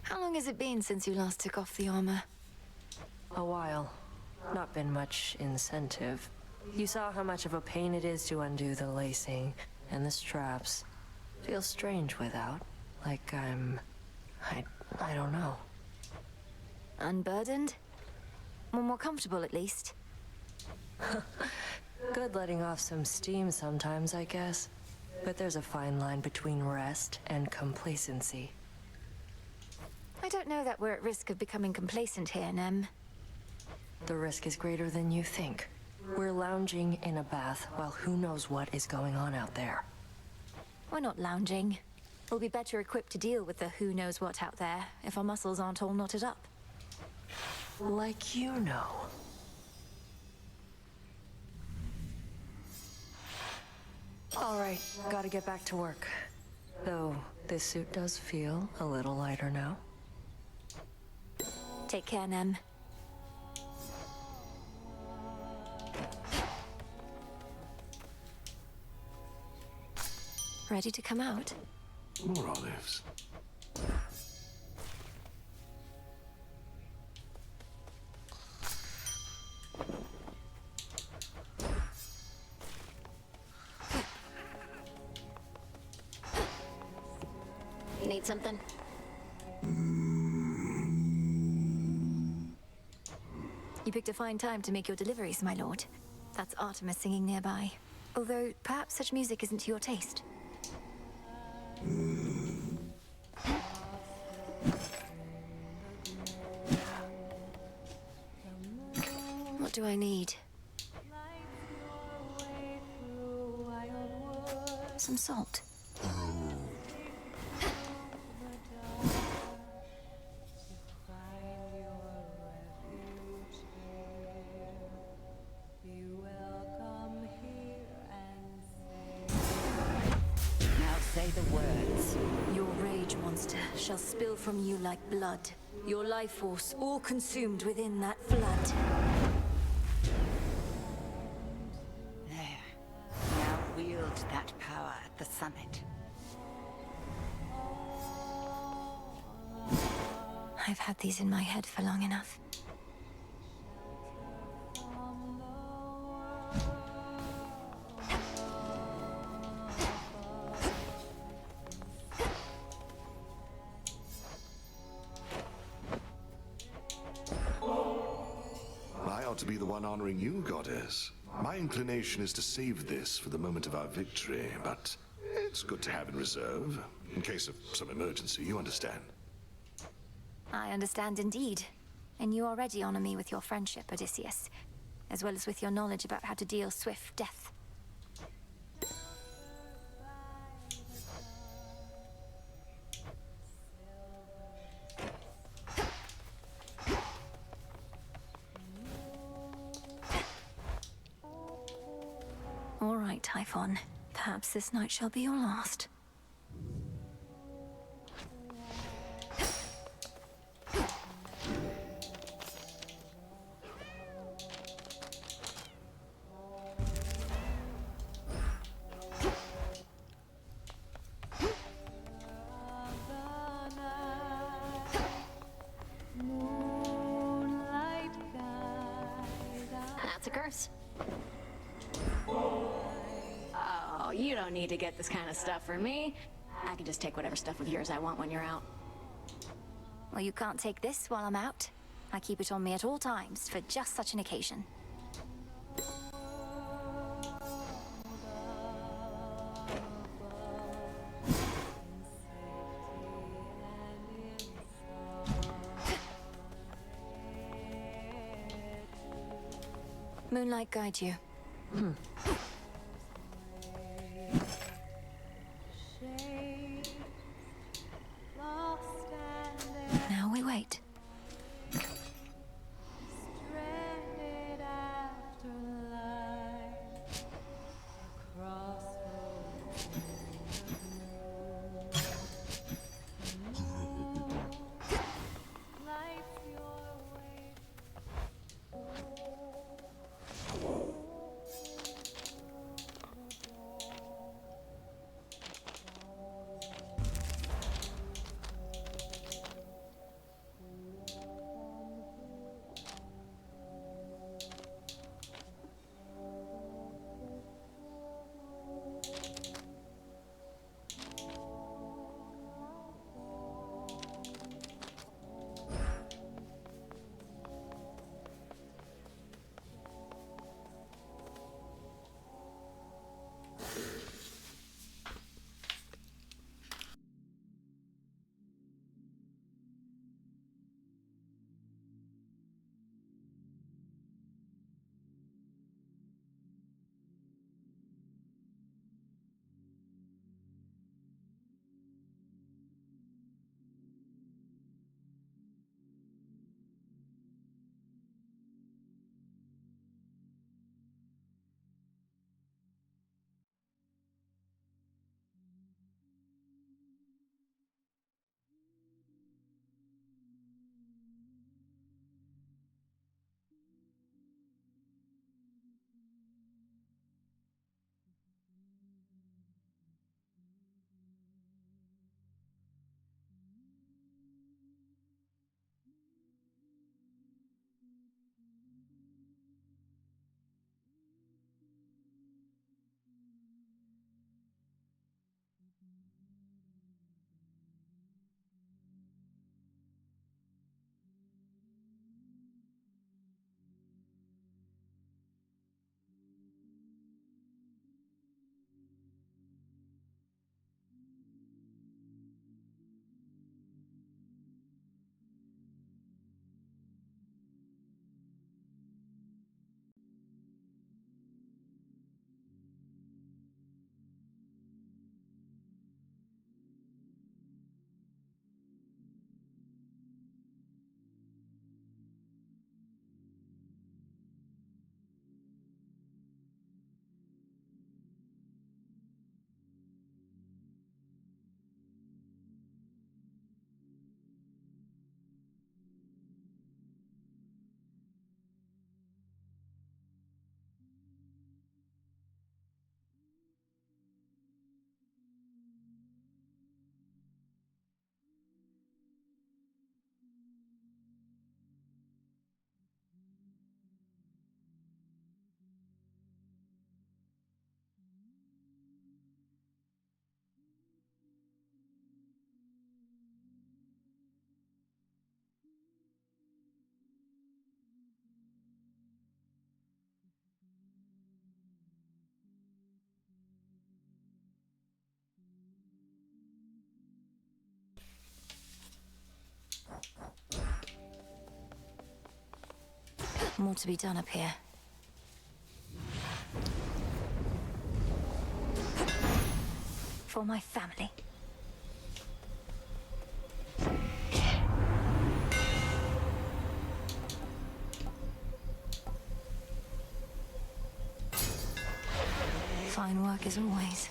How long has it been since you last took off the armor? A while. Not been much incentive. You saw how much of a pain it is to undo the lacing and the straps. Feels strange without. Like I don't know. Unburdened? Or more comfortable, at least? Good letting off some steam sometimes, I guess. But there's a fine line between rest and complacency. I don't know that we're at risk of becoming complacent here, Nem. The risk is greater than you think. We're lounging in a bath while who knows what is going on out there. We're not lounging. We'll be better equipped to deal with the who knows what out there if our muscles aren't all knotted up. Like you know. All right, gotta get back to work. Though, this suit does feel a little lighter now. Take care, Nem. Ready to come out? More olives. Need something? You picked a fine time to make your deliveries, my lord. That's Artemis singing nearby. Although, perhaps such music isn't to your taste. What do I need? Some salt. Say the words. Your rage, monster, shall spill from you like blood. Your life force all consumed within that flood. There. Now wield that power at the summit. I've had these in my head for long enough. To be the one honoring you, Goddess. My inclination is to save this for the moment of our victory, but It's good to have in reserve, in case of some emergency, you understand. I understand indeed. And you already honor me with your friendship, Odysseus, as well as with your knowledge about how to deal swift death. All right, Typhon. Perhaps this night shall be your last. That's a curse. Oh, you don't need to get this kind of stuff from me. I can just take whatever stuff of yours I want when you're out. Well, you can't take this while I'm out. I keep it on me at all times for just such an occasion. Moonlight guide you. Now we wait. More to be done up here. For my family. Fine work as always.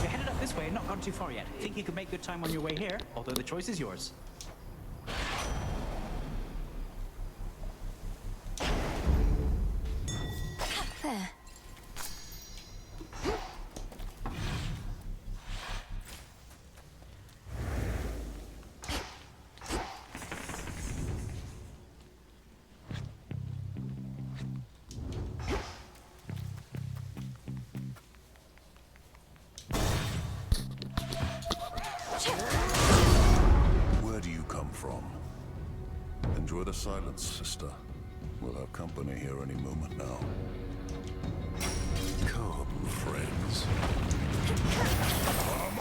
You're headed up this way and not gone too far yet. Think you could make good time on your way here, although the choice is yours. There. Where do you come from? Enjoy the silence, sister. We'll have company here any moment now. Come, friends. Come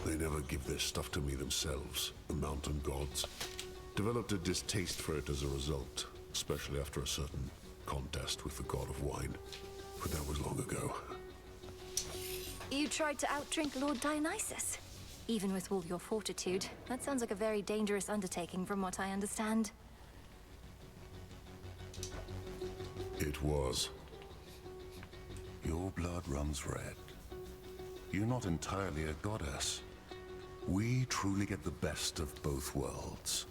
They never give their stuff to me themselves, the mountain gods. Developed a distaste for it as a result, especially after a certain contest with the god of wine. But that was long ago. You tried to outdrink Lord Dionysus? Even with all your fortitude, that sounds like a very dangerous undertaking from what I understand. It was. Your blood runs red. You're not entirely a goddess. We truly get the best of both worlds.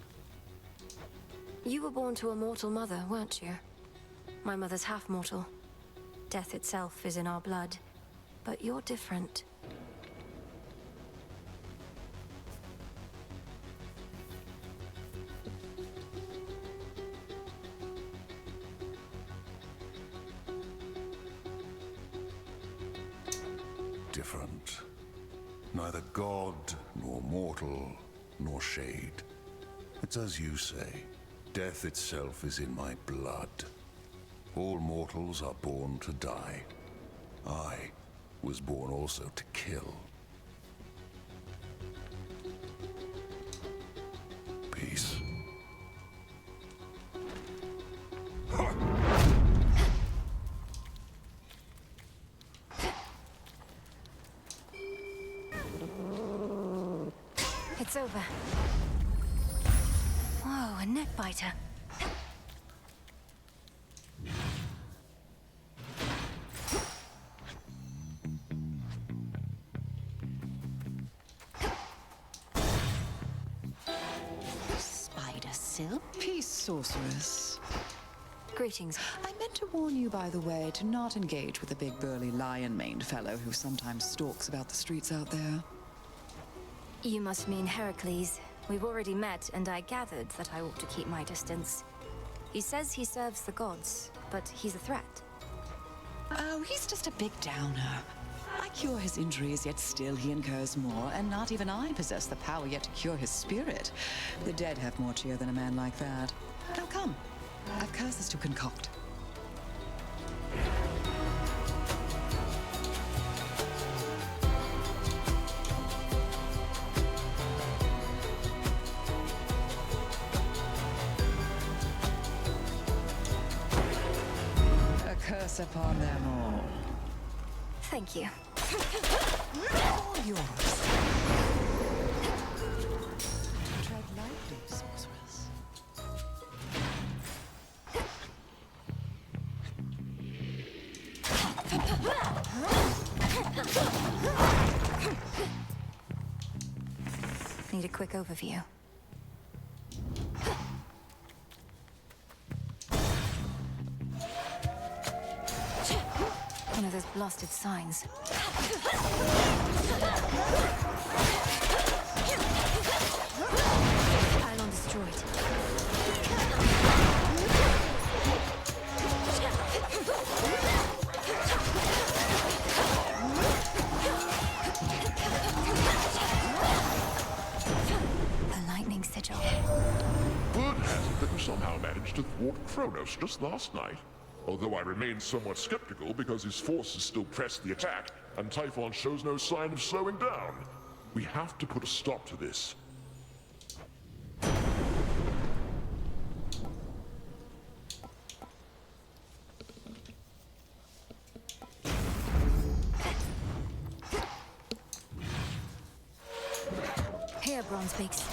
You were born to a mortal mother, weren't you? My mother's half-mortal. Death itself is in our blood, but you're different. Different. Neither god, nor mortal, nor shade. It's as you say. Death itself is in my blood. All mortals are born to die. I was born also to kill. Peace. It's over. Whoa, a neck biter. Spider silk? Peace, sorceress. Greetings. I meant to warn you, by the way, to not engage with the big burly lion-maned fellow who sometimes stalks about the streets out there. You must mean Heracles. We've already met, and I gathered that I ought to keep my distance. He says he serves the gods, but he's a threat. Oh, he's just a big downer. I cure his injuries, yet still he incurs more, and not even I possess the power yet to cure his spirit. The dead have more cheer than a man like that. Now come, I've curses to concoct. curse upon them all. Thank you. All yours. Tread lightly, sorceress. Need a quick overview. One of those blasted signs. Pylon destroyed. The lightning sigil. Word has it that you somehow managed to thwart Kronos just last night. Although I remain somewhat skeptical because his forces still press the attack, and Typhon shows no sign of slowing down. We have to put a stop to this. Here, Bronzebeaks.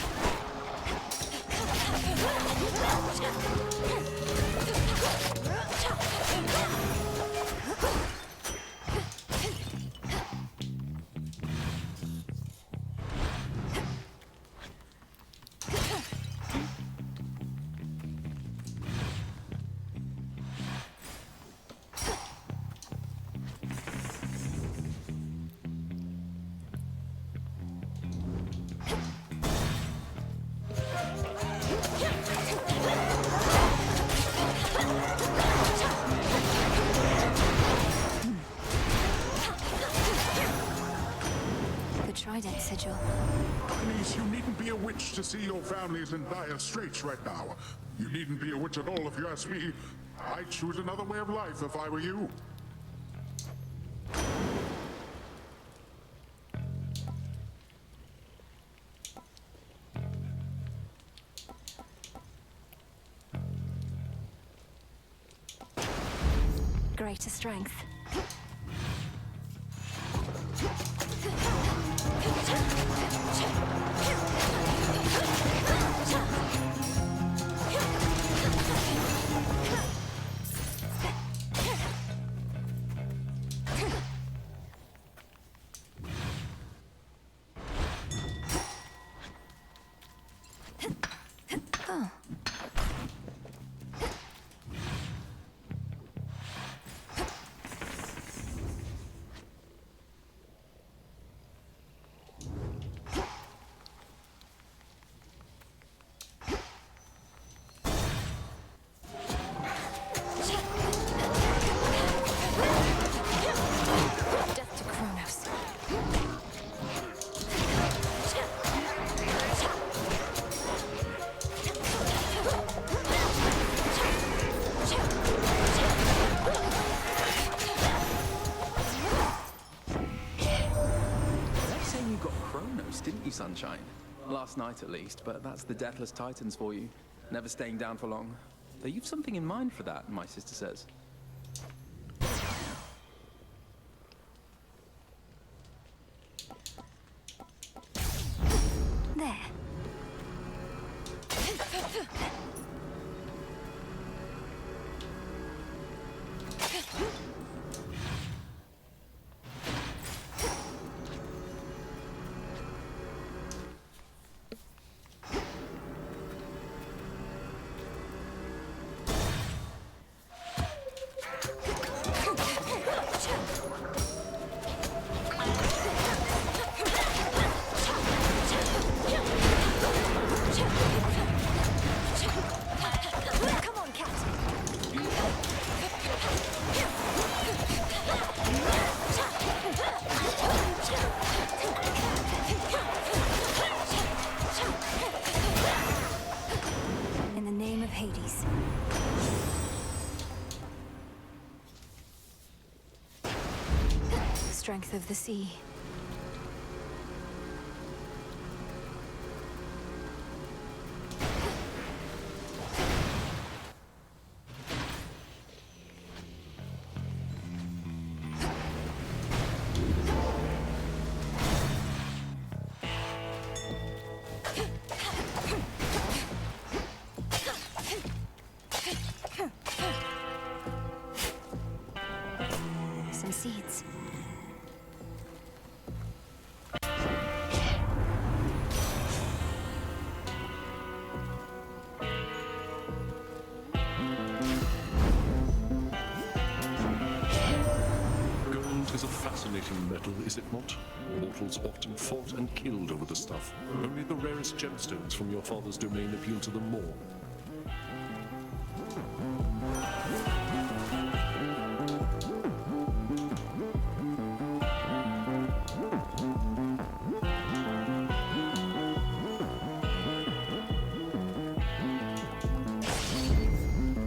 Trident sigil. Bernice, you needn't be a witch to see your family's in dire straits right now. You needn't be a witch at all if you ask me. I'd choose another way of life if I were you. Greater strength. Oh. Death to Kronos. Let's say you got Kronos, didn't you, Sunshine? Last night at least, but that's the Deathless Titans for you. Never staying down for long. Though you've something in mind for that, my sister says. There. Come on, Cat. In the name of Hades. Strength of the sea. some seeds. Gold is a fascinating metal, is it not? Mortals often fought and killed over the stuff. Only the rarest gemstones from your father's domain appeal to them more.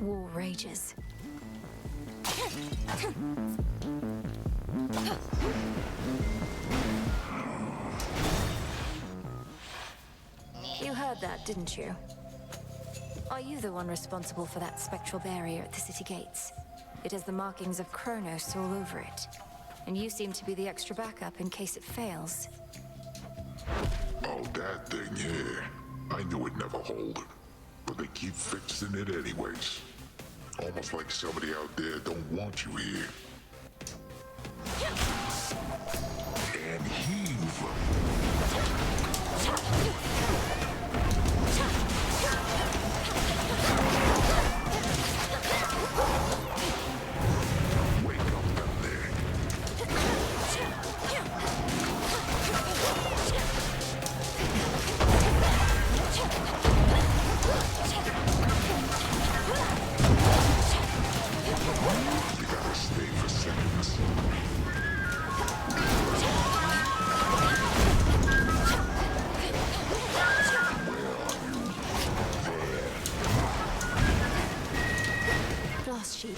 War rages. You heard that, didn't you? Are you the one responsible for that spectral barrier at the city gates? It has the markings of Kronos all over it. And you seem to be the extra backup in case it fails. Oh, that thing, yeah. I knew it'd never hold. But they keep fixing it anyways. Almost like somebody out there don't want you here. And heave. You gotta stay for seconds. Blast sheep.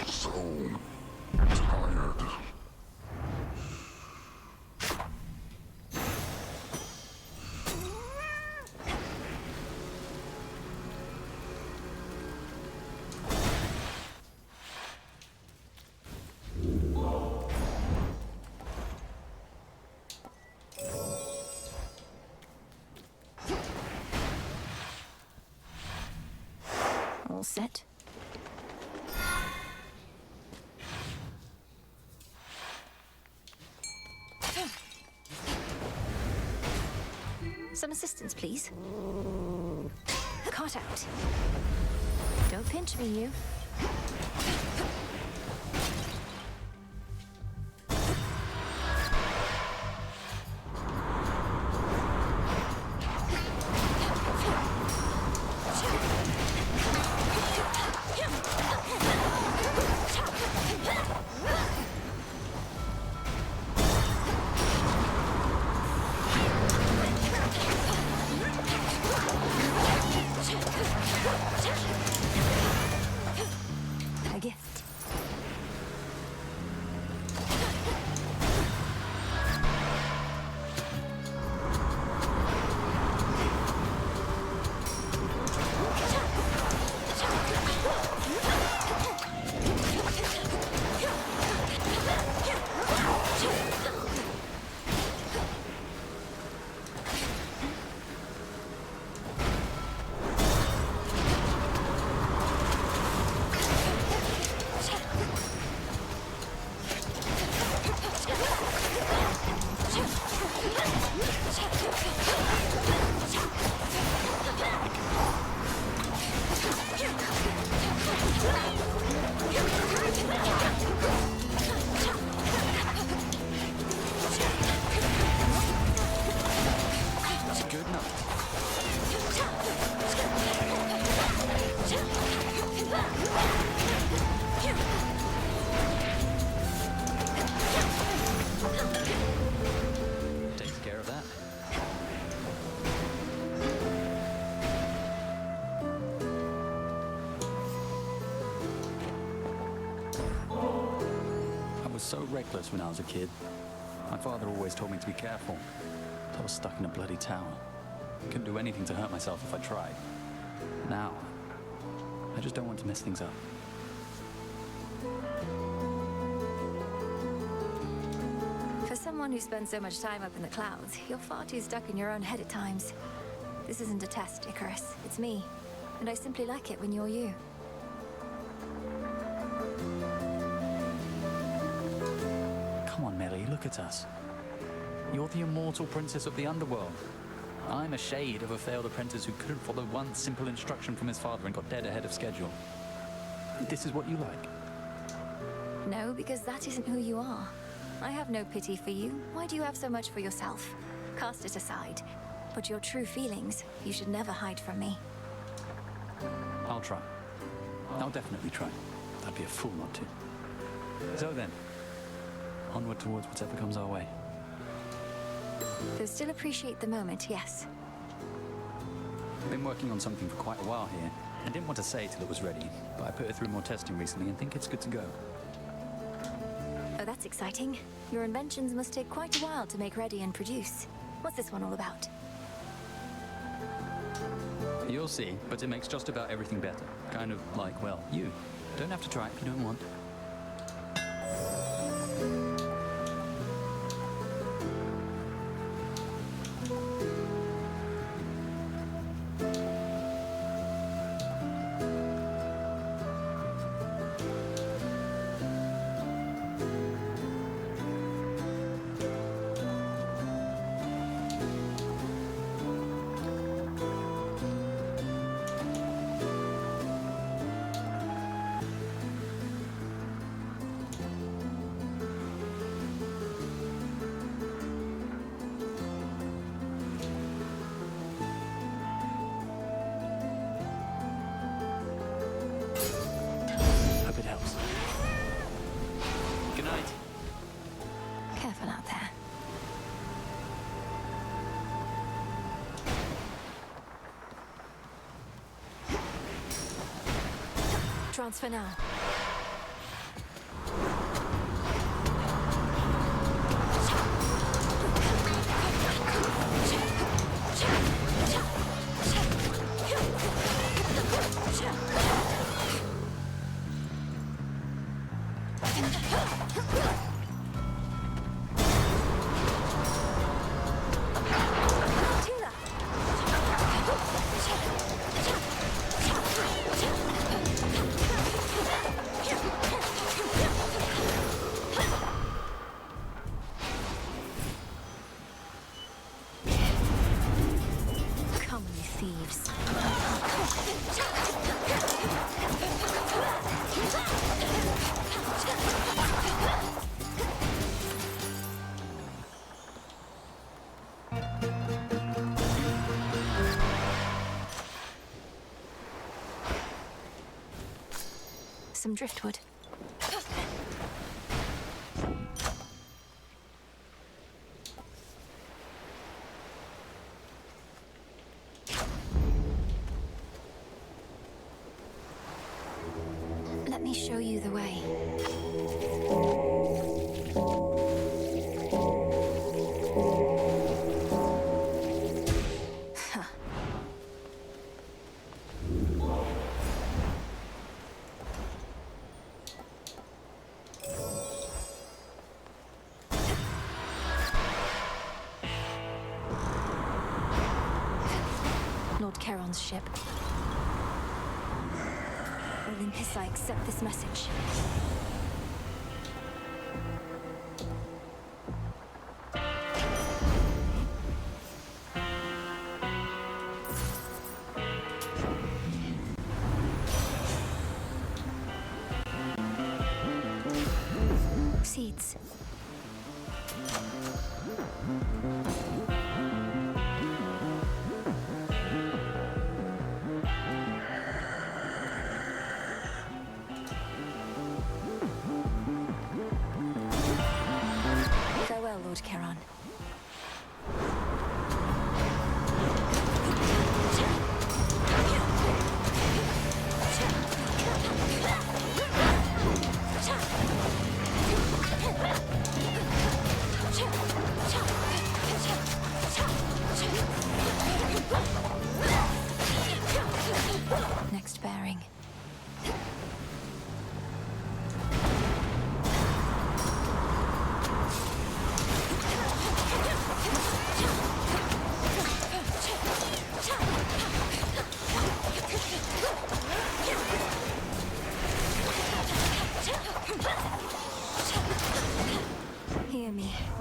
So tired. All set? Some assistance, please. Caught out. Don't pinch me, you. A gift. Takes care of that. I was so reckless when I was a kid. My father always told me to be careful. I was stuck in a bloody tower. Couldn't do anything to hurt myself if I tried. Now, I just don't want to mess things up. For someone who spends so much time up in the clouds, you're far too stuck in your own head at times. This isn't a test, Icarus. It's me. And I simply like it when you're you. Come on, Millie, look at us. You're the immortal princess of the underworld. I'm a shade of a failed apprentice who couldn't follow one simple instruction from his father and got dead ahead of schedule. This is what you like? No, because that isn't who you are. I have no pity for you. Why do you have so much for yourself? Cast it aside. But your true feelings, you should never hide from me. I'll try. I'll definitely try. I'd be a fool not to. So then, onward towards whatever comes our way. Though still appreciate the moment, yes. I've been working on something for quite a while here. I didn't want to say till it was ready, but I put it through more testing recently and think it's good to go. Oh, that's exciting. Your inventions must take quite a while to make ready and produce. What's this one all about? You'll see, but it makes just about everything better. Kind of like, well, you. Don't have to try it if you don't want. Hope it helps. Good night. Careful out there. Transfer now. Come, you thieves. Some driftwood. Let me show you the way. Huh. Lord Charon's ship. Olympus, I accept this message. Seeds.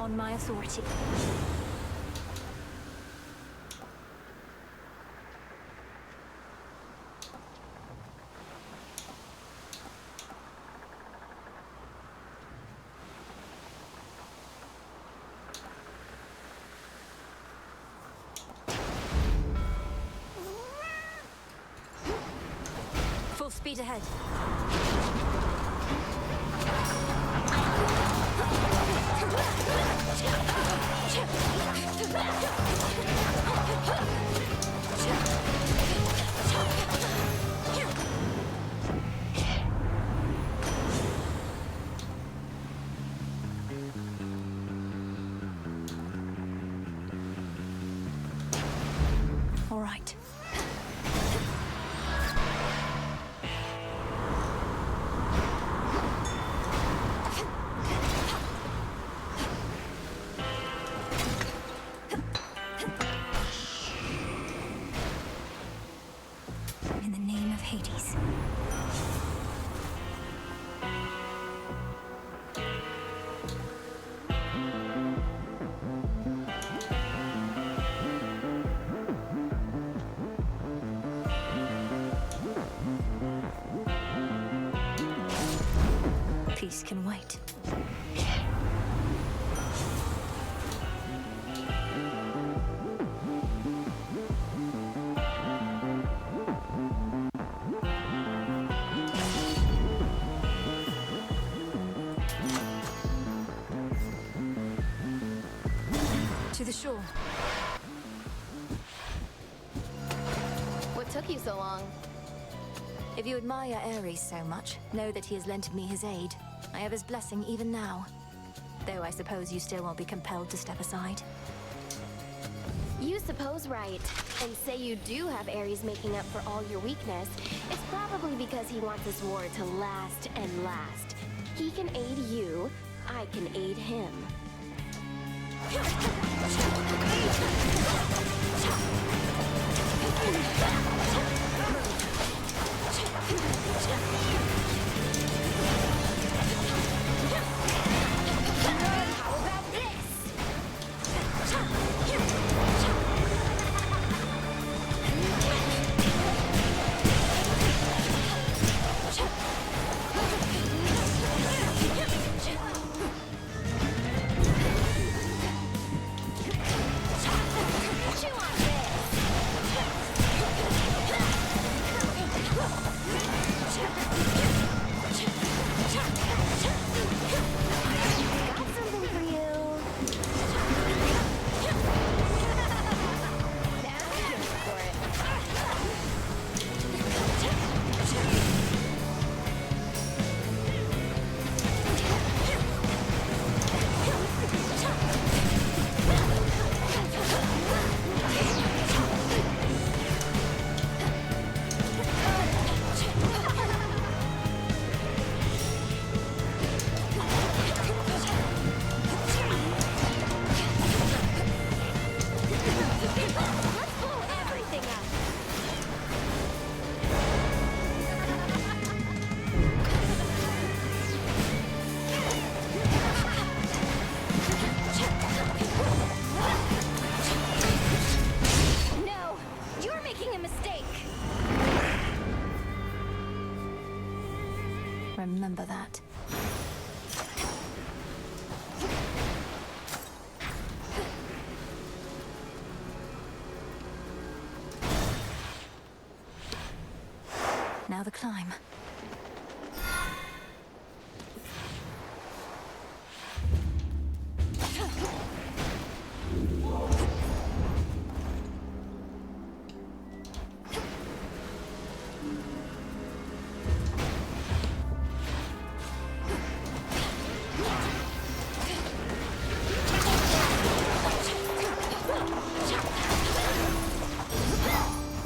on my authority. Full speed ahead. All right. In the name of Hades. Peace can wait. To the shore. What took you so long? If you admire Ares so much, know that he has lent me his aid. I have his blessing even now. Though I suppose you still won't be compelled to step aside. You suppose right, and say you do have Ares making up for all your weakness. It's probably because he wants this war to last and last. He can aid you, I can aid him. How about this? Chew on got something for you. Now you're for it. Let's blow everything up. No, you're making a mistake. Remember that. Now the climb.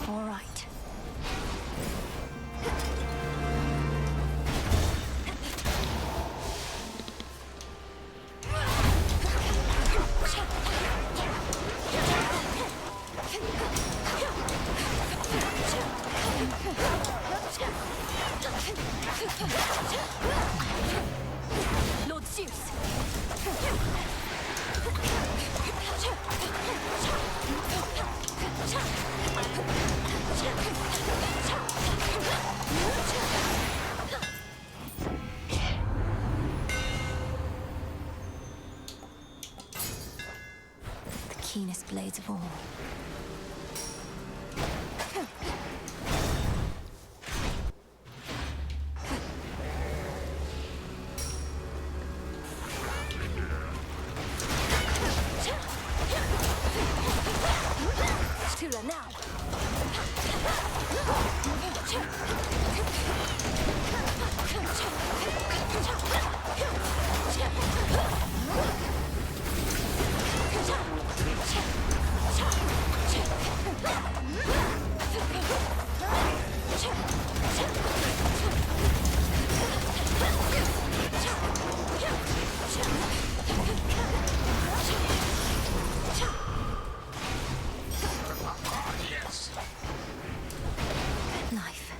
All right. Lord Zeus! blades of all. Tula now. Life.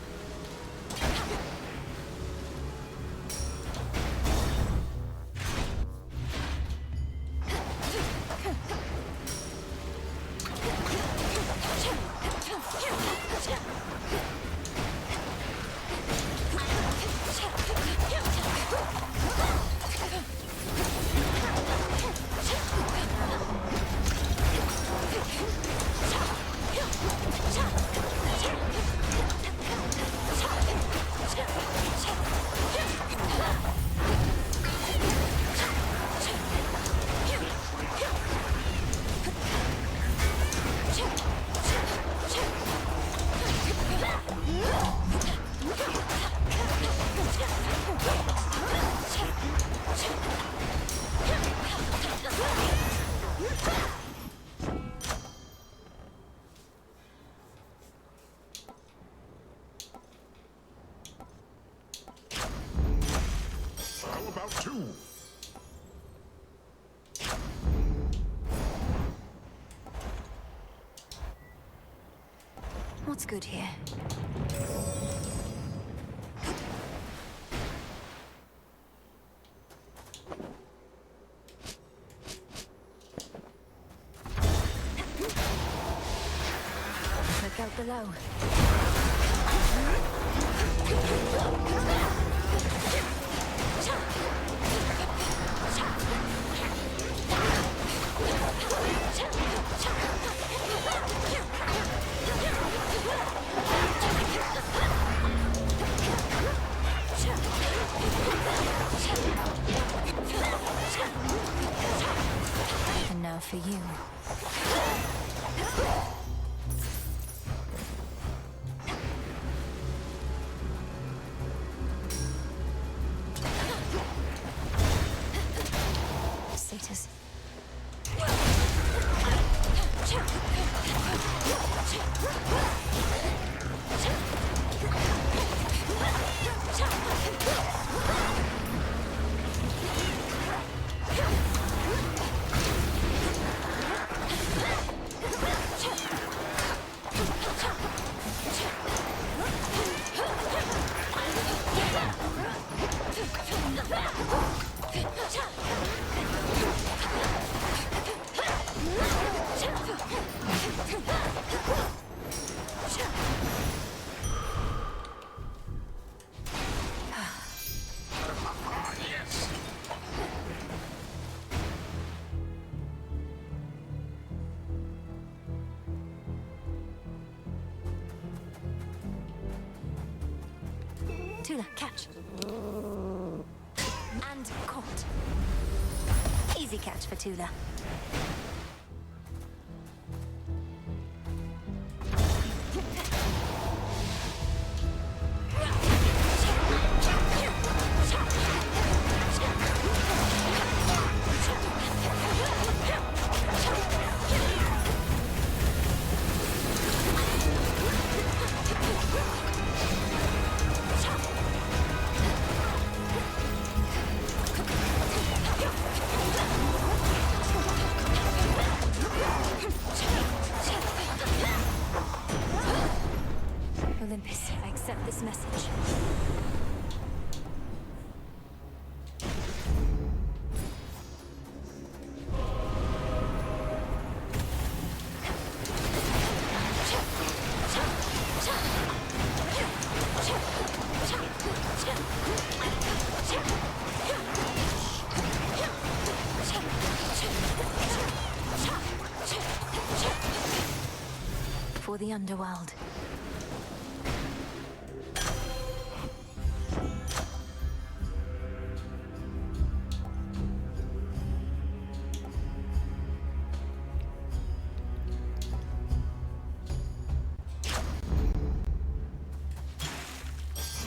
How about two? What's good here? Look out below. And now for you. Satyrs. Tula, catch. And caught. Easy catch for Tula. Olympus, I accept this message. the underworld.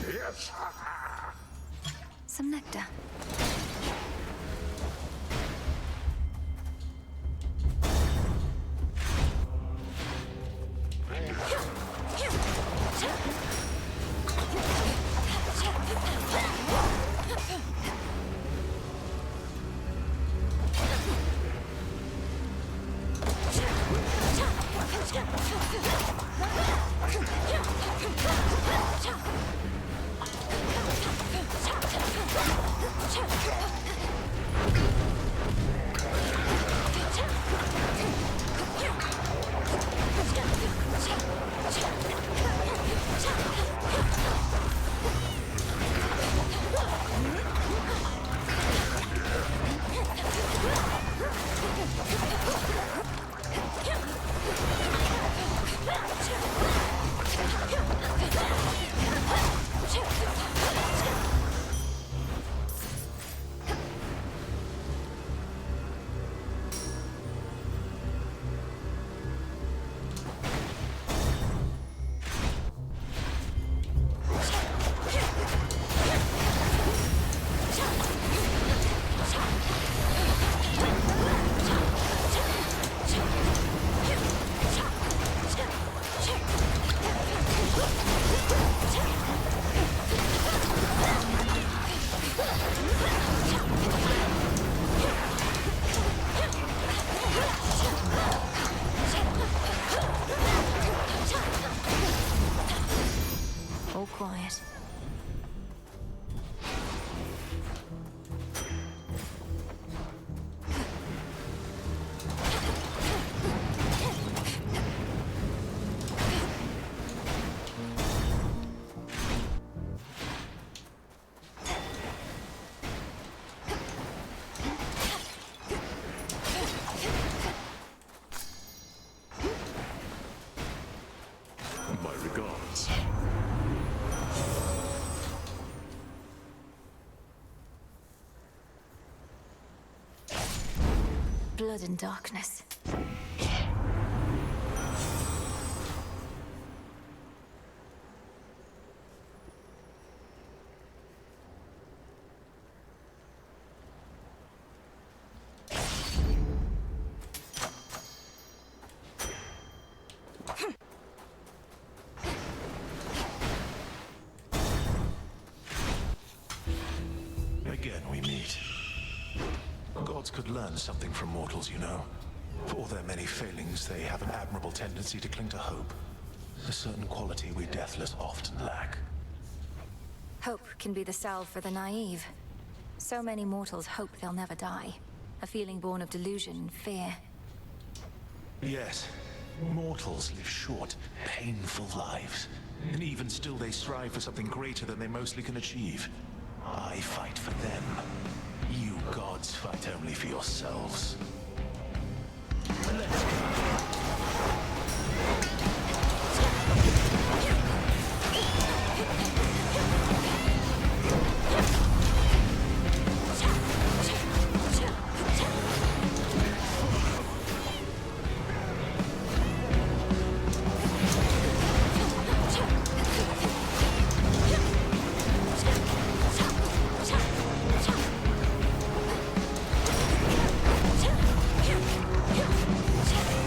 Yes! Some nectar. All quiet. My regards. Blood and darkness. Again we meet. Gods could learn something from mortals, you know. For all their many failings, they have an admirable tendency to cling to hope. A certain quality we deathless often lack. Hope can be the salve for the naive. So many mortals hope they'll never die. A feeling born of delusion and fear. Yes, mortals live short, painful lives. And even still they strive for something greater than they mostly can achieve. I fight for them. You gods fight only for yourselves. Let's go. Yeah.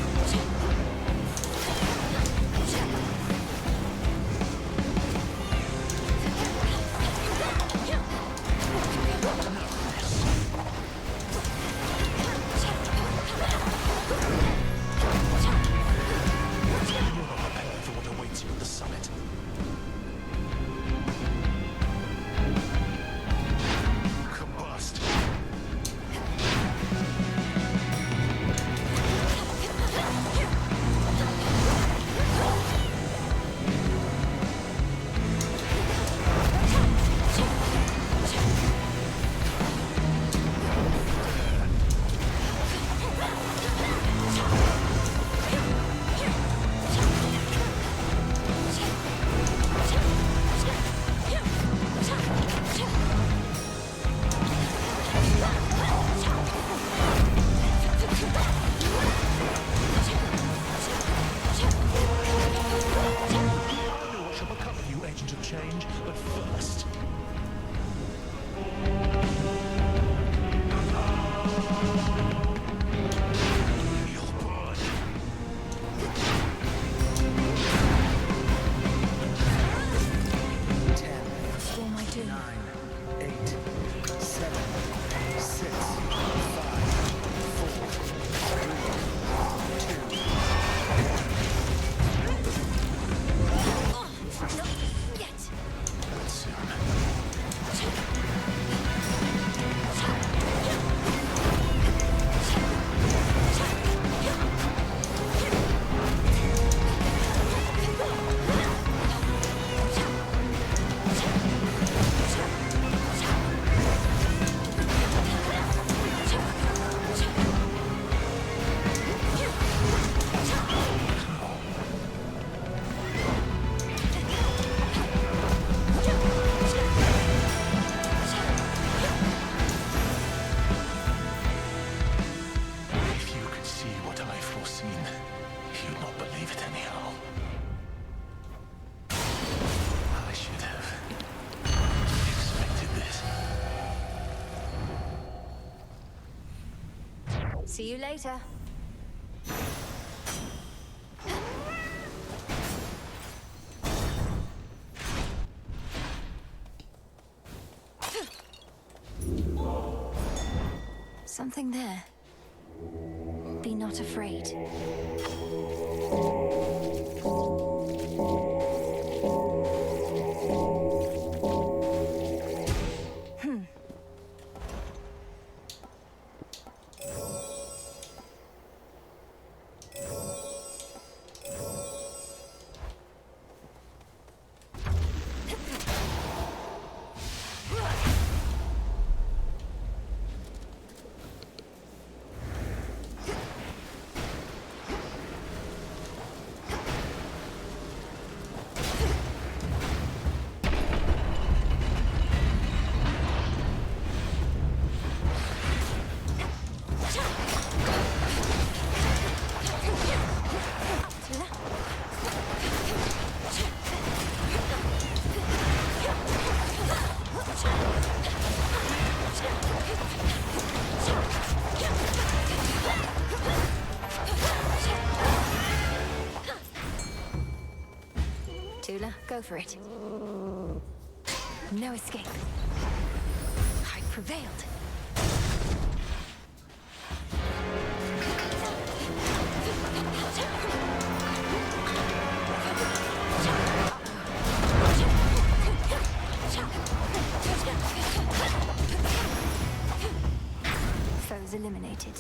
See you later. Something there. Be not afraid. Tula, go for it. No escape. I prevailed. Foes eliminated.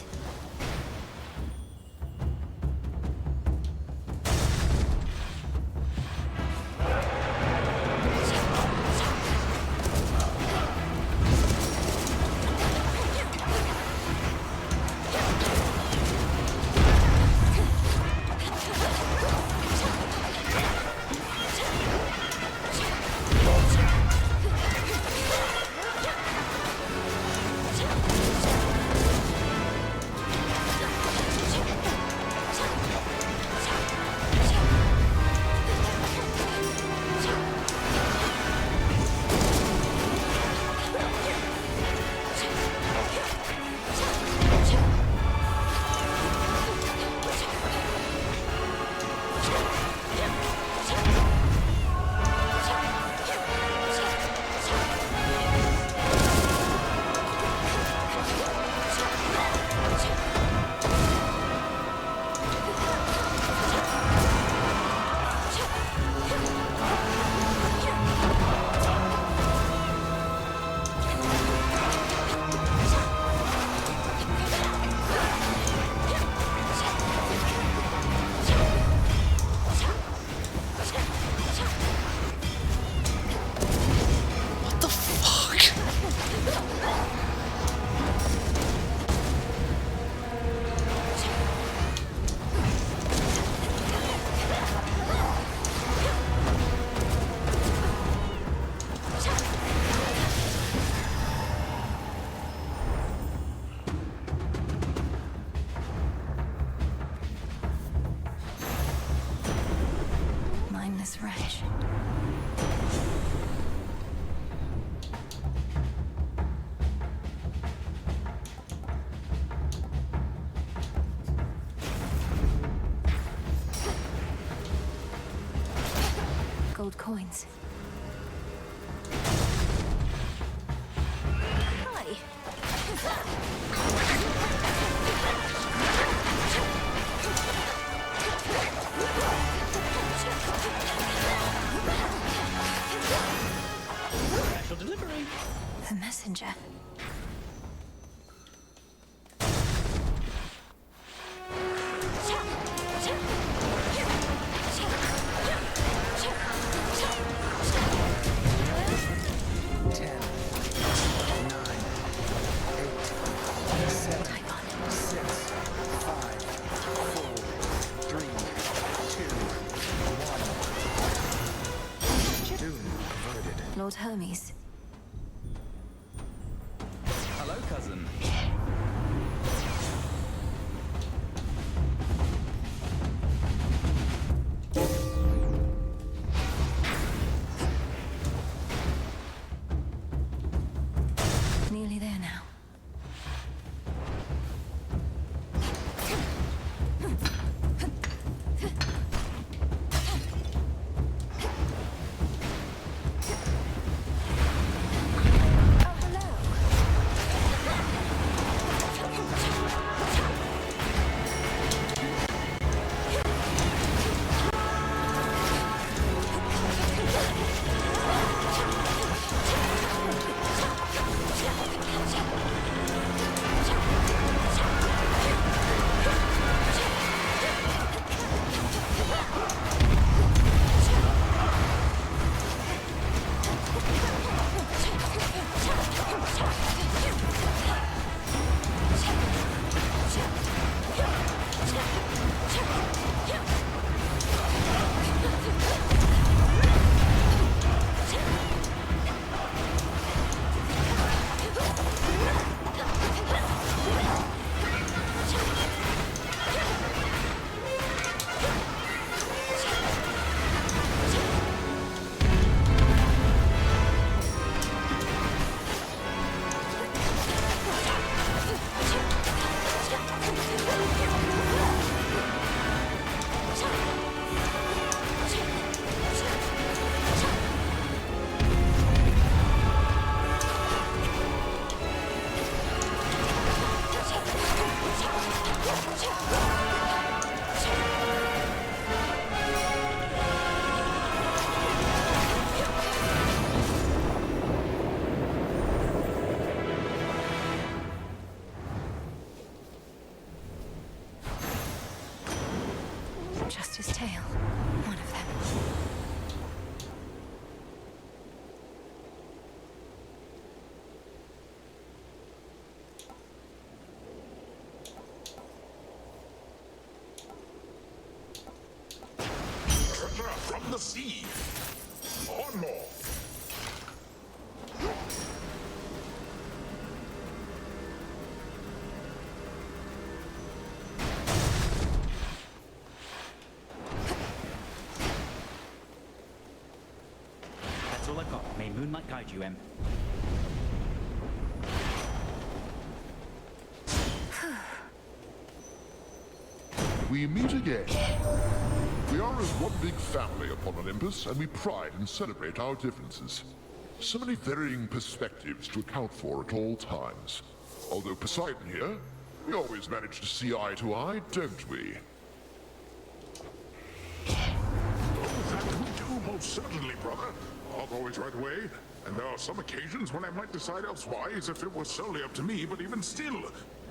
Mindless rash. Gold coins. Hi. Special delivery. The messenger. Lord Hermes. Hello, cousin. Nearly there now. the sea. On more. That's all I've got. May moonlight guide you, Em. We meet again. We are as one big family upon Olympus, and we pride and celebrate our differences. So many varying perspectives to account for at all times. Although Poseidon here, we always manage to see eye to eye, don't we? Oh, that we do, most certainly, brother. I'll always right away, and there are some occasions when I might decide elsewise if it was solely up to me, but even still,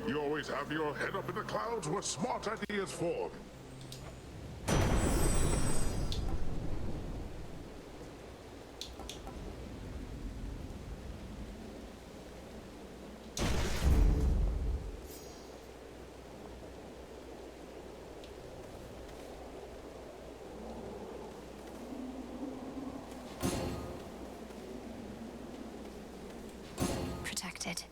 you always have your head up in the clouds where smart ideas form. Protected.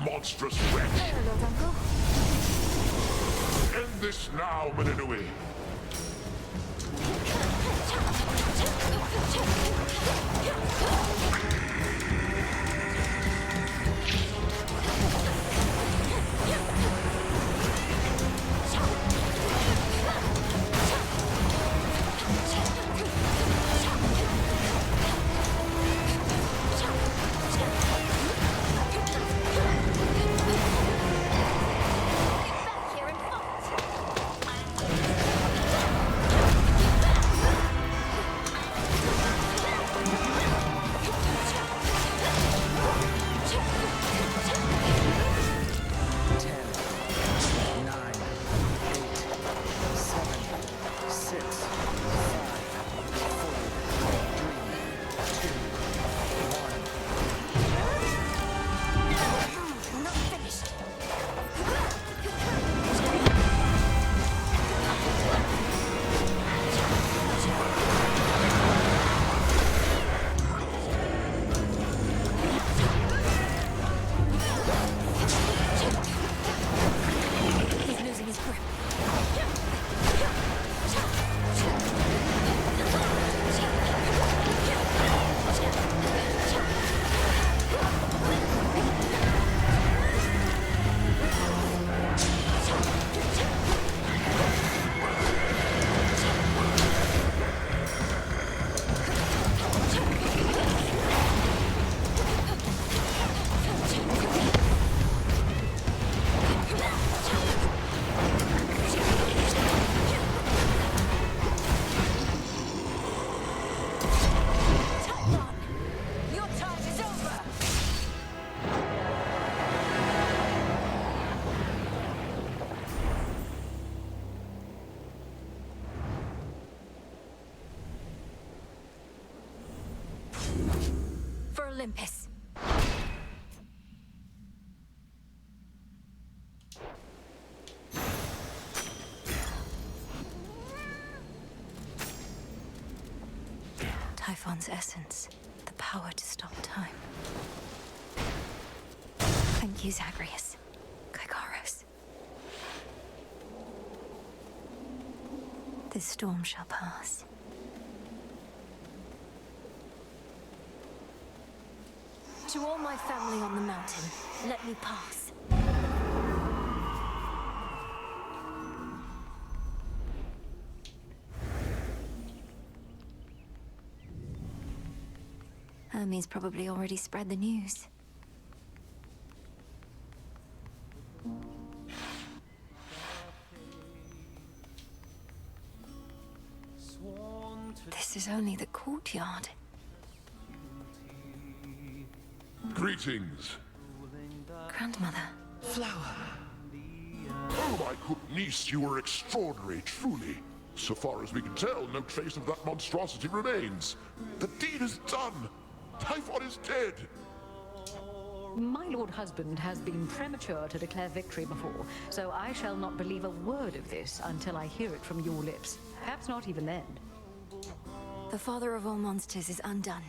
Monstrous wretch! End this now, Meninui! Olympus. Typhon's essence, the power to stop time. Thank you, Zagreus. Gygaros. This storm shall pass. To all my family on the mountain, let me pass. Hermes probably already spread the news. This is only the courtyard. Greetings. Grandmother. Flower. Oh, my good niece, you were extraordinary, truly. So far as we can tell, no trace of that monstrosity remains. The deed is done. Typhon is dead. My lord husband has been premature to declare victory before, so I shall not believe a word of this until I hear it from your lips. Perhaps not even then. The father of all monsters is undone.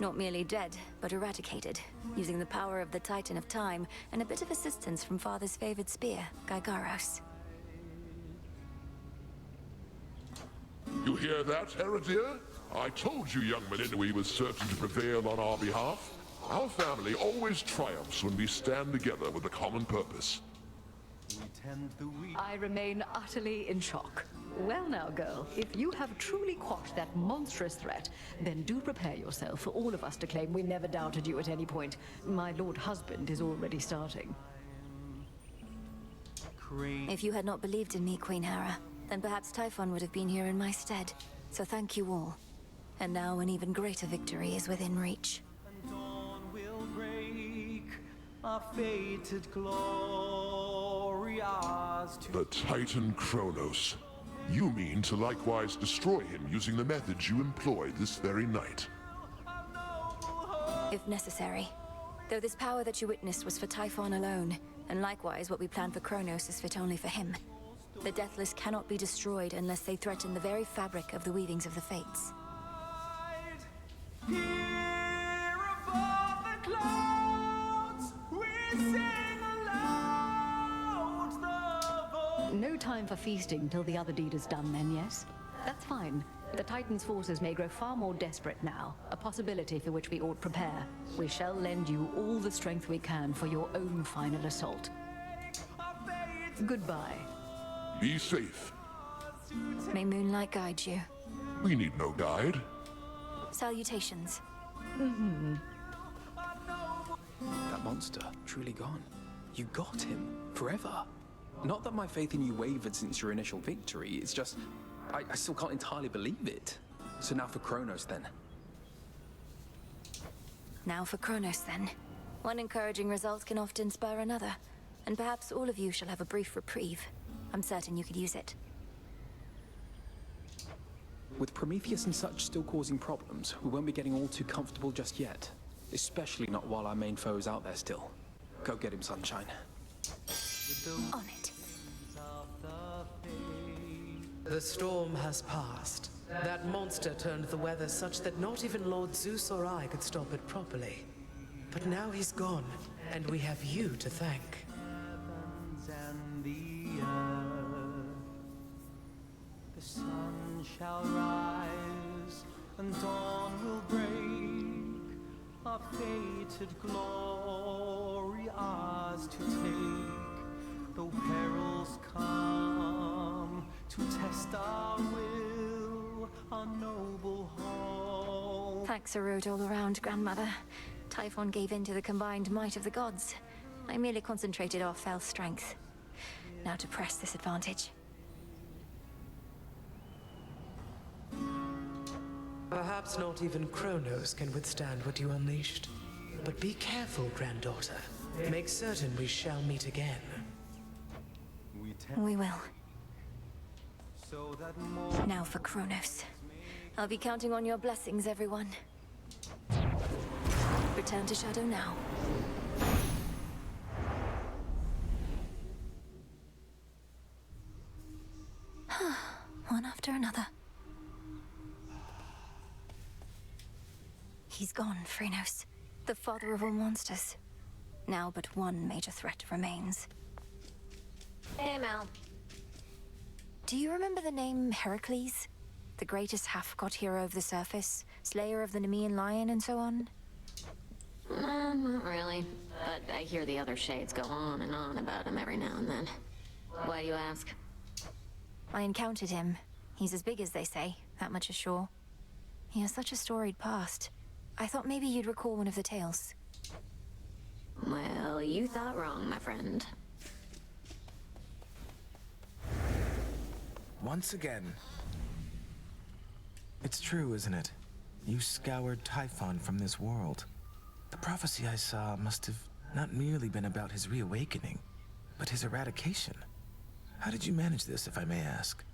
Not merely dead, but eradicated, using the power of the Titan of Time and a bit of assistance from father's favored spear, Gygaros. You hear that, Heredia? I told you young Meninui was certain to prevail on our behalf. Our family always triumphs when we stand together with a common purpose. I remain utterly in shock. Well now, girl, if you have truly quashed that monstrous threat, then do prepare yourself for all of us to claim we never doubted you at any point. My lord husband is already starting. If you had not believed in me, Queen Hera, then perhaps Typhon would have been here in my stead. So thank you all. And now an even greater victory is within reach. Our fated glory, ours to... The Titan Kronos. You mean to likewise destroy him using the methods you employed this very night? If necessary. Though this power that you witnessed was for Typhon alone, and likewise what we plan for Kronos is fit only for him. The Deathless cannot be destroyed unless they threaten the very fabric of the weavings of the Fates. Here above the clouds, we sing aloud the voice. No time for feasting till the other deed is done then, yes? That's fine. The Titan's forces may grow far more desperate now, a possibility for which we ought prepare. We shall lend you all the strength we can for your own final assault. Goodbye. Be safe. May moonlight guide you. We need no guide. Salutations. That monster, truly gone. You got him, forever. Not that my faith in you wavered since your initial victory, it's just... I still can't entirely believe it. So now for Kronos, then. Now for Kronos, then. One encouraging result can often spur another, and perhaps all of you shall have a brief reprieve. I'm certain you could use it. With Prometheus and such still causing problems, we won't be getting all too comfortable just yet. Especially not while our main foe is out there still. Go get him, Sunshine. On it. The storm has passed. That monster turned the weather such that not even Lord Zeus or I could stop it properly. But now he's gone, and we have you to thank. And the earth, the sun shall rise, and dawn will break. Our fated glory, ours to take, though perils come to test our will, our noble home. Thanks are owed all around, Grandmother. Typhon gave in to the combined might of the gods. I merely concentrated our fell strength. Now to press this advantage. Perhaps not even Kronos can withstand what you unleashed. But be careful, granddaughter. Make certain we shall meet again. We will. So that now for Kronos. I'll be counting on your blessings, everyone. return to Shadow now. One after another. He's gone, Phrenos. The father of all monsters. Now but one major threat remains. Hey, Mel. Do you remember the name Heracles? The greatest half-god hero of the surface, slayer of the Nemean lion, and so on? Not really. But I hear the other shades go on and on about him every now and then. Why do you ask? I encountered him. He's as big as they say, that much is sure. He has such a storied past. I thought maybe you'd recall one of the tales. Well, you thought wrong, my friend. Once again. It's true, isn't it? You scoured Typhon from this world. The prophecy I saw must have not merely been about his reawakening, but his eradication. How did you manage this, if I may ask?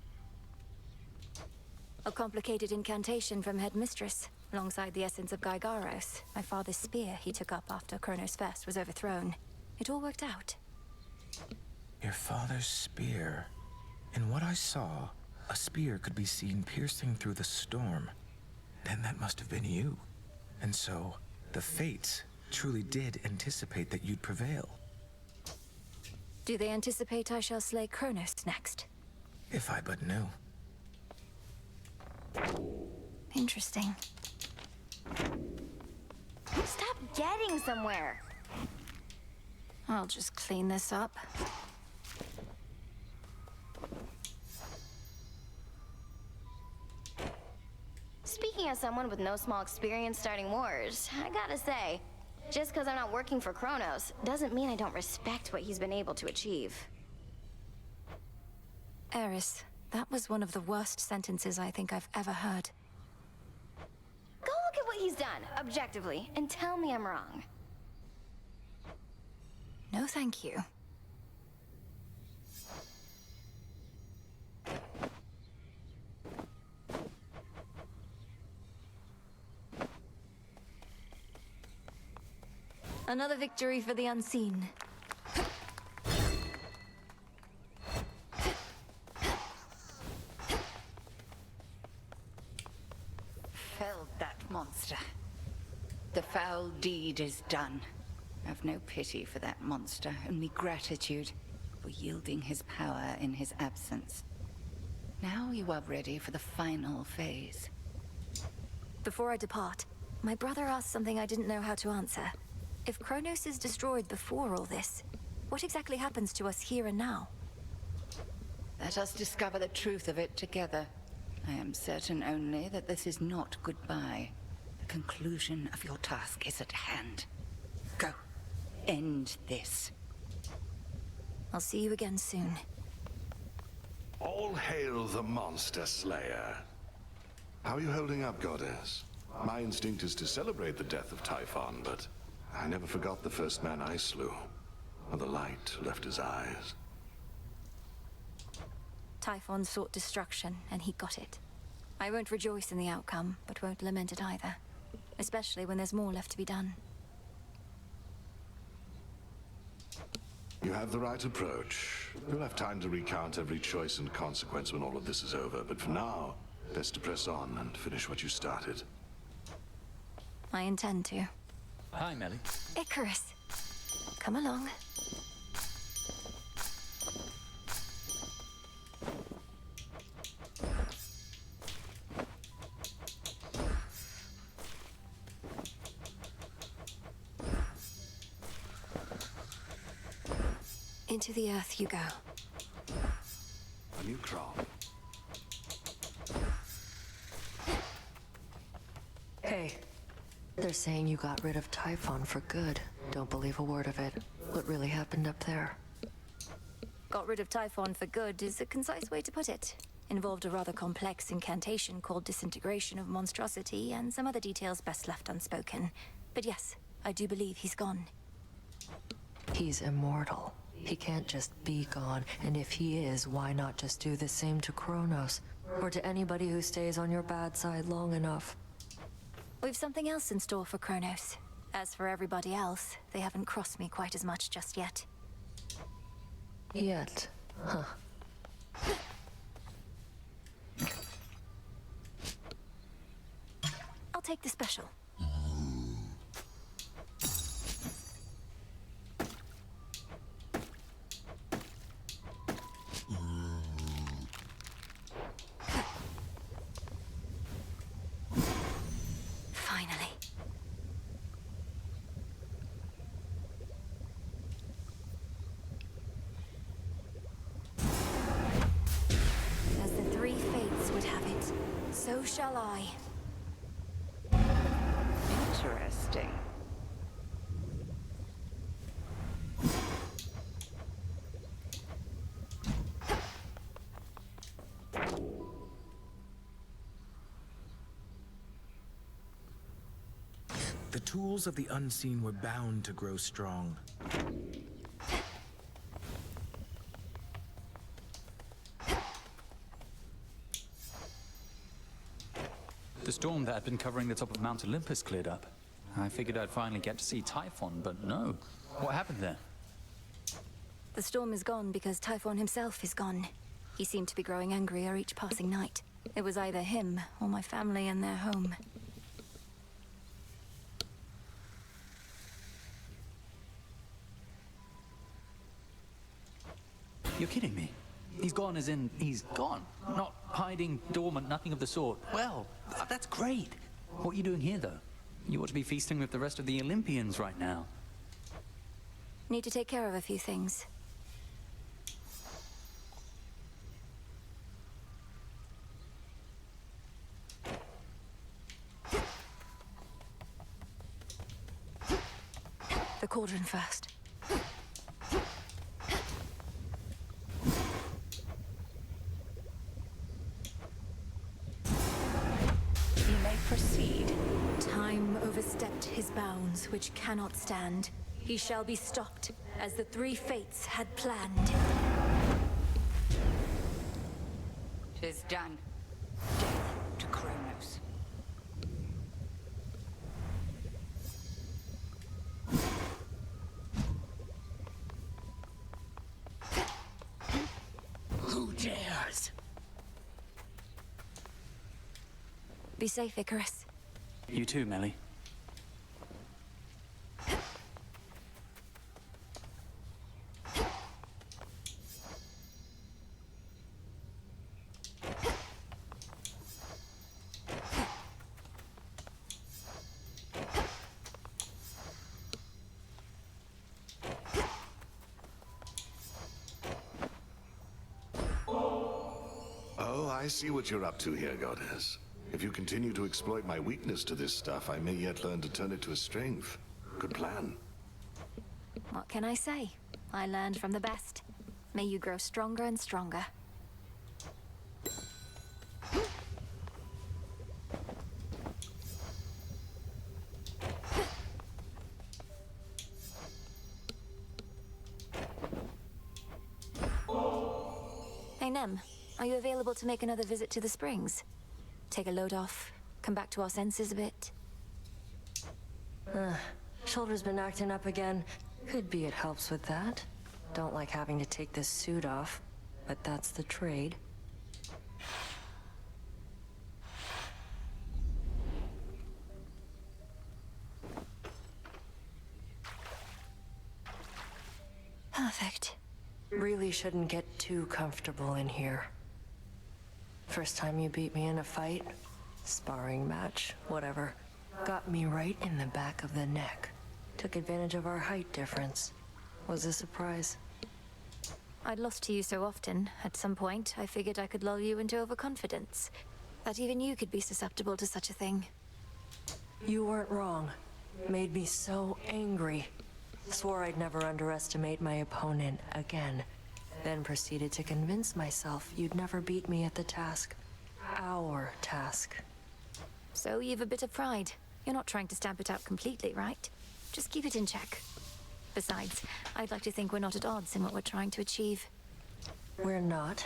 A complicated incantation from Headmistress, alongside the essence of Gygaros, my father's spear he took up after Kronos Fest was overthrown. It all worked out. Your father's spear. In what I saw, a spear could be seen piercing through the storm. Then that must have been you. And so, the Fates truly did anticipate that you'd prevail. Do they anticipate I shall slay Kronos next? If I but knew. Interesting. Stop getting somewhere. I'll just clean this up. Speaking as someone with no small experience starting wars, I gotta say, just because I'm not working for Kronos doesn't mean I don't respect what he's been able to achieve. Eris, that was one of the worst sentences I think I've ever heard. Go look at what he's done, objectively, and tell me I'm wrong. No, thank you. Another victory for the unseen. Felled that monster. The foul deed is done. Have no pity for that monster, only gratitude for yielding his power in his absence. Now you are ready for the final phase. Before I depart, my brother asked something I didn't know how to answer. If Kronos is destroyed before all this, what exactly happens to us here and now? Let us discover the truth of it together. I am certain only that this is not goodbye. The conclusion of your task is at hand. Go. End this. I'll see you again soon. All hail the Monster Slayer. How are you holding up, Goddess? My instinct is to celebrate the death of Typhon, but I never forgot the first man I slew. Or the light left his eyes. Typhon sought destruction, and he got it. I won't rejoice in the outcome, but won't lament it either. Especially when there's more left to be done. You have the right approach. You'll have time to recount every choice and consequence when all of this is over, but for now, best to press on and finish what you started. I intend to. Hi, Melly. Icarus, come along. Into the earth you go. A new crop. Hey. They're saying you got rid of Typhon for good. Don't believe a word of it. What really happened up there? Got rid of Typhon for good is a concise way to put it. Involved a rather complex incantation called Disintegration of Monstrosity and some other details best left unspoken. But yes, I do believe he's gone. He's immortal. He can't just be gone, and if he is, why not just do the same to Kronos? Or to anybody who stays on your bad side long enough? We've something else in store for Kronos. As for everybody else, they haven't crossed me quite as much just yet. Yet, huh? I'll take the special. Finally. As the three fates would have it, so shall I. Interesting. The tools of the unseen were bound to grow strong. The storm that had been covering the top of Mount Olympus cleared up. I figured I'd finally get to see Typhon, but no. What happened there? The storm is gone because Typhon himself is gone. He seemed to be growing angrier each passing night. It was either him or my family and their home. You're kidding me. He's gone as in he's gone. Not hiding, dormant, nothing of the sort. Well, that's great. What are you doing here, though? You ought to be feasting with the rest of the Olympians right now. Need to take care of a few things. The cauldron first. You may proceed. Time overstepped his bounds, which cannot stand. He shall be stopped, as the three fates had planned. 'Tis done. Death to Kronos. Who dares? Be safe, Icarus. You too, Melly. Oh, I see what you're up to here, Goddess. If you continue to exploit my weakness to this stuff, I may yet learn to turn it to a strength. Good plan. What can I say? I learned from the best. May you grow stronger and stronger. Hey, Nem. Are you available to make another visit to the springs? Take a load off, come back to our senses a bit. Shoulder's been acting up again. Could be it helps with that. Don't like having to take this suit off, but that's the trade. Perfect. Really shouldn't get too comfortable in here. First time you beat me in a fight, sparring match, whatever, got me right in the back of the neck. Took advantage of our height difference. Was a surprise. I'd lost to you so often, at some point, I figured I could lull you into overconfidence. That even you could be susceptible to such a thing. You weren't wrong. Made me so angry. Swore I'd never underestimate my opponent again. Then proceeded to convince myself you'd never beat me at the task. Our task. So you've a bit of pride. You're not trying to stamp it out completely, right? Just keep it in check. Besides, I'd like to think we're not at odds in what we're trying to achieve. We're not.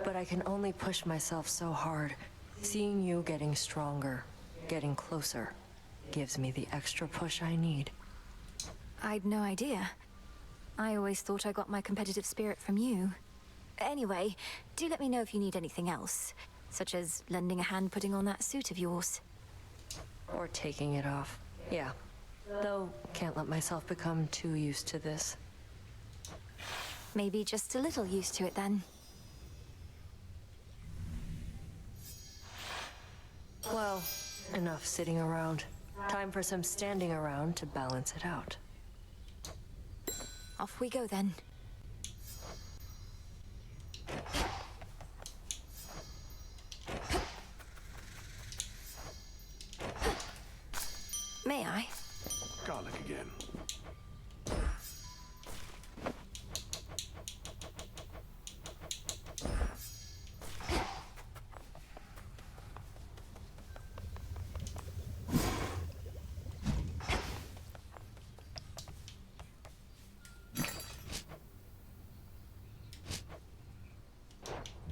But I can only push myself so hard. Seeing you getting stronger, getting closer. Gives me the extra push I need. I'd no idea. I always thought I got my competitive spirit from you. Anyway, do let me know if you need anything else, such as lending a hand putting on that suit of yours. Or taking it off. Yeah. Though, can't let myself become too used to this. Maybe just a little used to it then. Well, enough sitting around. Time for some standing around to balance it out. Off we go then. May I? Garlic again.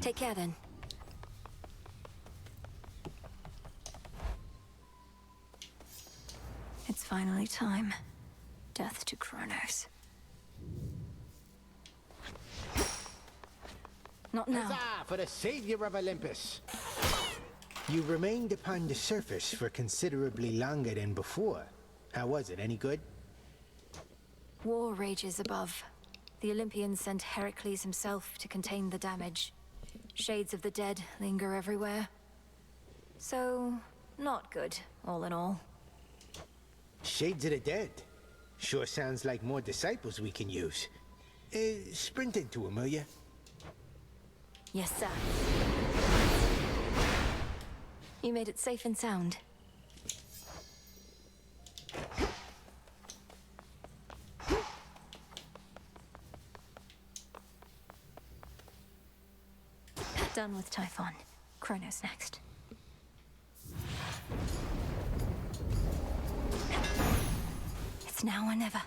Take care then. It's finally time. Death to Kronos. Not now. Huzzah for the savior of Olympus! You remained upon the surface for considerably longer than before. How was it? Any good? War rages above. The Olympians sent Heracles himself to contain the damage. Shades of the dead linger everywhere. So, not good, all in all. Shades of the dead. Sure sounds like more disciples we can use. Sprint into them, will ya? Yes, sir. You made it safe and sound. Done with Typhon. Kronos next. It's now or never.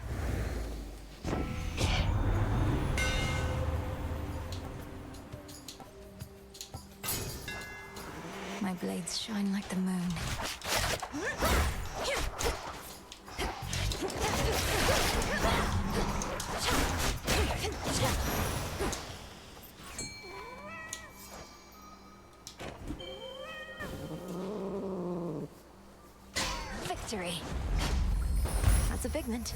My blades shine like the moon. Victory. That's a figment.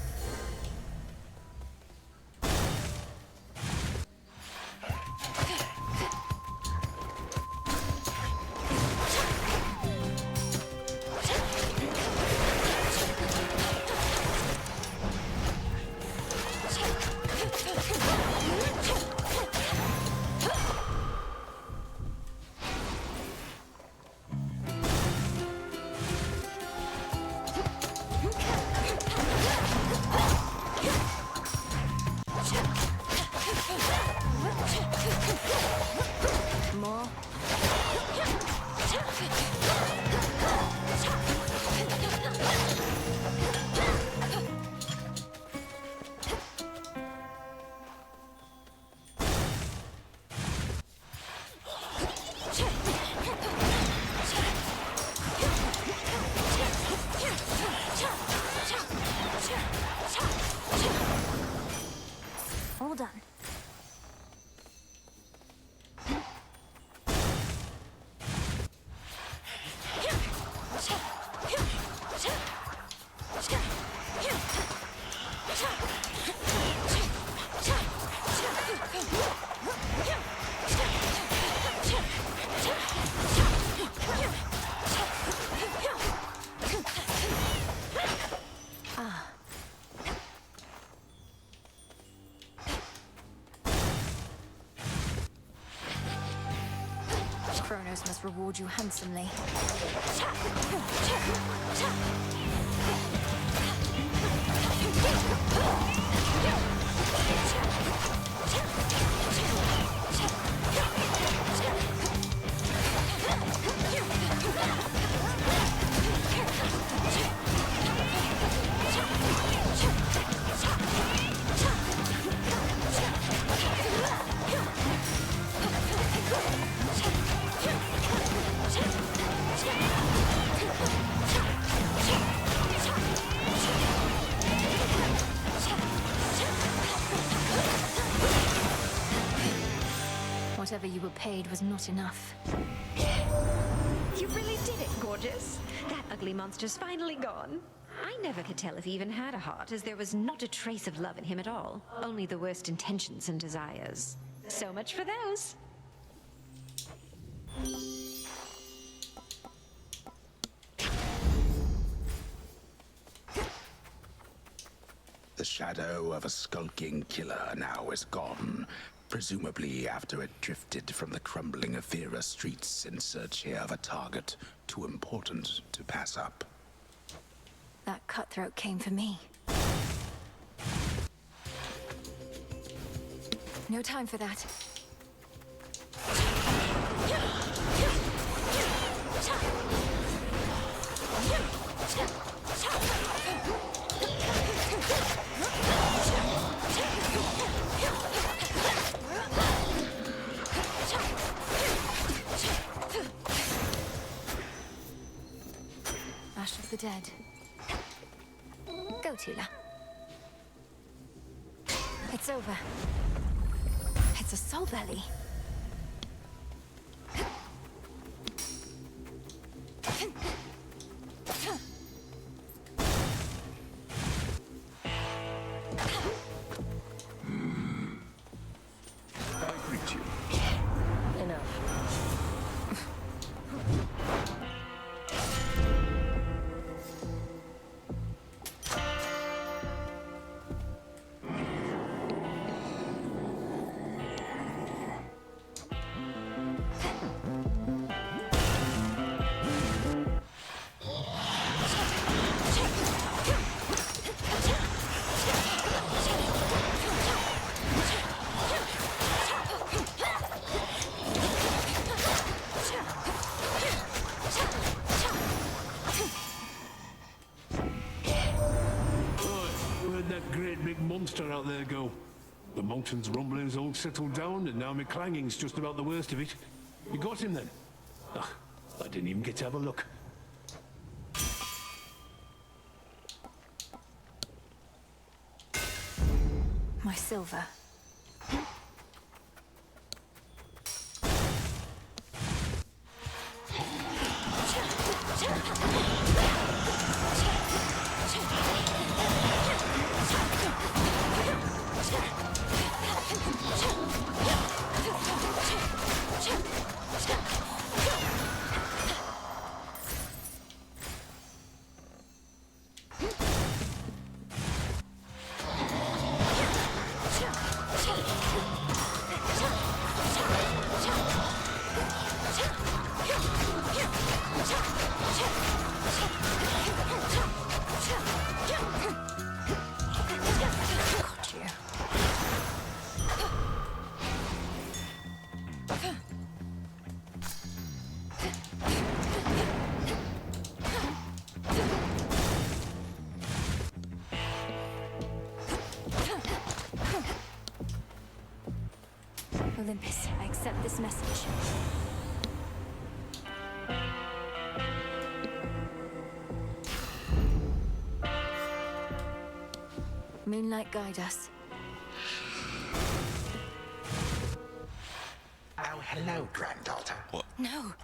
All done. Kronos must reward you handsomely. whatever you were paid was not enough. You really did it, gorgeous. That ugly monster's finally gone. I never could tell if he even had a heart, as there was not a trace of love in him at all. Only the worst intentions and desires. So much for those. The shadow of a skulking killer now is gone, presumably after it drifted from the crumbling Avira streets in search here of a target too important to pass up. That cutthroat came for me. No time for that. Ash of the Dead. Go, Tula. It's over. It's a soul belly. I greet you. Where'd that great big monster out there go? The mountain's rumbling's all settled down, and now my clanging's just about the worst of it. You got him then? Ugh, I didn't even get to have a look. My silver. Olympus, I accept this message. Moonlight, guide us. Oh, hello, granddaughter. What? No.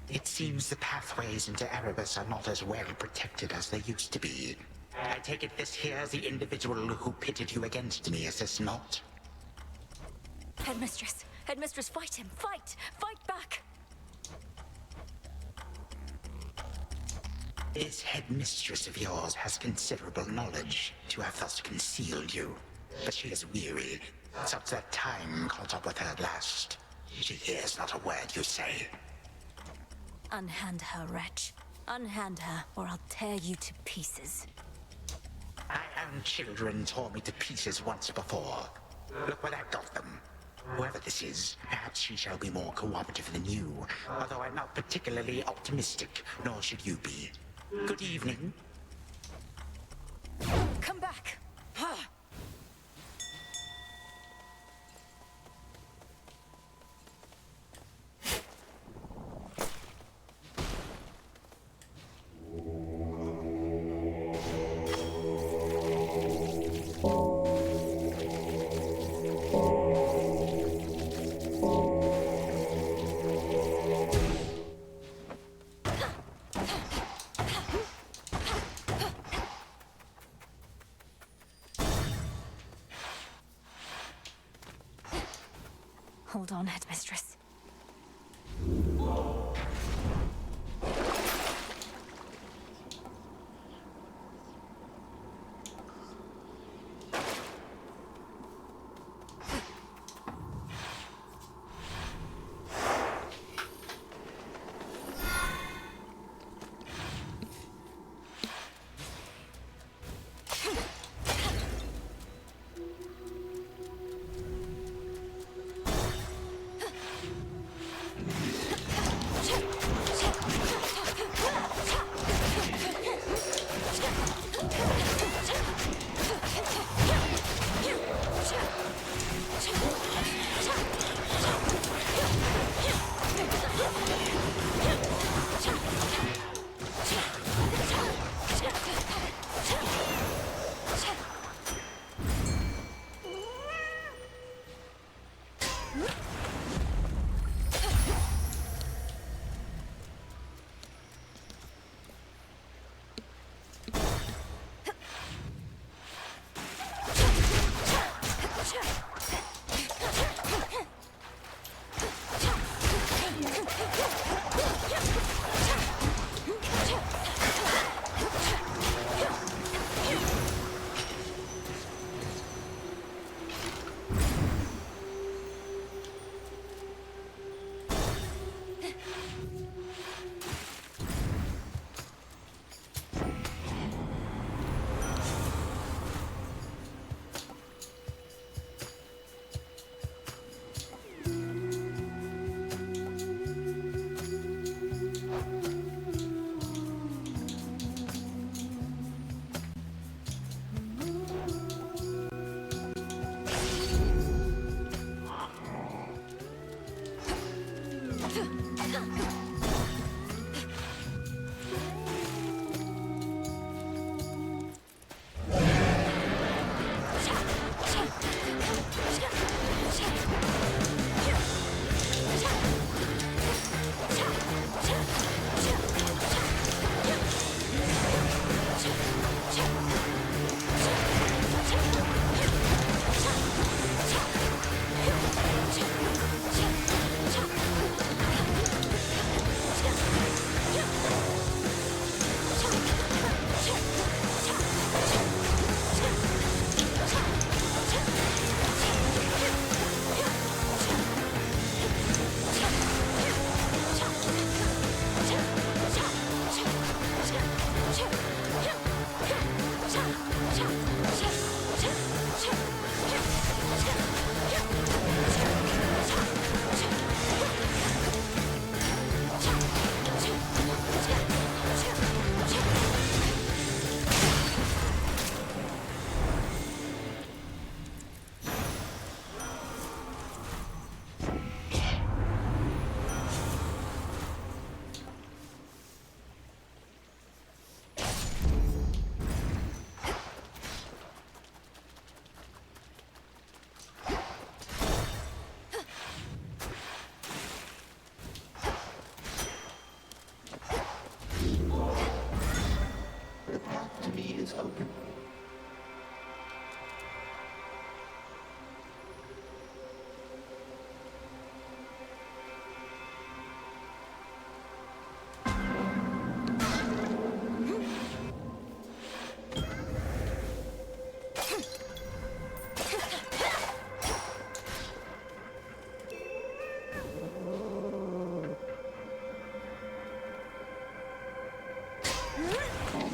It seems the pathways into Erebus are not as well protected as they used to be. I take it this here's the individual who pitted you against me, is this not? Headmistress! Headmistress, fight him! Fight! Fight back! This headmistress of yours has considerable knowledge to have thus concealed you. But she is weary. Since that time caught up with her at last, she hears not a word you say. Unhand her, wretch. Unhand her, or I'll tear you to pieces. My own children tore me to pieces once before. Look where that got them. Whoever this is, perhaps she shall be more cooperative than you, although I'm not particularly optimistic, nor should you be. Good evening. Come back! Hold on, Headmistress.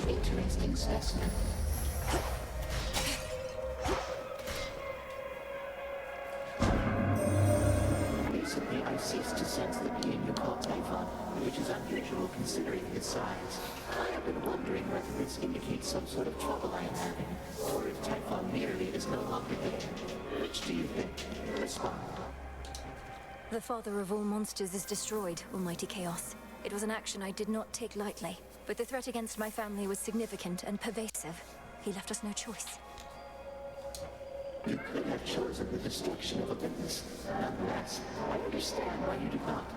Interesting specimen. Recently, I've ceased to sense the being you call Typhon, which is unusual considering his size. I have been wondering whether this indicates some sort of trouble I am having, or if Typhon merely is no longer there. Which do you think? Respond. The father of all monsters is destroyed, Almighty Chaos. It was an action I did not take lightly, but the threat against my family was significant and pervasive. He left us no choice. You could have chosen the destruction of Olympus. Nonetheless, I understand why you did not.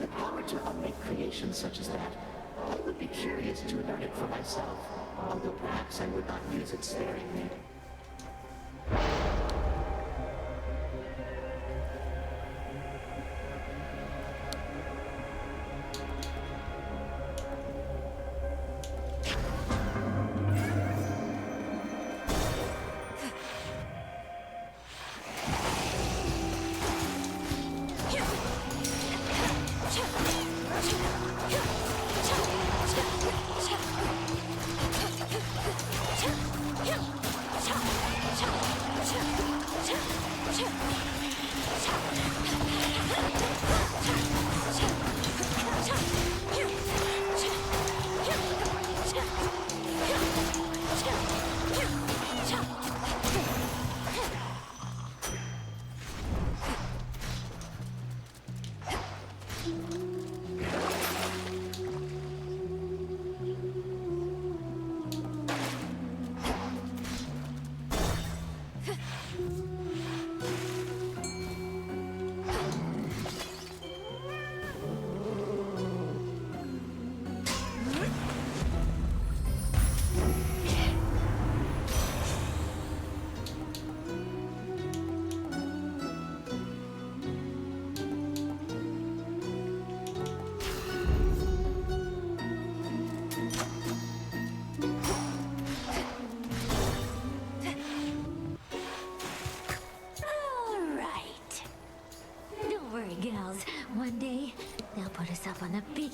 The power to unmake creations such as that, I would be curious to learn it for myself, although perhaps I would not use it sparingly.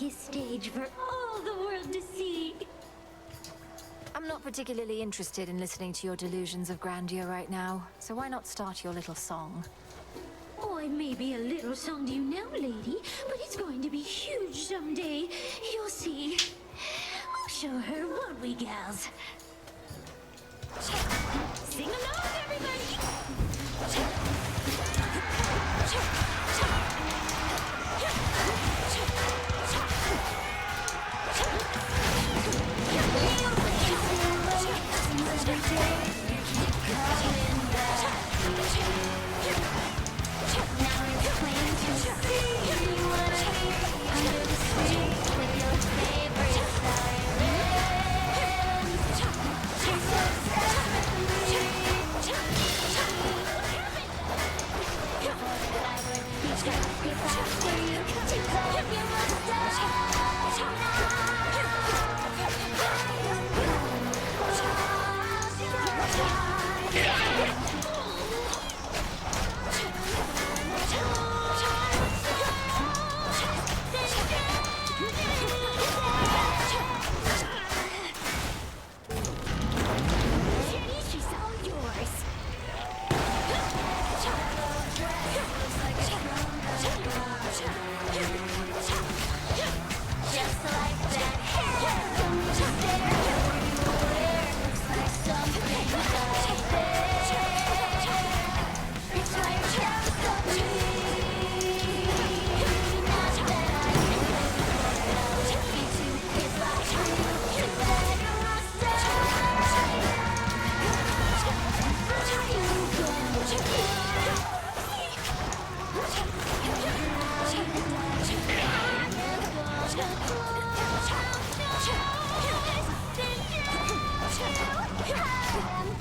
this stage for all the world to see. I'm not particularly interested in listening to your delusions of grandeur right now, so why not start your little song? Oh, it may be a little song to you now, lady, but it's going to be huge someday. You'll see. We'll show her, won't we, gals? Sing along, everybody!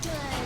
Good.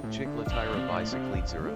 Chiklatira bicycletsura.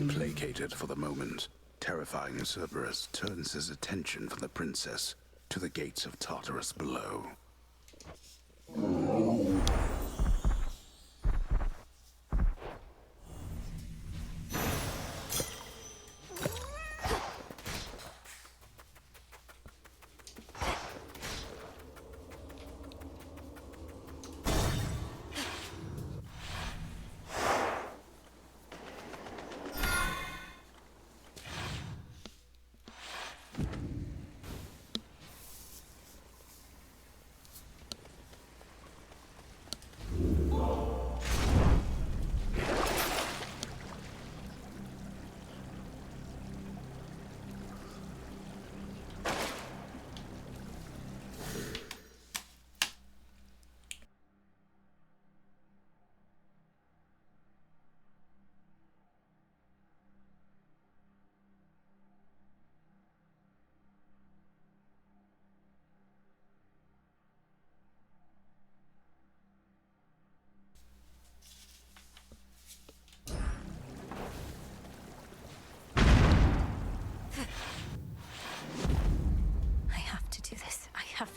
Placated for the moment, terrifying Cerberus turns his attention from the princess to the gates of Tartarus below.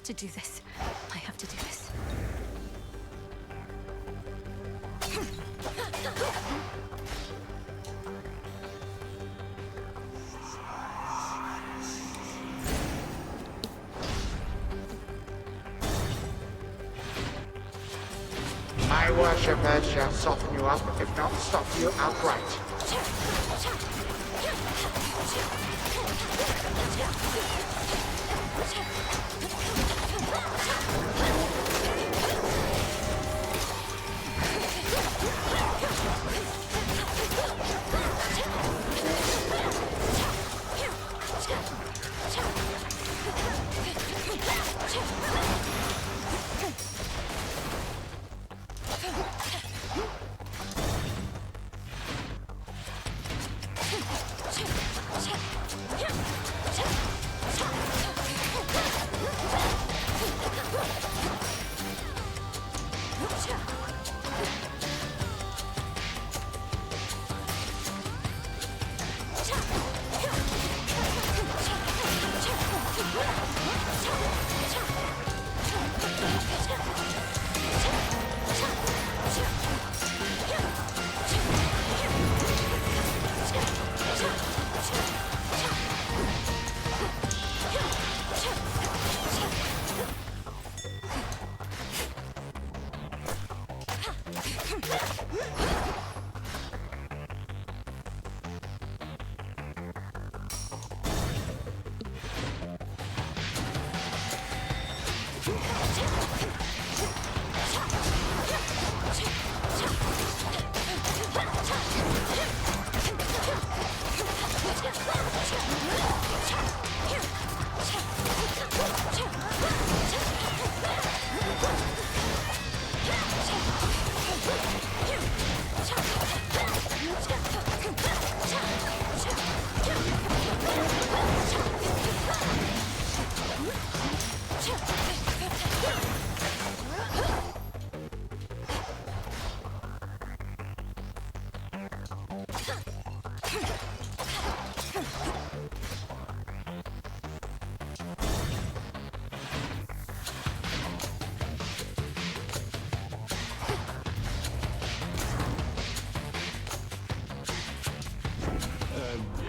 have to do this. I have to do this. My worshippers shall soften you up, if not stop you outright.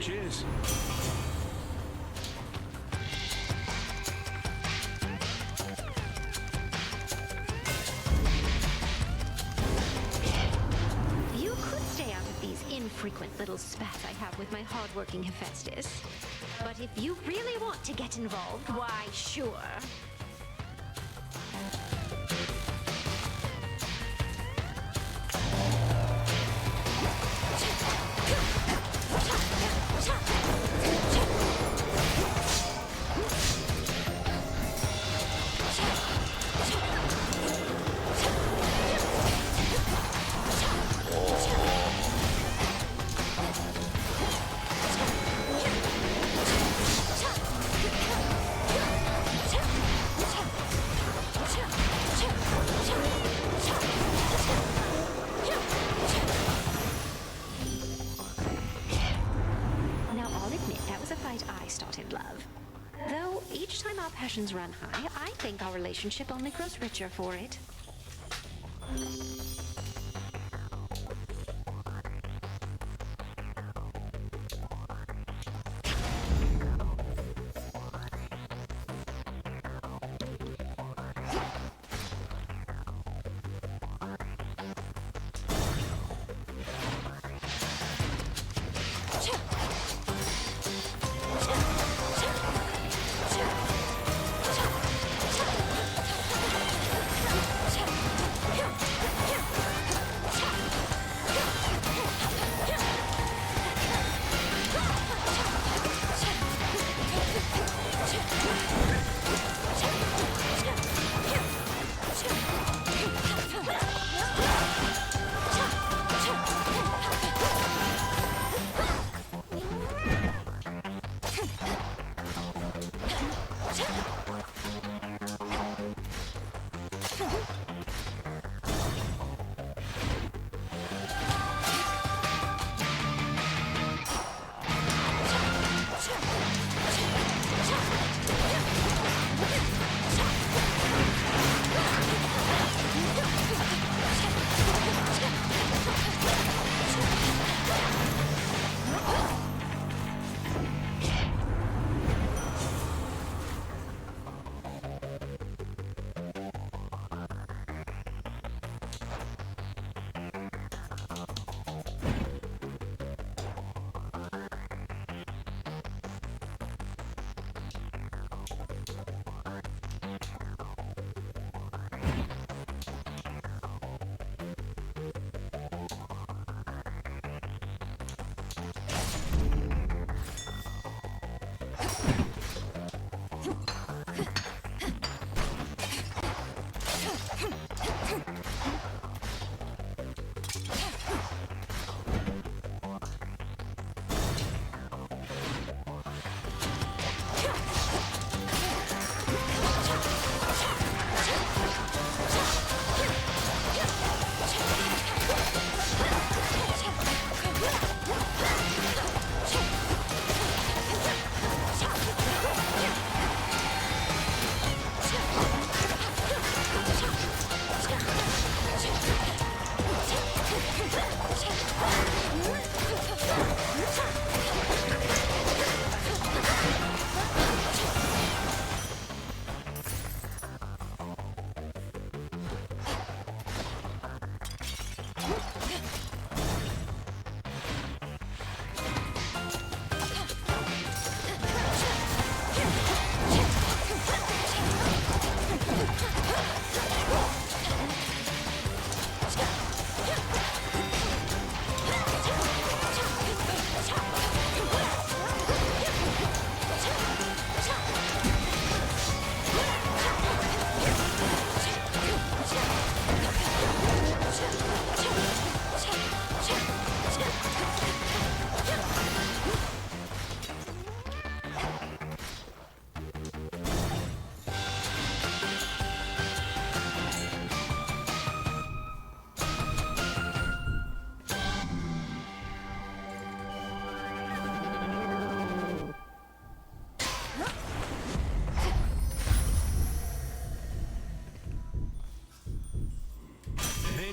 Cheers. You could stay out of these infrequent little spats I have with my hard-working Hephaestus. But if you really want to get involved, why, sure. Passions run high, I think our relationship only grows richer for it.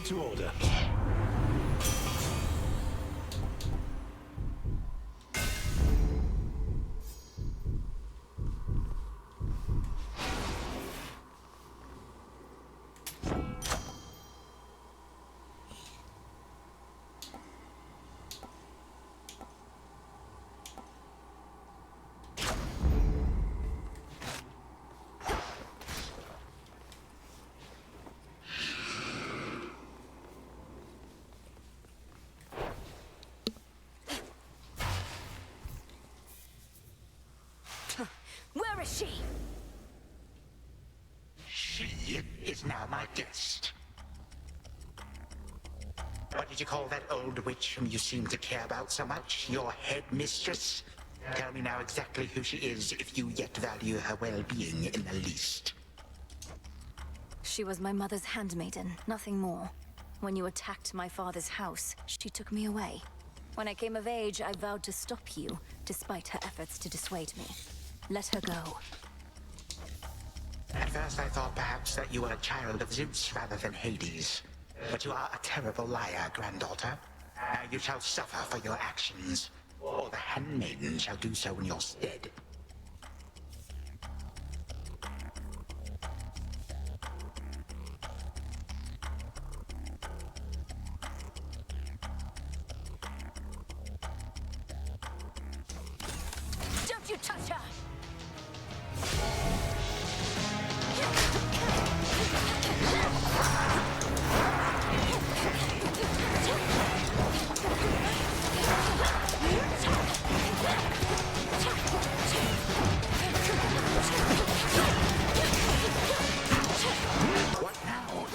shade to order. Where is she? She is now my guest. What did you call that old witch whom you seem to care about so much? Your head mistress? Tell me now exactly who she is, if you yet value her well-being in the least. She was my mother's handmaiden, nothing more. When you attacked my father's house, she took me away. When I came of age, I vowed to stop you, despite her efforts to dissuade me. Let her go. At first I thought perhaps that you were a child of Zeus rather than Hades. But you are a terrible liar, granddaughter. Now you shall suffer for your actions, or the handmaiden shall do so in your stead. Don't you touch her! What now?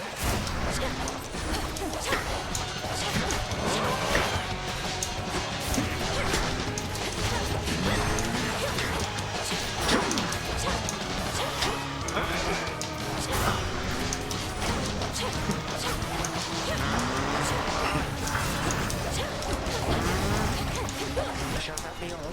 Shall that be all?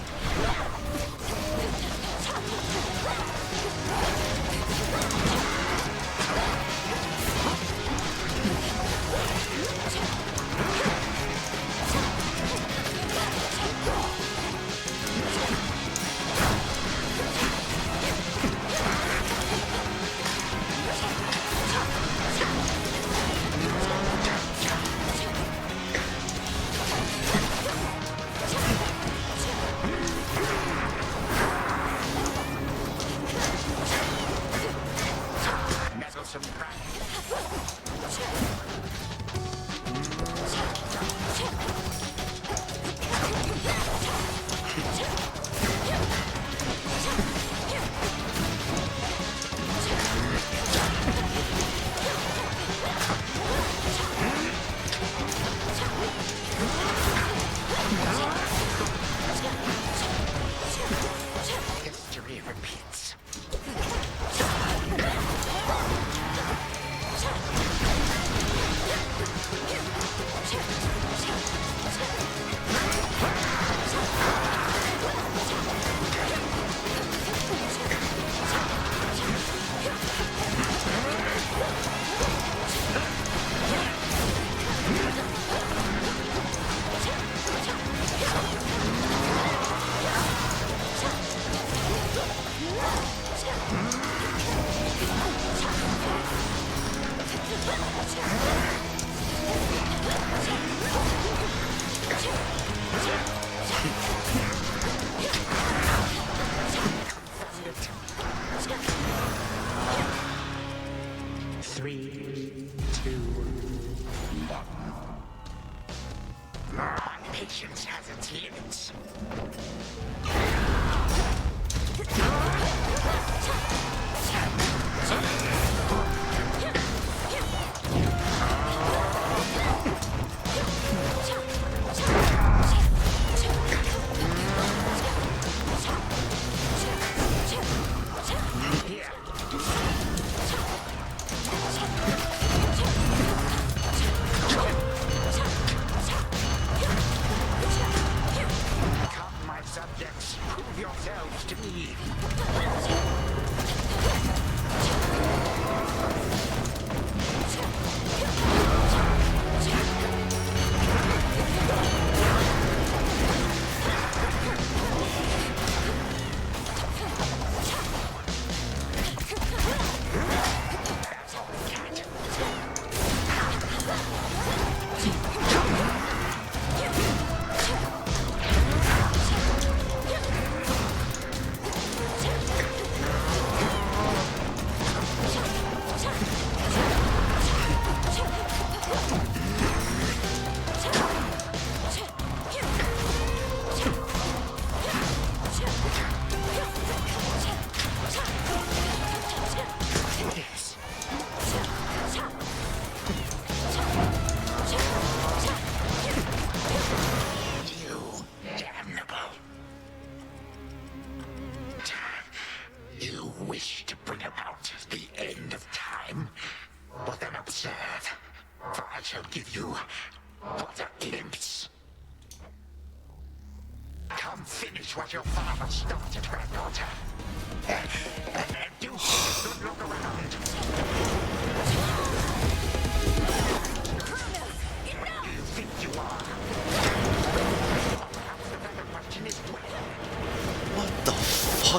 Meddlesome brat. History repeats. Three, two, one. My patience has its limits. Come, my subjects, prove yourselves to me.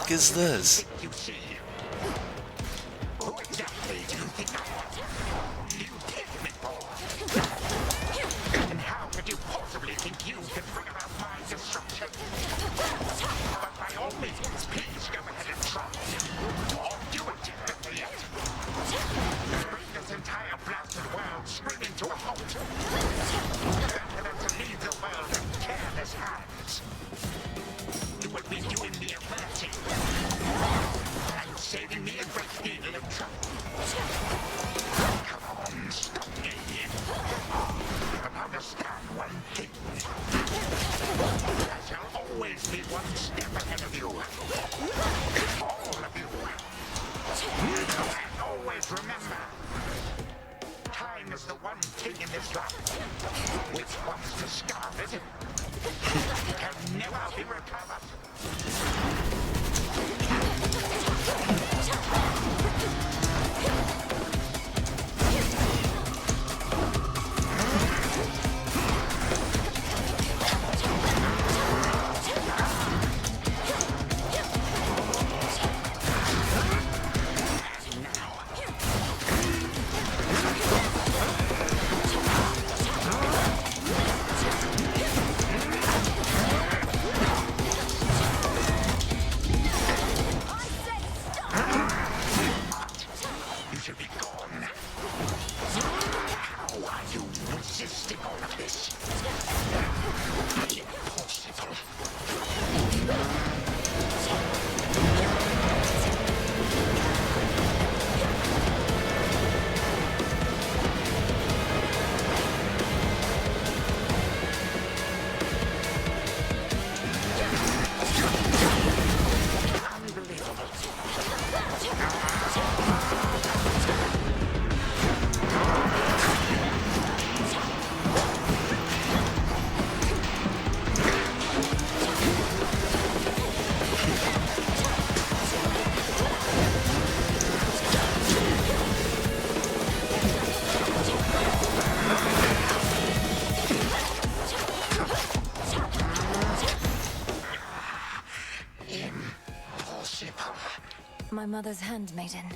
fuck is this? You see? Who exactly do you think I am? You take me for? And how could you possibly think you can bring about my destruction? But by all means, please go ahead and try. Or do it better yet. Bring this entire blasted world screaming to a halt. Better than to leave the world in careless hands. You will be doing me a mercy. And saving me a great deal of trouble. Come on, stop me. But understand one thing. I shall always be one step ahead of you. All of you. And always remember, time is the one thing in this life which once discarded can never be recovered. My mother's handmaiden.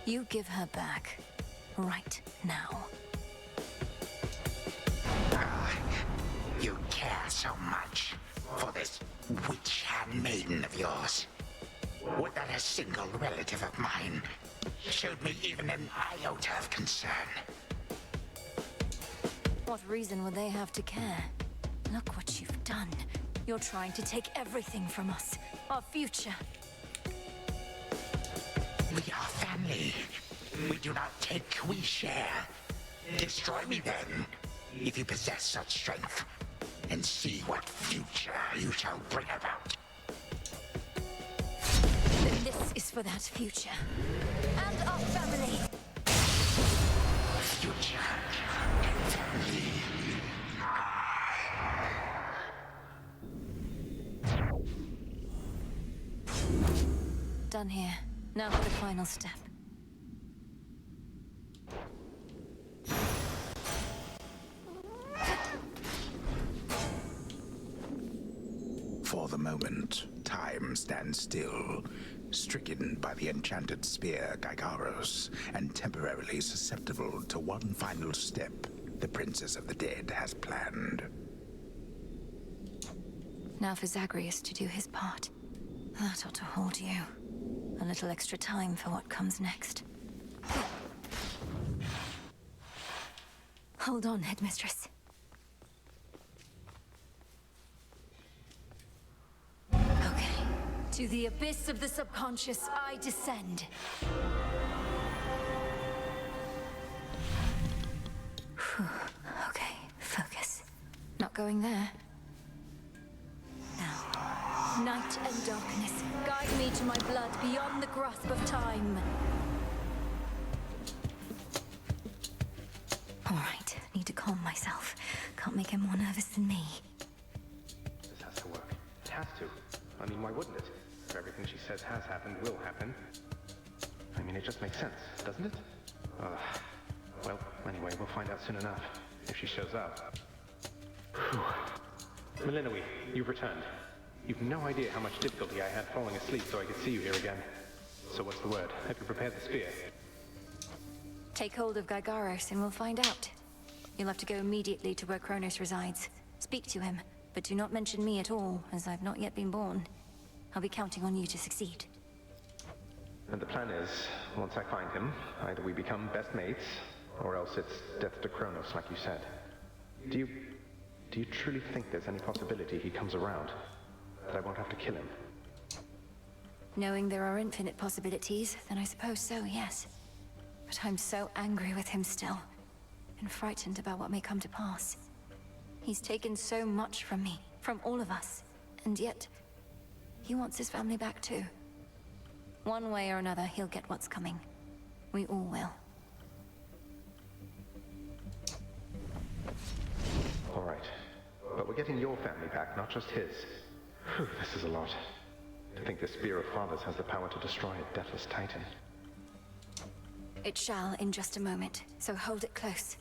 You give her back. Right now. You care so much for this witch handmaiden of yours. Would that a single relative of mine showed me even an iota of concern? What reason would they have to care? Look what you've done. You're trying to take everything from us. Our future. We are family. We do not take, we share. Destroy me then, if you possess such strength, and see what future you shall bring about. This is for that future. And our family. Future. Family. Done here. Now for the final step. For the moment, time stands still, stricken by the enchanted spear Gygaros, and temporarily susceptible to one final step the Princess of the Dead has planned. Now for Zagreus to do his part. That ought to hold you. A little extra time for what comes next. Hold on, Headmistress. Okay. To the abyss of the subconscious, I descend. Okay, focus. Not going there. Now, night and darkness, guide me to my blood beyond the grasp of time. All right, need to calm myself. Can't make him more nervous than me. This has to work. It has to. I mean, why wouldn't it? If everything she says has happened, will happen. I mean, it just makes sense, doesn't it? Well, anyway, we'll find out soon enough. If she shows up. Whew. Melinoe, you've returned. You've no idea how much difficulty I had falling asleep so I could see you here again. So what's the word? Have you prepared the spear? Take hold of Gygaros and we'll find out. You'll have to go immediately to where Kronos resides. Speak to him, but do not mention me at all, as I've not yet been born. I'll be counting on you to succeed. And the plan is, once I find him, either we become best mates, or else it's death to Kronos, like you said. Do you truly think there's any possibility he comes around? That I won't have to kill him? Knowing there are infinite possibilities, then I suppose so, yes. But I'm so angry with him still, and frightened about what may come to pass. He's taken so much from me, from all of us, and yet, he wants his family back too. One way or another, he'll get what's coming. We all will. All right. But we're getting your family back, not just his. Whew, this is a lot. To think the Spear of Fathers has the power to destroy a deathless titan. It shall in just a moment, so hold it close.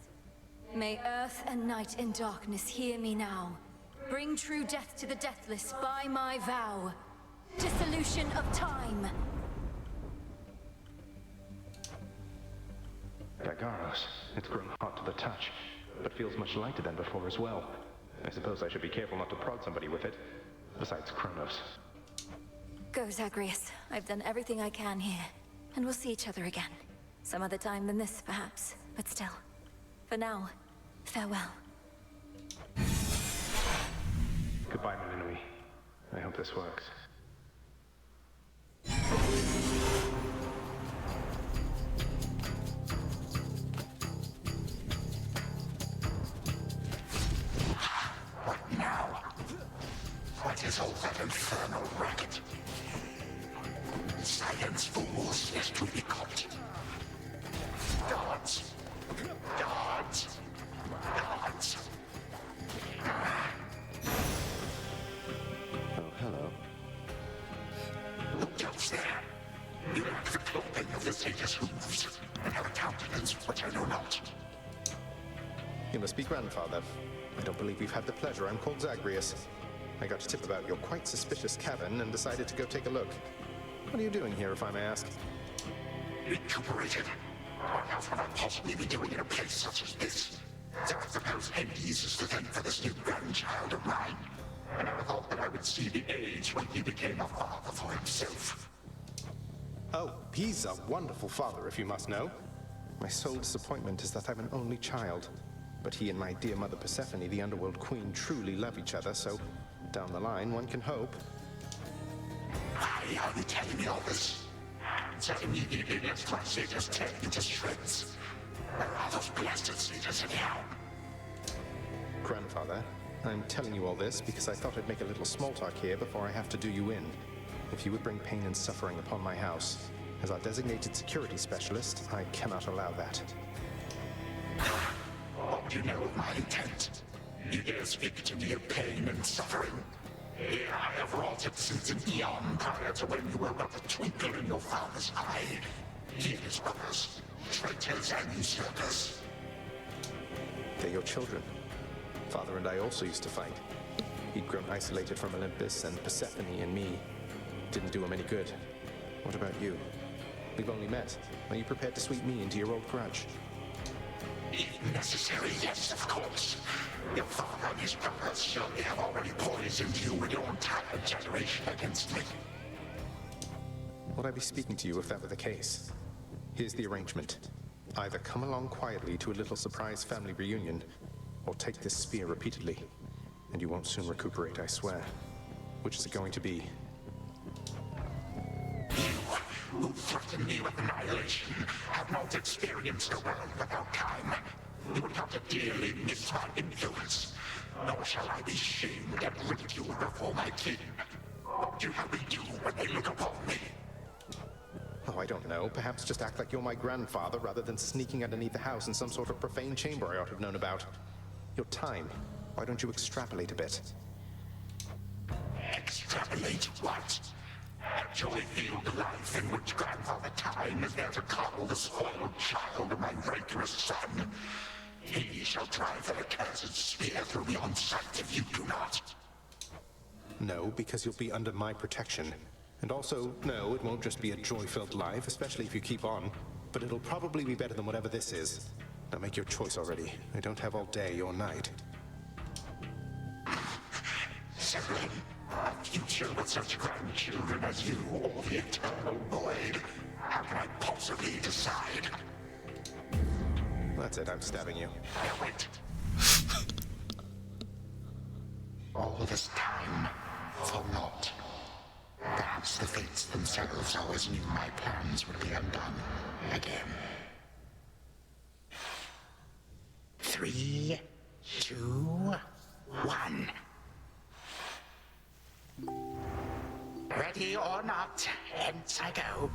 May earth and night and darkness hear me now. Bring true death to the deathless by my vow. Dissolution of time. Gygaros. It's grown hot to the touch, but feels much lighter than before as well. I suppose I should be careful not to prod somebody with it. Besides Kronos. Go, Zagreus. I've done everything I can here. And we'll see each other again. Some other time than this, perhaps. But still. For now, farewell. Goodbye, Milinui. I hope this works. What now? What is all that infernal racket? Silence, fools, lest we be caught. Guards! Guards! Guards! Oh, hello. Who goes there? You lack the clothing of the satyrs' hooves, and have a countenance which I know not. You must be grandfather. I don't believe we've had the pleasure. I'm called Zagreus. I got a tip about your quite suspicious cabin and decided to go take a look. What are you doing here, if I may ask? Recuperated. What else would I possibly be doing in a place such as this? So I suppose Hades is to thank for this new grandchild of mine. And I thought that I would see the age when he became a father for himself. Oh, he's a wonderful father, if you must know. My sole disappointment is that I'm an only child. But he and my dear mother Persephone, the Underworld Queen, truly love each other, so down the line, one can hope. Why are you telling me all this? So immediately left my satyrs tear into shreds. Where are those blasted satyrs anyhow? Grandfather, I'm telling you all this because I thought I'd make a little small talk here before I have to do you in. If you would bring pain and suffering upon my house, as our designated security specialist, I cannot allow that. What do you know of my intent? You dare speak to me of pain and suffering? Here I have wrought it since an eon prior to when you were but a twinkle in your father's eye. He and his brothers, traitors and usurpers. They're your children. Father and I also used to fight. He'd grown isolated from Olympus, and Persephone and me didn't do him any good. What about you? We've only met. Are you prepared to sweep me into your old grudge? If necessary, yes, of course. Your father and his brothers surely have already poisoned you and your entire generation against me. Would I be speaking to you if that were the case? Here's the arrangement. Either come along quietly to a little surprise family reunion, or take this spear repeatedly, and you won't soon recuperate, I swear. Which is it going to be? You, who threaten me with annihilation, have not experienced a world without time. You would have to dearly miss my influence, nor shall I be shamed and ridiculed before my kin. What do you have me do when they look upon me? Oh, I don't know. Perhaps just act like you're my grandfather rather than sneaking underneath the house in some sort of profane chamber I ought to have known about. Your time. Why don't you extrapolate a bit? Extrapolate what? Actually feel the life in which Grandfather Time is there to coddle the spoiled child of my rancorous son. He shall drive the accursed spear through me on sight if you do not. No, because you'll be under my protection. And also, no, it won't just be a joy-filled life, especially if you keep on. But it'll probably be better than whatever this is. Now make your choice already. I don't have all day or night. Sibling, a future with such grandchildren as you or the eternal void. How can I possibly decide? That's it, I'm stabbing you. No, wait. All this time, for naught. Perhaps the fates themselves always knew my plans would be undone again. 3, 2, 1. Ready or not, hence I go.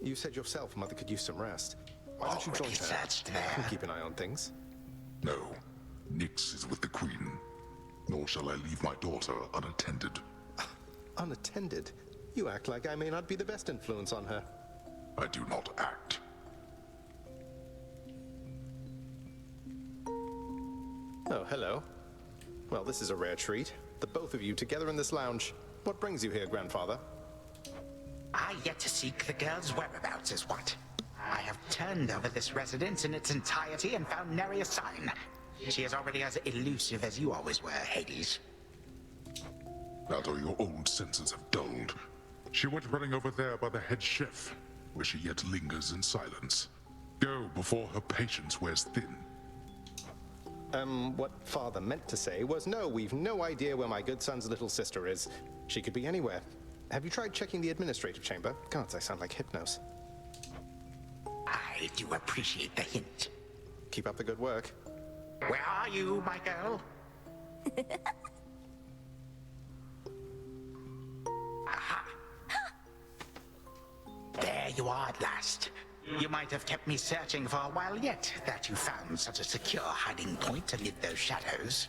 You said yourself Mother could use some rest. Why don't you join her? Searched there. And keep an eye on things. No. Nyx is with the Queen. Nor shall I leave my daughter unattended. Unattended? You act like I may not be the best influence on her. I do not act. Oh, hello. Well, this is a rare treat. The both of you together in this lounge. What brings you here, Grandfather? I yet to seek the girl's whereabouts is what. I have turned over this residence in its entirety and found nary a sign. She is already as elusive as you always were, Hades. That or your old senses have dulled. She went running over there by the head chef, where she yet lingers in silence. Go before her patience wears thin. What Father meant to say was, no, we've no idea where my good son's little sister is. She could be anywhere. Have you tried checking the administrative chamber? Gods, I sound like Hypnos. I do appreciate the hint. Keep up the good work. Where are you, my girl? Aha! There you are at last. You might have kept me searching for a while yet, that you found such a secure hiding point amid those shadows.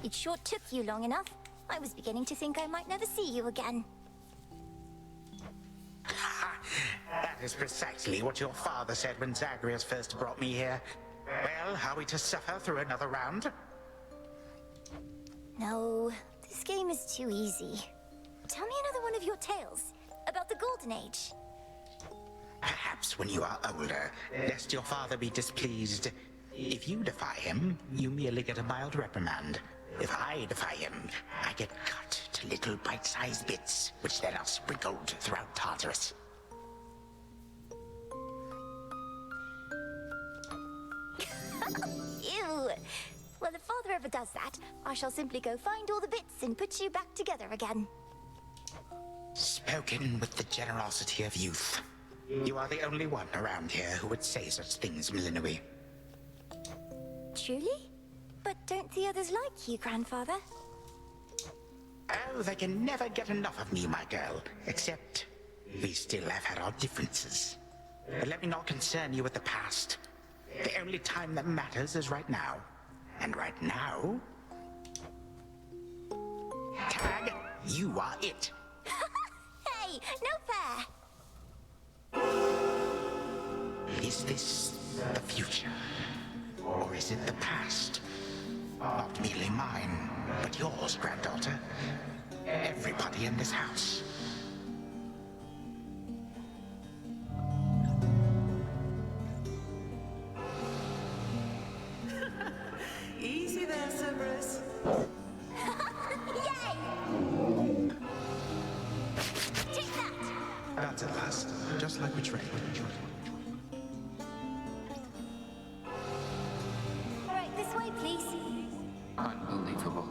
It sure took you long enough. I was beginning to think I might never see you again. That is precisely what your father said when Zagreus first brought me here. Well, are we to suffer through another round? No, this game is too easy. Tell me another one of your tales about the Golden Age. Perhaps when you are older, lest your father be displeased. If you defy him, you merely get a mild reprimand. If I defy him, I get cut to little bite-sized bits, which then are sprinkled throughout Tartarus. Ew! Well, if Father ever does that, I shall simply go find all the bits and put you back together again. Spoken with the generosity of youth. You are the only one around here who would say such things, Milinoe. Truly? But don't the others like you, Grandfather? Oh, they can never get enough of me, my girl. Except, we still have had our differences. But let me not concern you with the past. The only time that matters is right now. And right now... Tag, you are it. Hey, no fair! Is this the future? Or is it the past? Not merely mine, but yours, granddaughter. Everybody in this house. Easy there, Cerberus. Yay! Take that! That's at last, just like we trained. Right, this way, please. Unbelievable.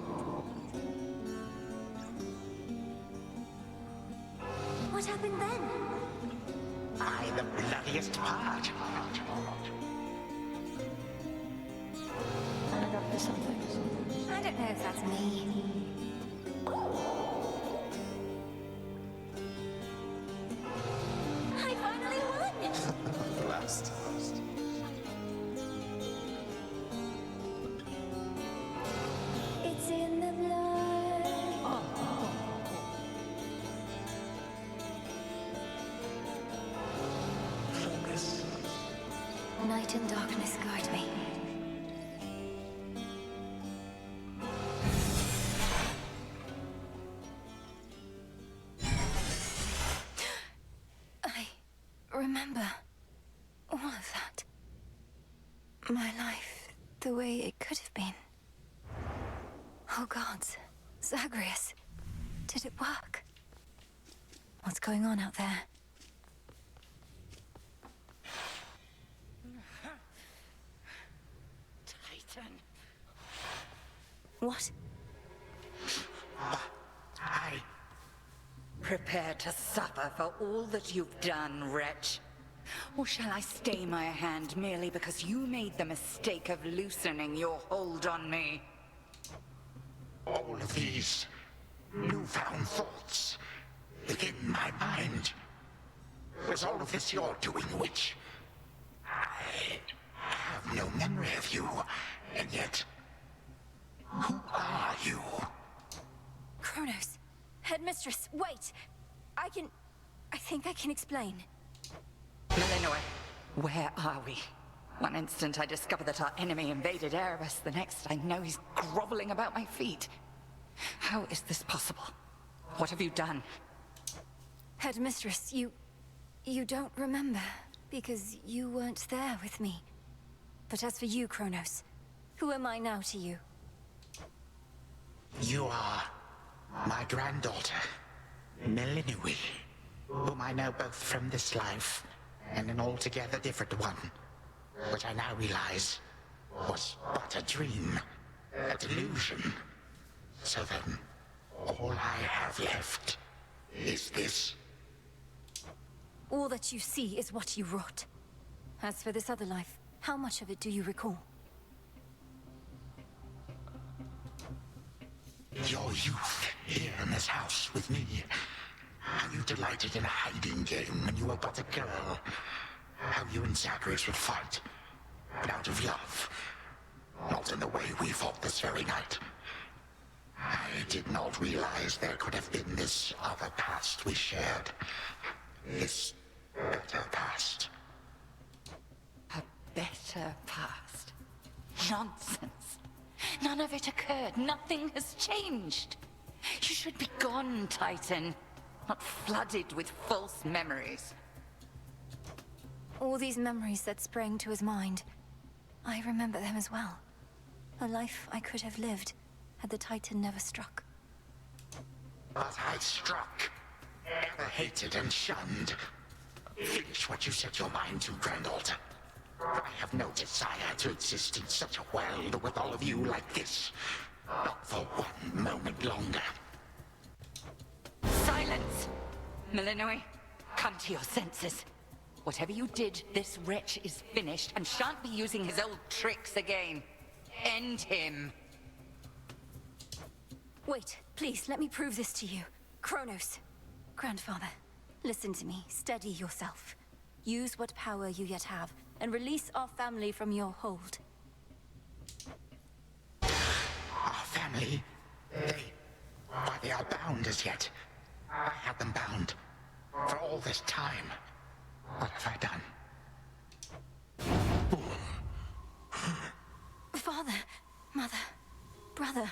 What happened then? I the bloodiest part. I got you something. I don't know if that's me. I finally won! Last. It's in the blood. Focus. Night and darkness guide me. remember all of that. My life, the way it could have been. Oh gods, Zagreus, did it work? What's going on out there? Titan. What? Prepare to suffer for all that you've done, wretch. Or shall I stay my hand merely because you made the mistake of loosening your hold on me? All of these newfound thoughts within my mind. Was all of this your doing, witch? I have no memory of you, and yet... Who are you? Kronos. Headmistress, wait! I think I can explain. Melinoe, where are we? One instant I discover that our enemy invaded Erebus, the next I know he's groveling about my feet. How is this possible? What have you done? Headmistress, you don't remember, because you weren't there with me. But as for you, Kronos, who am I now to you? You are my granddaughter, Melinoe, whom I know both from this life and an altogether different one, which I now realize was but a dream, a delusion. So then, all I have left is this. All that you see is what you wrought. As for this other life, how much of it do you recall? Your youth here in this house with me. How you delighted in a hiding game when you were but a girl. How you and Zagreus would fight, but out of love. Not in the way we fought this very night. I did not realize there could have been this other past we shared. This better past. A better past? Nonsense. None of it occurred. Nothing has changed. You should be gone, Titan. Not flooded with false memories. All these memories that sprang to his mind, I remember them as well. A life I could have lived had the Titan never struck. But I struck. Ever hated and shunned. Finish what you set your mind to, granddaughter. I have no desire to exist in such a world with all of you like this. Not for one moment longer. Silence! Melinoe, come to your senses. Whatever you did, this wretch is finished and shan't be using his old tricks again. End him. Wait, please, let me prove this to you. Kronos. Grandfather, listen to me. Steady yourself. Use what power you yet have, and release our family from your hold. Our family? They are bound as yet. I had them bound. For all this time. What have I done? Father, mother, brother.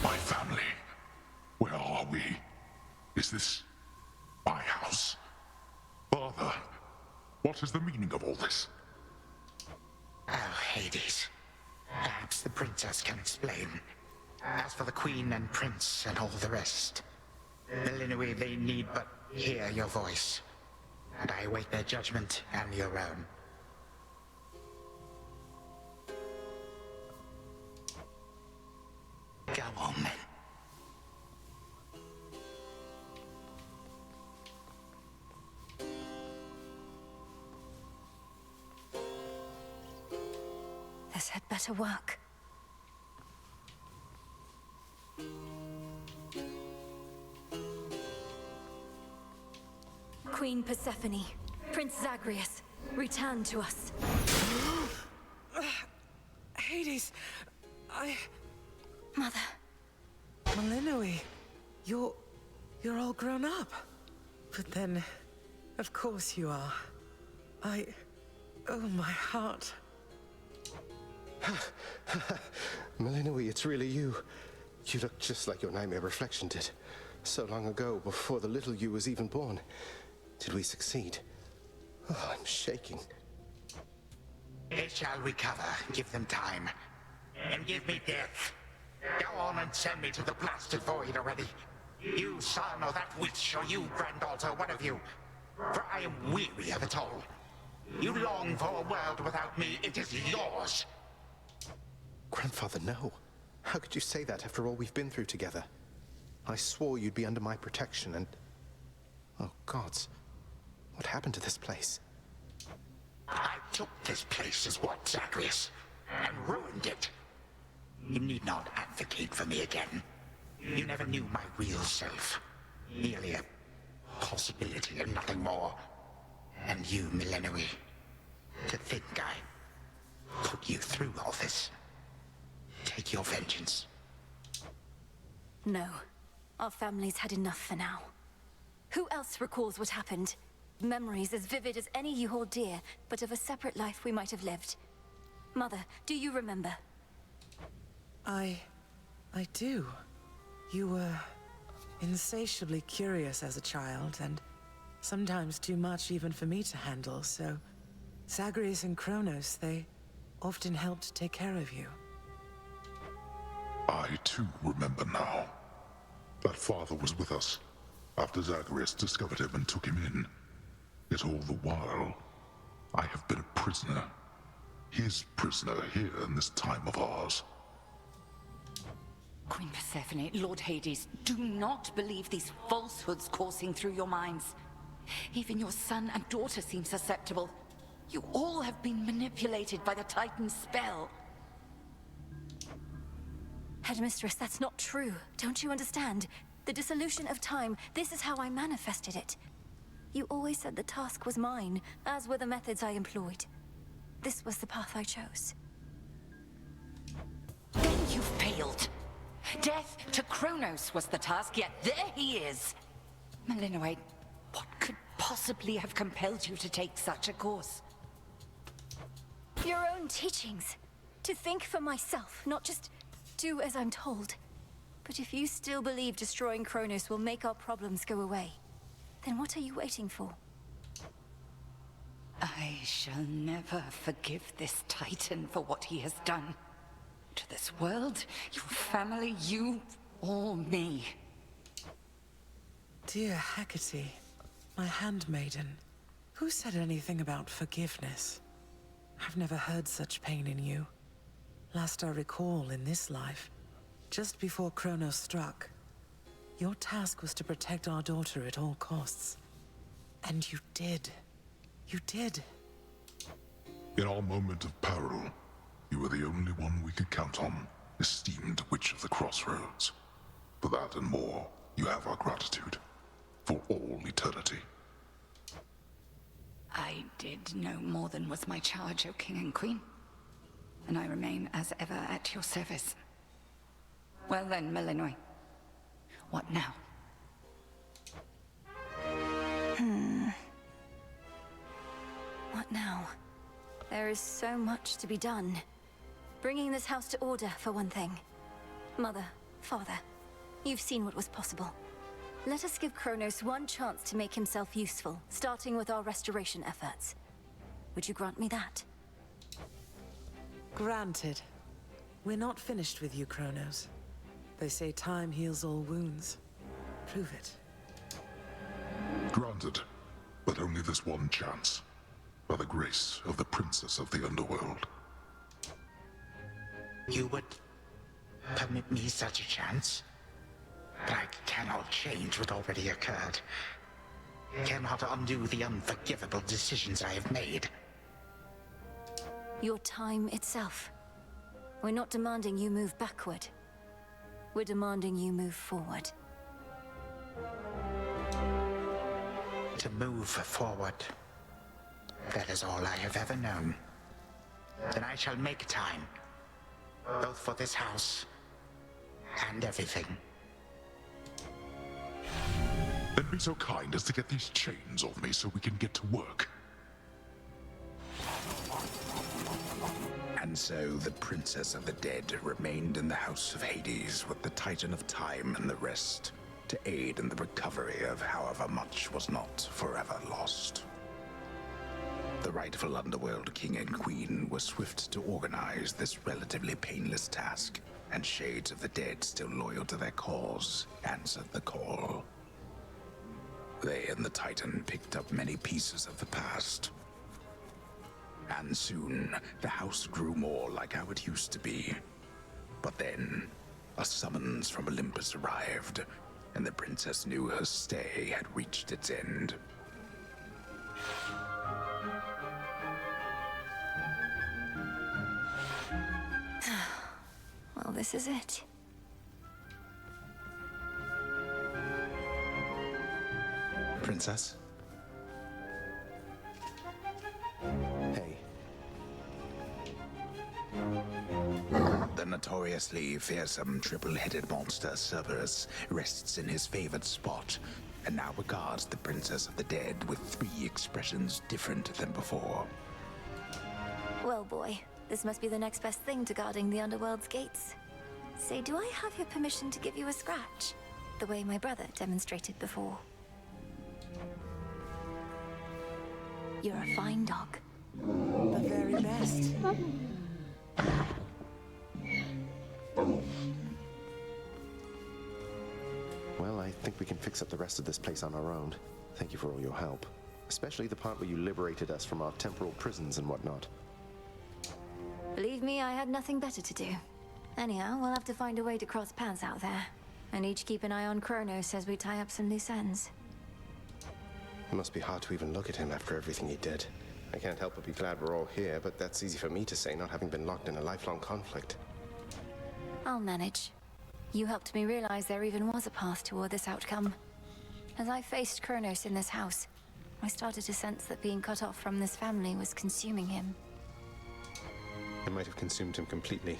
My family. Where are we? Is this my house? Father, what is the meaning of all this? Oh, Hades. Perhaps the princess can explain. As for the queen and prince and all the rest, Melinoe, they need but hear your voice. And I await their judgment and your own. Go on, then. This had better work. Queen Persephone, Prince Zagreus, return to us. Hades, Mother. Melinoe, you're all grown up. But then, of course you are. Oh, my heart. Melinoe, it's really you. You look just like your nightmare reflection did. So long ago, before the little you was even born. Did we succeed? Oh, I'm shaking. They shall recover. Give them time. And give me death. Go on and send me to the blasted void already. You son or that witch, or you granddaughter, one of you. For I am weary of it all. You long for a world without me. It is yours. Grandfather, no. How could you say that after all we've been through together? I swore you'd be under my protection and... Oh, gods. What happened to this place? I took this place as what, Zagreus? And ruined it. You need not advocate for me again. You never knew my real self. Merely a possibility and nothing more. And you, Millenoi. To think I put you through all this. Take your vengeance. No. Our family's had enough for now. Who else recalls what happened? Memories as vivid as any you hold dear, but of a separate life we might have lived. Mother, do you remember? I do. You were insatiably curious as a child, and sometimes too much even for me to handle, so Zagreus and Kronos, they often helped take care of you. I too remember now. That father was with us after Zagreus discovered him and took him in. Yet all the while, I have been a prisoner. His prisoner here in this time of ours. Queen Persephone, Lord Hades, do not believe these falsehoods coursing through your minds. Even your son and daughter seem susceptible. You all have been manipulated by the Titan's spell. Headmistress, that's not true. Don't you understand? The dissolution of time, this is how I manifested it. You always said the task was mine, as were the methods I employed. This was the path I chose. Then you failed. Death to Kronos was the task, yet there he is. Millenoi, what could possibly have compelled you to take such a course? Your own teachings. To think for myself, not just do as I'm told. But if you still believe destroying Kronos will make our problems go away, then what are you waiting for? I shall never forgive this Titan for what he has done. To this world, your family, you, or me. Dear Hecate, my handmaiden, who said anything about forgiveness? I've never heard such pain in you. Last I recall in this life, just before Kronos struck, your task was to protect our daughter at all costs. And you did. You did. In our moment of peril, you were the only one we could count on, esteemed Witch of the Crossroads. For that and more, you have our gratitude. For all eternity. I did no more than was my charge, O King and Queen. And I remain as ever at your service. Well then, Millenoi. What now? What now? There is so much to be done. Bringing this house to order, for one thing. Mother, Father, you've seen what was possible. Let us give Kronos one chance to make himself useful, starting with our restoration efforts. Would you grant me that? Granted. We're not finished with you, Kronos. They say time heals all wounds. Prove it. Granted, but only this one chance. By the grace of the Princess of the Underworld. You would permit me such a chance? But I cannot change what already occurred. Cannot undo the unforgivable decisions I have made. Your time itself. We're not demanding you move backward. We're demanding you move forward. To move forward. That is all I have ever known. Then I shall make time. Both for this house and everything. Then be so kind as to get these chains off me so we can get to work. And so the Princess of the Dead remained in the House of Hades with the Titan of Time and the rest, to aid in the recovery of however much was not forever lost. The rightful Underworld King and Queen were swift to organize this relatively painless task, and Shades of the Dead, still loyal to their cause, answered the call. They and the Titan picked up many pieces of the past. And soon, the house grew more like how it used to be. But then, a summons from Olympus arrived, and the princess knew her stay had reached its end. Well, this is it. Princess? Hey. The notoriously fearsome triple-headed monster Cerberus rests in his favored spot, and now regards the Princess of the Dead with 3 expressions different than before. Well, boy, this must be the next best thing to guarding the Underworld's gates. Say, do I have your permission to give you a scratch? The way my brother demonstrated before. You're a fine dog. The very best. Well, I think we can fix up the rest of this place on our own. Thank you for all your help. Especially the part where you liberated us from our temporal prisons and whatnot. Believe me, I had nothing better to do. Anyhow, we'll have to find a way to cross paths out there. And each keep an eye on Kronos as we tie up some loose ends. It must be hard to even look at him after everything he did. I can't help but be glad we're all here, but that's easy for me to say, not having been locked in a lifelong conflict. I'll manage. You helped me realize there even was a path toward this outcome. As I faced Kronos in this house, I started to sense that being cut off from this family was consuming him. It might have consumed him completely.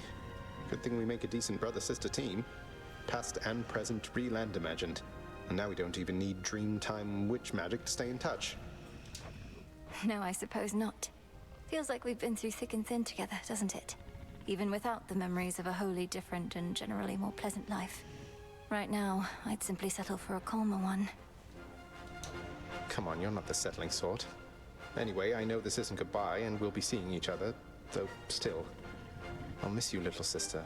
Good thing we make a decent brother-sister team. Past and present, real and imagined. And now we don't even need Dreamtime witch magic to stay in touch. No, I suppose not. Feels like we've been through thick and thin together, doesn't it? Even without the memories of a wholly different and generally more pleasant life. Right now, I'd simply settle for a calmer one. Come on, you're not the settling sort. Anyway, I know this isn't goodbye, and we'll be seeing each other, though still. I'll miss you, little sister.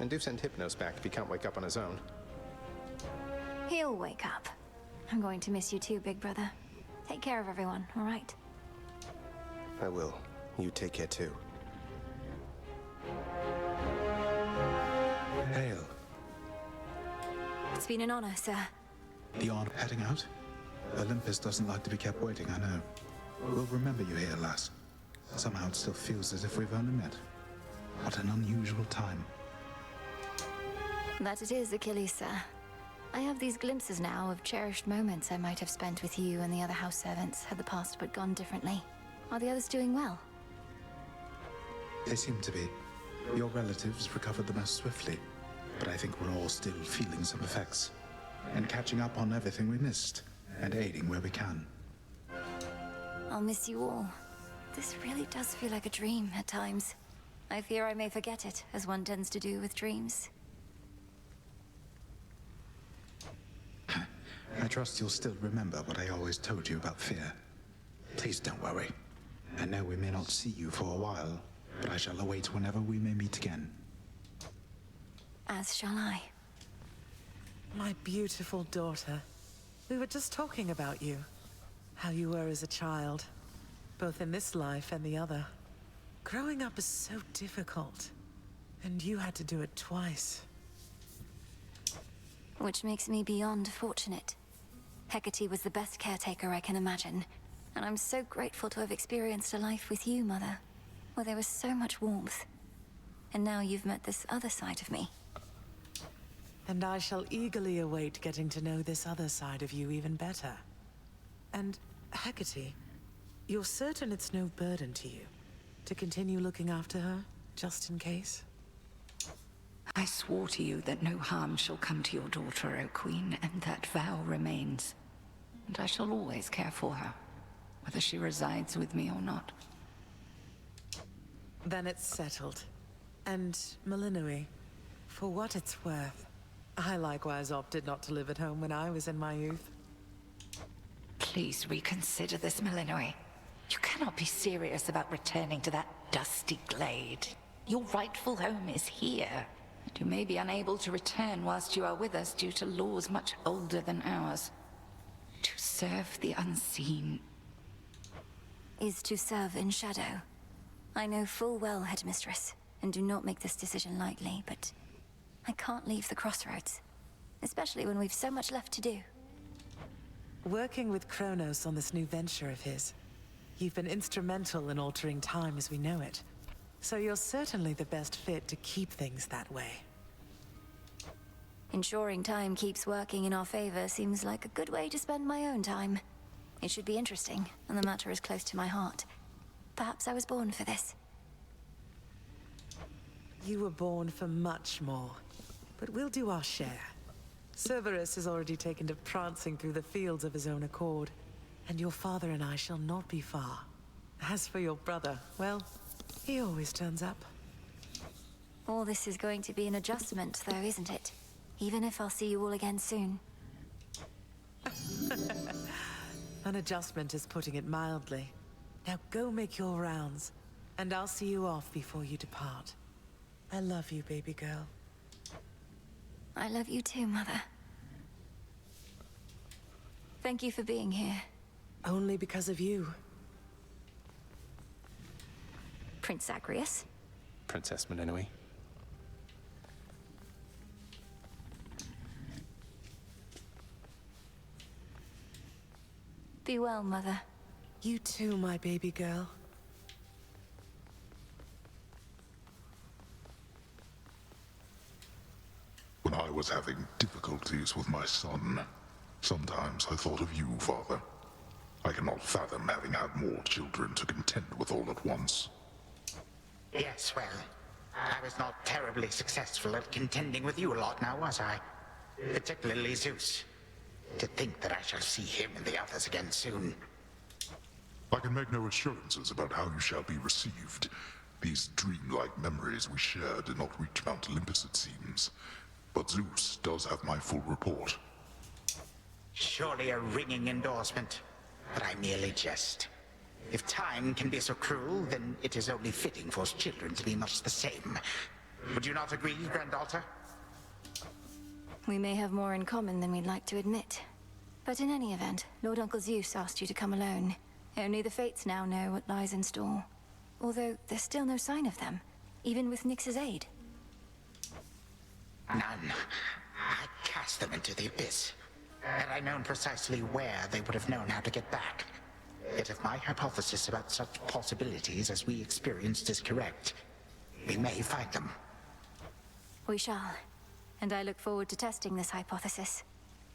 And do send Hypnos back if he can't wake up on his own. He'll wake up. I'm going to miss you too, big brother. Take care of everyone, all right? I will. You take care too. Hail. It's been an honor, sir. The honor heading out? Olympus doesn't like to be kept waiting, I know. We'll remember you here, lass. Somehow it still feels as if we've only met. What an unusual time. That it is, Achilles, sir. I have these glimpses now of cherished moments I might have spent with you and the other house servants had the past but gone differently. Are the others doing well? They seem to be. Your relatives recovered the most swiftly, but I think we're all still feeling some effects. And catching up on everything we missed, and aiding where we can. I'll miss you all. This really does feel like a dream at times. I fear I may forget it, as one tends to do with dreams. I trust you'll still remember what I always told you about fear. Please don't worry. I know we may not see you for a while, but I shall await whenever we may meet again. As shall I. My beautiful daughter. We were just talking about you. How you were as a child. Both in this life and the other. Growing up is so difficult. And you had to do it twice. Which makes me beyond fortunate. Hecate was the best caretaker I can imagine. And I'm so grateful to have experienced a life with you, Mother. Where there was so much warmth. And now you've met this other side of me. And I shall eagerly await getting to know this other side of you even better. And, Hecate, you're certain it's no burden to you to continue looking after her, just in case? I swore to you that no harm shall come to your daughter, O Queen, and that vow remains. And I shall always care for her, whether she resides with me or not. Then it's settled. And, Malinui, for what it's worth, I likewise opted not to live at home when I was in my youth. Please reconsider this, Malinui. You cannot be serious about returning to that dusty glade. Your rightful home is here. And you may be unable to return whilst you are with us due to laws much older than ours. To serve the unseen is to serve in shadow. I know full well, Headmistress, and do not make this decision lightly, but I can't leave the crossroads, especially when we've so much left to do. Working with Kronos on this new venture of his, you've been instrumental in altering time as we know it. So you're certainly the best fit to keep things that way. Ensuring time keeps working in our favor seems like a good way to spend my own time. It should be interesting, and the matter is close to my heart. Perhaps I was born for this. You were born for much more, but we'll do our share. Cerberus has already taken to prancing through the fields of his own accord, and your father and I shall not be far. As for your brother, well, he always turns up. All this is going to be an adjustment, though, isn't it? Even if I'll see you all again soon. An adjustment is putting it mildly. Now go make your rounds, and I'll see you off before you depart. I love you, baby girl. I love you too, Mother. Thank you for being here. Only because of you. Prince Zagreus? Princess Melinoe. Be well, Mother. You too, my baby girl. When I was having difficulties with my son, sometimes I thought of you, Father. I cannot fathom having had more children to contend with all at once. Yes, well, I was not terribly successful at contending with you a lot now, was I? Particularly Zeus. To think that I shall see him and the others again soon. I can make no assurances about how you shall be received. These dreamlike memories we share did not reach Mount Olympus, it seems. But Zeus does have my full report. Surely a ringing endorsement, but I merely jest. If time can be so cruel, then it is only fitting for children to be much the same. Would you not agree, Granddaughter? We may have more in common than we'd like to admit. But in any event, Lord Uncle Zeus asked you to come alone. Only the Fates now know what lies in store. Although there's still no sign of them, even with Nyx's aid. None. I cast them into the abyss. Had I known precisely where, they would have known how to get back. Yet if my hypothesis about such possibilities as we experienced is correct, we may find them. We shall. And I look forward to testing this hypothesis.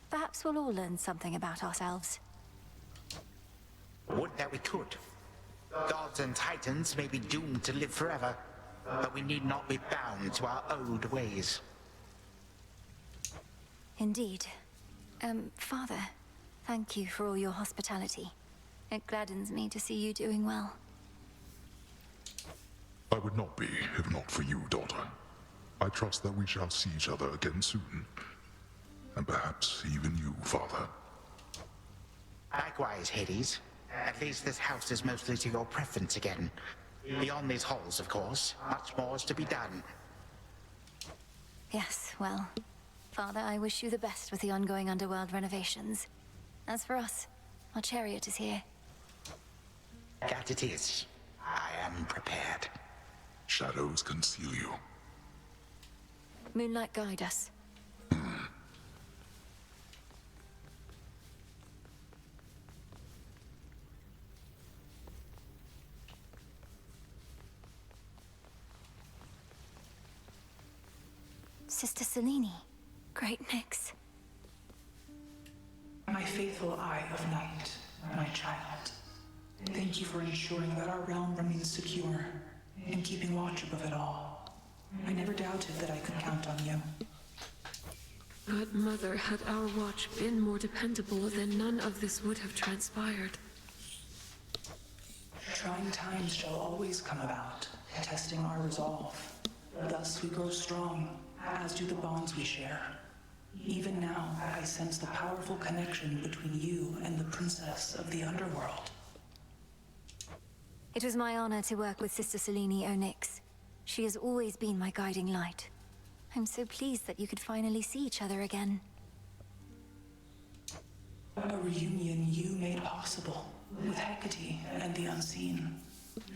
Perhaps we'll all learn something about ourselves. Would that we could. Gods and titans may be doomed to live forever, but we need not be bound to our old ways. Indeed. Father, thank you for all your hospitality. It gladdens me to see you doing well. I would not be, if not for you, daughter. I trust that we shall see each other again soon. And perhaps even you, Father. Likewise, Hades. At least this house is mostly to your preference again. Beyond these halls, of course, much more is to be done. Yes, well, Father, I wish you the best with the ongoing underworld renovations. As for us, our chariot is here. That it is. I am prepared. Shadows conceal you. Moonlight guide us. Sister Selene. Great Nyx. My faithful Eye of Night, my child. Thank you for ensuring that our realm remains secure and keeping watch above it all. I never doubted that I could count on you. But, Mother, had our watch been more dependable, then none of this would have transpired. Trying times shall always come about, testing our resolve. Thus we grow strong, as do the bonds we share. Even now, I sense the powerful connection between you and the princess of the underworld. It was my honor to work with Sister Selene Onyx. She has always been my guiding light. I'm so pleased that you could finally see each other again. A reunion you made possible, with Hecate and the Unseen.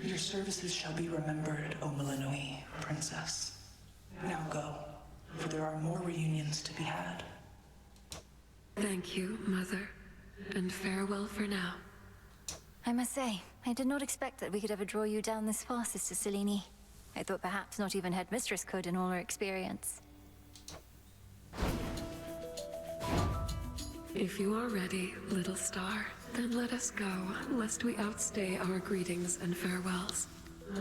Your services shall be remembered, O Millenoi, Princess. Now go, for there are more reunions to be had. Thank you, Mother, and farewell for now. I must say, I did not expect that we could ever draw you down this far, Sister Selene. I thought perhaps not even Headmistress could in all her experience. If you are ready, little star, then let us go, lest we outstay our greetings and farewells.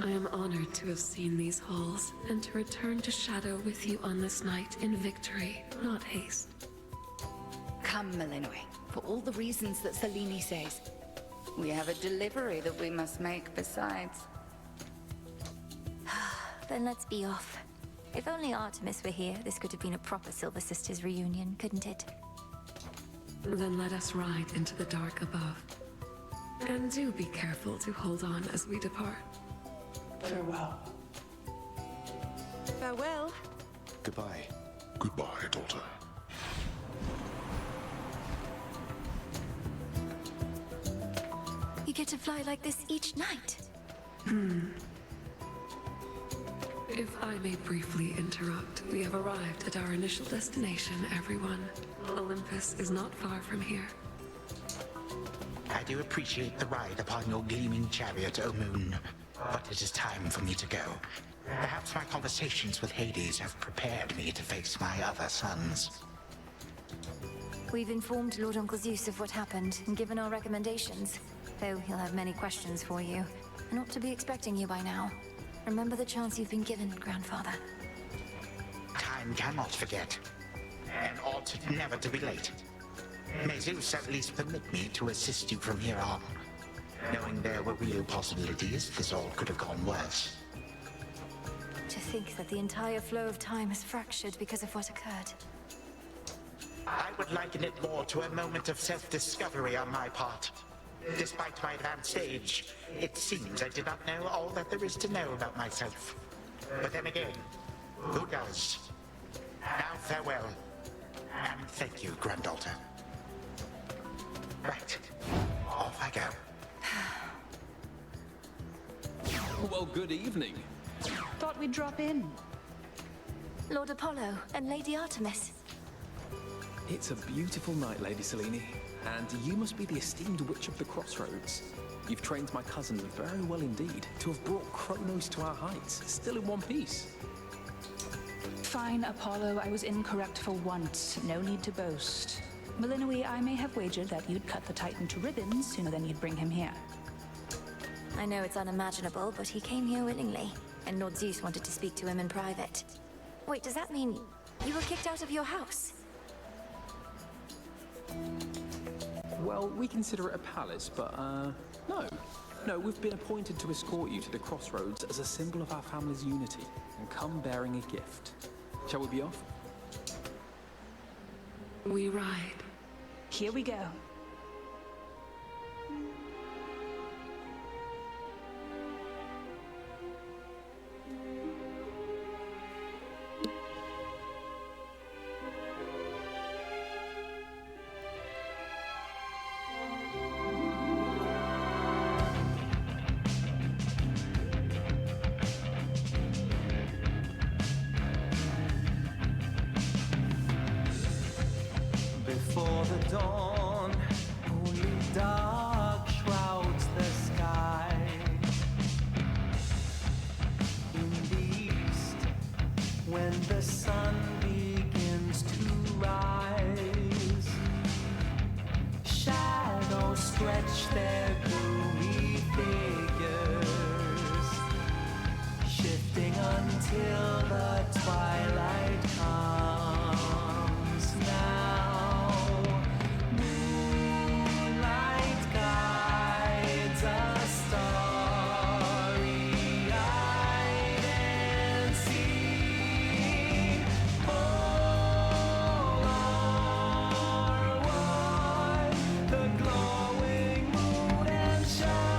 I am honored to have seen these halls, and to return to Shadow with you on this night in victory, not haste. Come, Millenoi, for all the reasons that Selene says. We have a delivery that we must make besides. Then let's be off. If only Artemis were here, this could have been a proper Silver Sisters reunion, couldn't it? Then let us ride into the dark above. And do be careful to hold on as we depart. Farewell. Farewell. Goodbye. Goodbye, daughter. You get to fly like this each night. If I may briefly interrupt, we have arrived at our initial destination, everyone. Olympus is not far from here. I do appreciate the ride upon your gleaming chariot, O Moon. But it is time for me to go. Perhaps my conversations with Hades have prepared me to face my other sons. We've informed Lord Uncle Zeus of what happened and given our recommendations, though he'll have many questions for you. And ought to be expecting you by now. Remember the chance you've been given, Grandfather. Time cannot forget, and ought never to be late. May Zeus at least permit me to assist you from here on. Knowing there were real possibilities, this all could have gone worse. To think that the entire flow of time has fractured because of what occurred. I would liken it more to a moment of self-discovery on my part. Despite my advanced age, it seems I did not know all that there is to know about myself. But then again, who does? Now farewell, and thank you, granddaughter. Right, off I go. Well, good evening. Thought we'd drop in. Lord Apollo and Lady Artemis. It's a beautiful night, Lady Selene, and you must be the esteemed Witch of the Crossroads. You've trained my cousin very well indeed to have brought Kronos to our heights, still in one piece. Fine, Apollo, I was incorrect for once. No need to boast. Millenoi, I may have wagered that you'd cut the Titan to ribbons sooner than you'd bring him here. I know it's unimaginable, but he came here willingly, and Lord Zeus wanted to speak to him in private. Wait, does that mean you were kicked out of your house? Well, we consider it a palace, but, no. No, we've been appointed to escort you to the Crossroads as a symbol of our family's unity, and come bearing a gift. Shall we be off? We ride. Here we go. Before the dawn, only dark shrouds the sky. In the east, when the sun begins to rise, shadows stretch their gloomy figures, shifting until the twilight comes now. The glowing moon and shining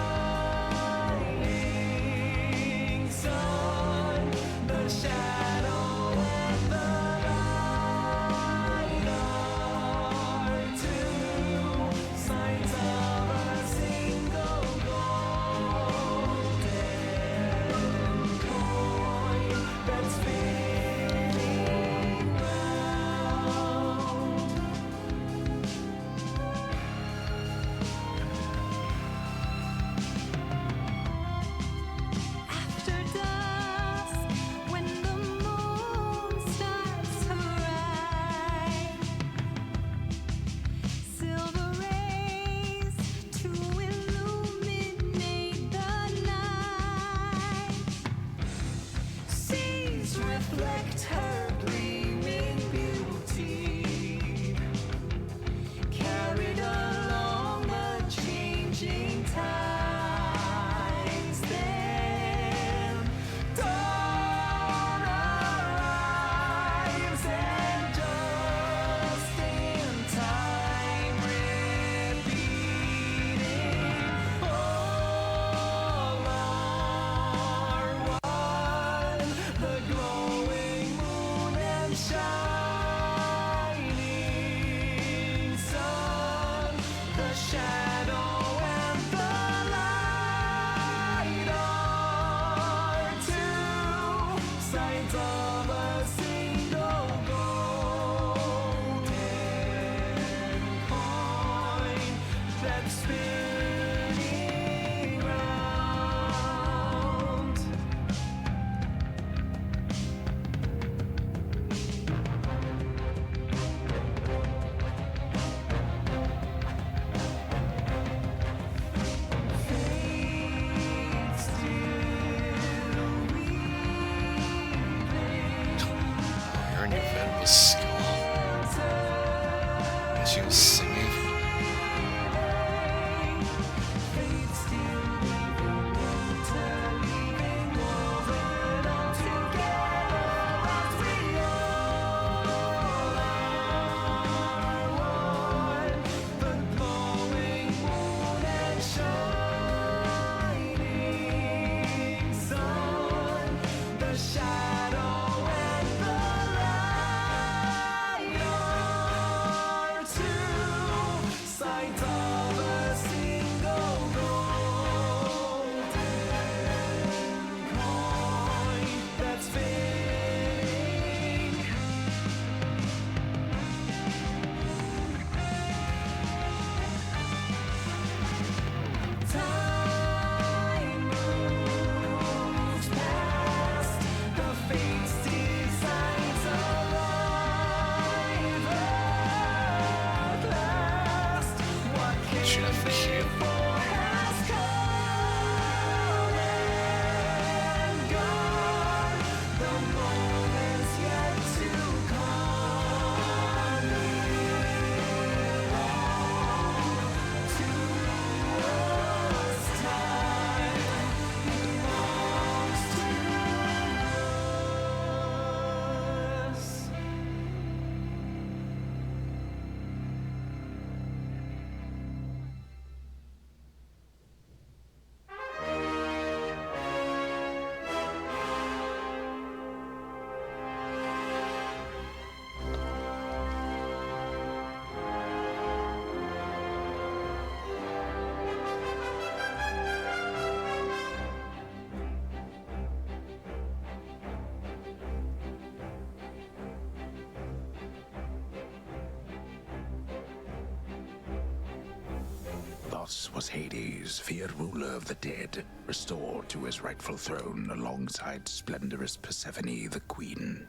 Thus was Hades, feared ruler of the dead, restored to his rightful throne alongside splendorous Persephone, the queen.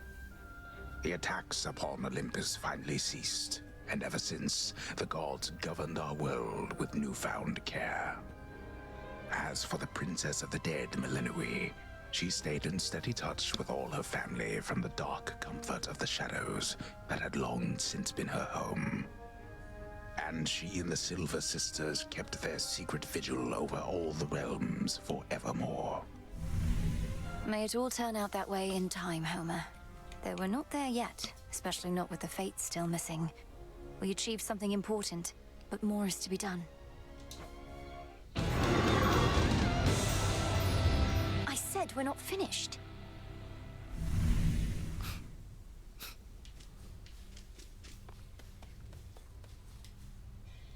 The attacks upon Olympus finally ceased, and ever since, the gods governed our world with newfound care. As for the princess of the dead, Melinoe, she stayed in steady touch with all her family from the dark comfort of the shadows that had long since been her home. And she and the Silver Sisters kept their secret vigil over all the realms forevermore. May it all turn out that way in time, Homer. Though we're not there yet, especially not with the Fates still missing. We achieved something important, but more is to be done. I said we're not finished.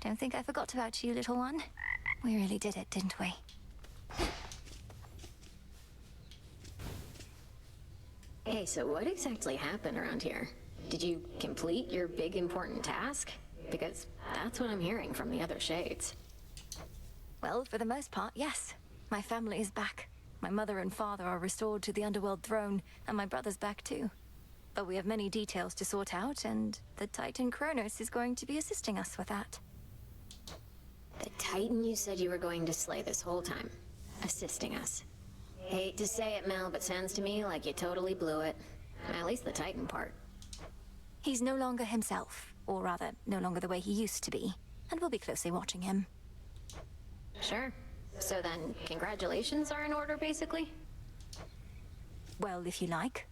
Don't think I forgot about you, little one. We really did it, didn't we? Hey, so what exactly happened around here? Did you complete your big important task? Because that's what I'm hearing from the other shades. Well, for the most part, yes. My family is back. My mother and father are restored to the Underworld throne, and my brother's back too. But we have many details to sort out, and the Titan Kronos is going to be assisting us with that. The Titan you said you were going to slay this whole time. Assisting us. Hate to say it, Mel, but sounds to me like you totally blew it. At least the Titan part. He's no longer himself, or rather, no longer the way he used to be, and we'll be closely watching him. Sure. So then, congratulations are in order, basically? Well, if you like.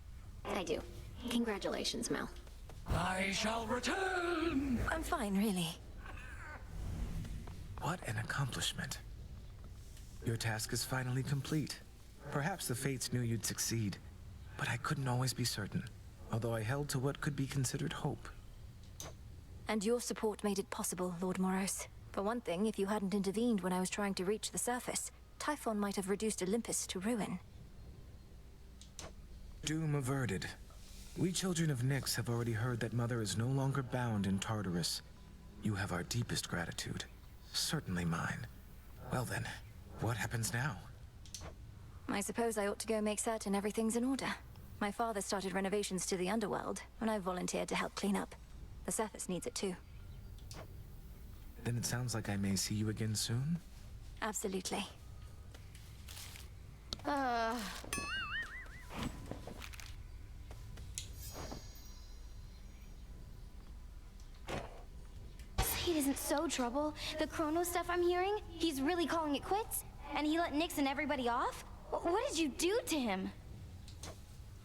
I do. Congratulations, Mel. I shall return! I'm fine, really. What an accomplishment. Your task is finally complete. Perhaps the Fates knew you'd succeed, but I couldn't always be certain, although I held to what could be considered hope. And your support made it possible, Lord Moros. For one thing, if you hadn't intervened when I was trying to reach the surface, Typhon might have reduced Olympus to ruin. Doom averted. We children of Nyx have already heard that Mother is no longer bound in Tartarus. You have our deepest gratitude. Certainly mine. Well then, what happens now? I suppose I ought to go make certain everything's in order. My father started renovations to the Underworld, and I volunteered to help clean up. The surface needs it too. Then it sounds like I may see you again soon? Absolutely. It isn't so trouble. The Kronos stuff I'm hearing, he's really calling it quits? And he let Nyx and everybody off? What did you do to him?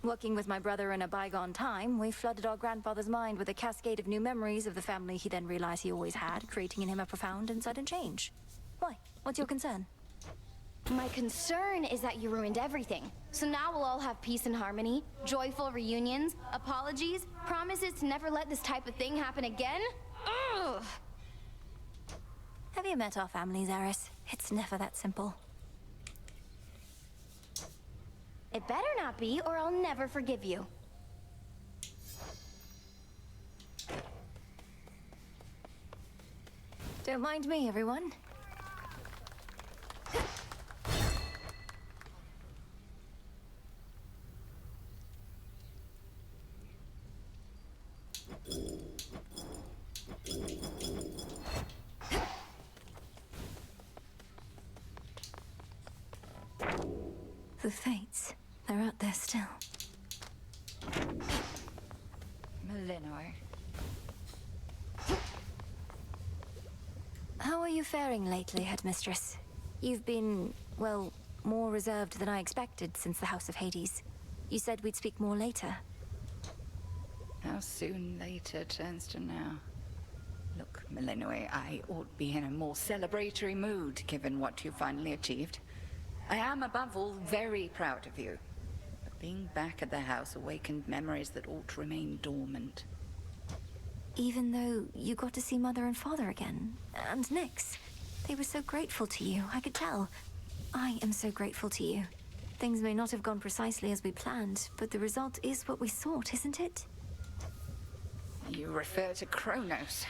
Working with my brother in a bygone time, we flooded our grandfather's mind with a cascade of new memories of the family he then realized he always had, creating in him a profound and sudden change. Why? What's your concern? My concern is that you ruined everything. So now we'll all have peace and harmony, joyful reunions, apologies, promises to never let this type of thing happen again? Ugh! Have you met our families, Eris? It's never that simple. It better not be, or I'll never forgive you. Don't mind me, everyone. The Fates. They're out there still. Malinois. How are you faring lately, Headmistress? You've been, well, more reserved than I expected since the House of Hades. You said we'd speak more later. How soon later turns to now. Look, Malinois, I ought be in a more celebratory mood, given what you finally achieved. I am, above all, very proud of you. But being back at the house awakened memories that ought to remain dormant. Even though you got to see Mother and Father again, and Nyx. They were so grateful to you, I could tell. I am so grateful to you. Things may not have gone precisely as we planned, but the result is what we sought, isn't it? You refer to Kronos.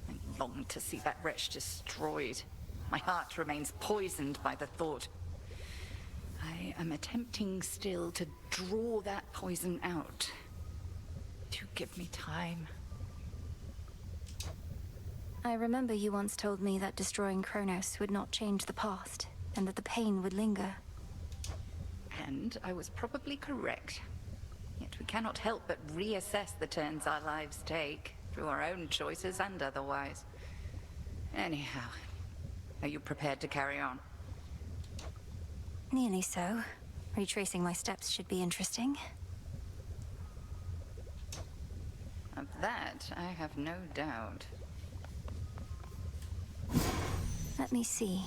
I long to see that wretch destroyed. My heart remains poisoned by the thought. I am attempting still to draw that poison out. Do give me time. I remember you once told me that destroying Kronos would not change the past, and that the pain would linger. And I was probably correct. Yet we cannot help but reassess the turns our lives take, through our own choices and otherwise. Anyhow, are you prepared to carry on? Nearly so. Retracing my steps should be interesting. Of that, I have no doubt. Let me see.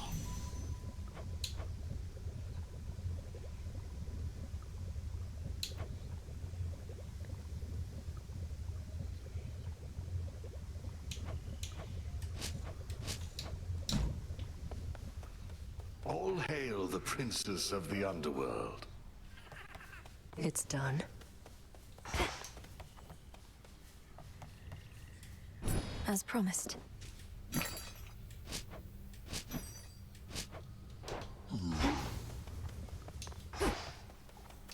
All hail the princess of the underworld. It's done. As promised.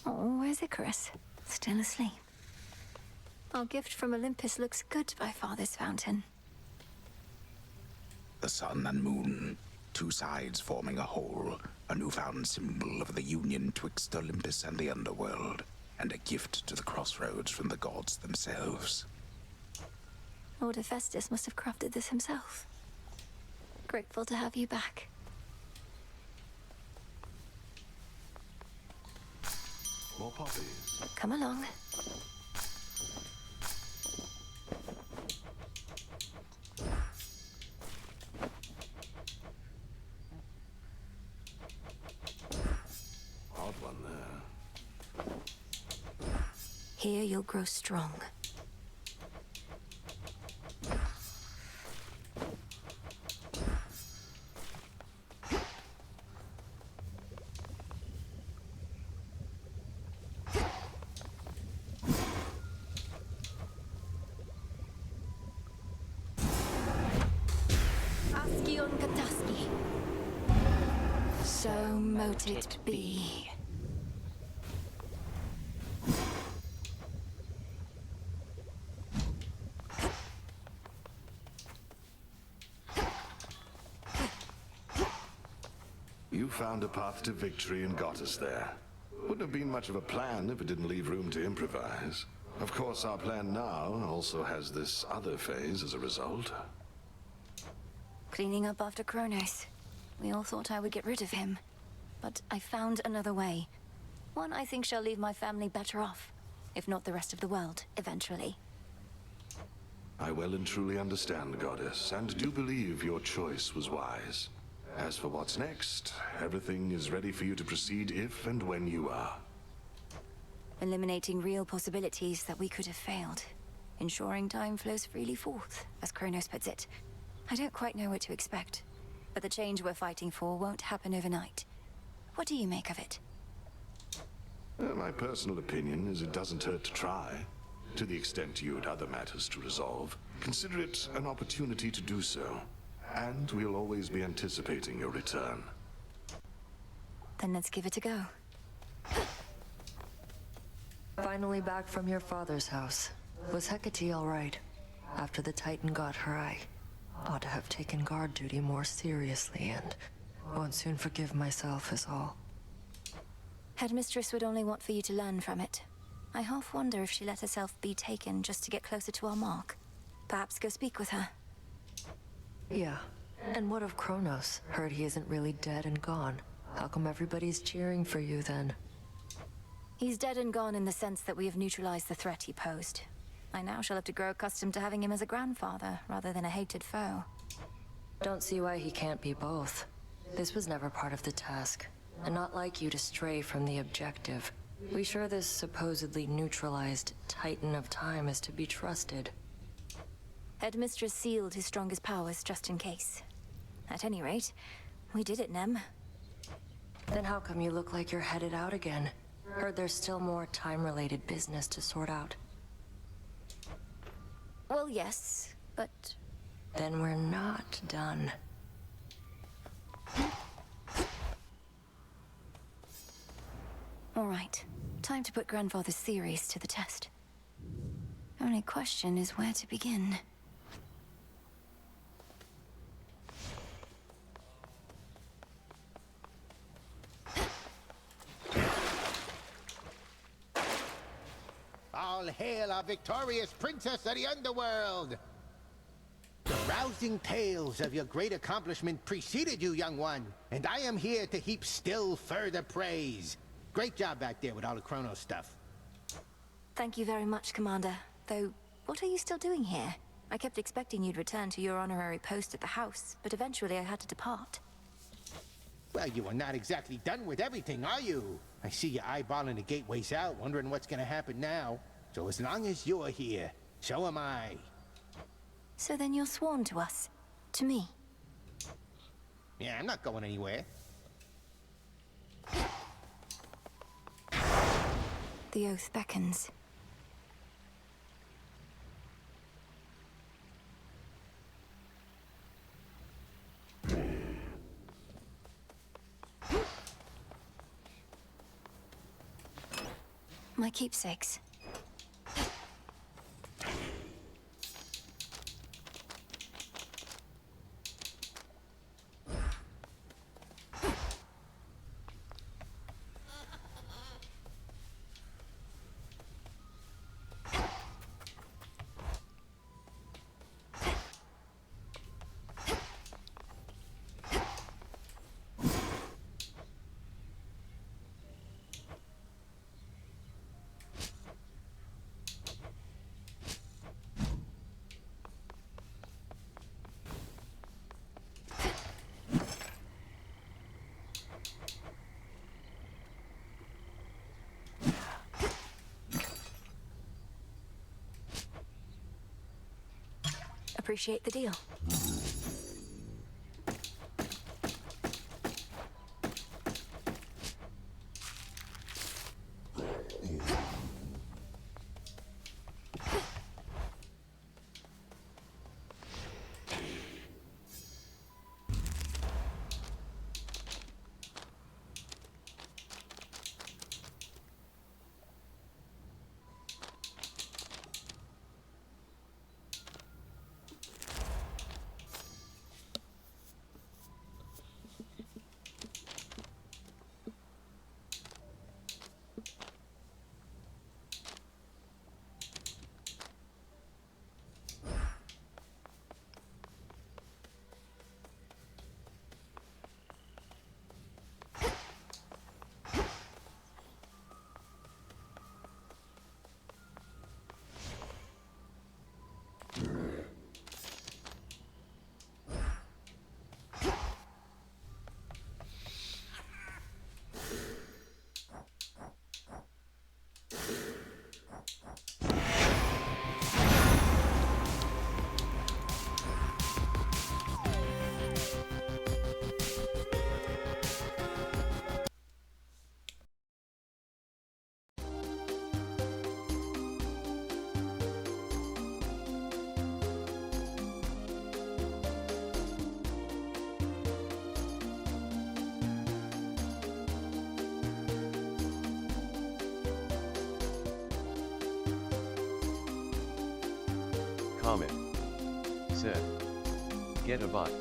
Oh, where's Icarus? Still asleep. Our gift from Olympus looks good by Father's fountain. The sun and moon, two sides forming a whole, a newfound symbol of the union twixt Olympus and the underworld, and a gift to the crossroads from the gods themselves. Lord Hephaestus must have crafted this himself. Grateful to have you back. More poppies. Come along. Odd one there. Here you'll grow strong. Ascion Kataski. So mote it be. You found a path to victory and got us there. Wouldn't have been much of a plan if it didn't leave room to improvise. Of course, our plan now also has this other phase as a result. Cleaning up after Kronos. We all thought I would get rid of him. But I found another way. One I think shall leave my family better off. If not the rest of the world, eventually. I well and truly understand, Goddess, and do believe your choice was wise. As for what's next, everything is ready for you to proceed if and when you are. Eliminating real possibilities that we could have failed. Ensuring time flows freely forth, as Kronos puts it. I don't quite know what to expect, but the change we're fighting for won't happen overnight. What do you make of it? My personal opinion is it doesn't hurt to try. To the extent you had other matters to resolve, consider it an opportunity to do so. And we'll always be anticipating your return. Then let's give it a go. Finally back from your father's house. Was Hecate all right? After the Titan got her, I ought to have taken guard duty more seriously and won't soon forgive myself is all. Headmistress would only want for you to learn from it. I half wonder if she let herself be taken just to get closer to our mark. Perhaps go speak with her. Yeah. And what of Kronos? Heard he isn't really dead and gone. How come everybody's cheering for you then? He's dead and gone in the sense that we have neutralized the threat he posed. I now shall have to grow accustomed to having him as a grandfather, rather than a hated foe. Don't see why he can't be both. This was never part of the task, and not like you to stray from the objective. We sure this supposedly neutralized Titan of Time is to be trusted? Headmistress sealed his strongest powers just in case. At any rate, we did it, Nem. Then how come you look like you're headed out again? Heard there's still more time-related business to sort out. Well, yes, but... Then we're not done. All right. Time to put Grandfather's theories to the test. Only question is where to begin. All hail our victorious princess of the underworld! The rousing tales of your great accomplishment preceded you, young one, and I am here to heap still further praise. Great job back there with all the Kronos stuff. Thank you very much, Commander. Though, what are you still doing here? I kept expecting you'd return to your honorary post at the house, but eventually I had to depart. Well, you are not exactly done with everything, are you? I see you eyeballing the gateways out, wondering what's gonna happen now. So as long as you're here, so am I. So then you're sworn to us. To me. Yeah, I'm not going anywhere. The oath beckons. My keepsakes. Appreciate the deal. Comment. Said. Get a bot.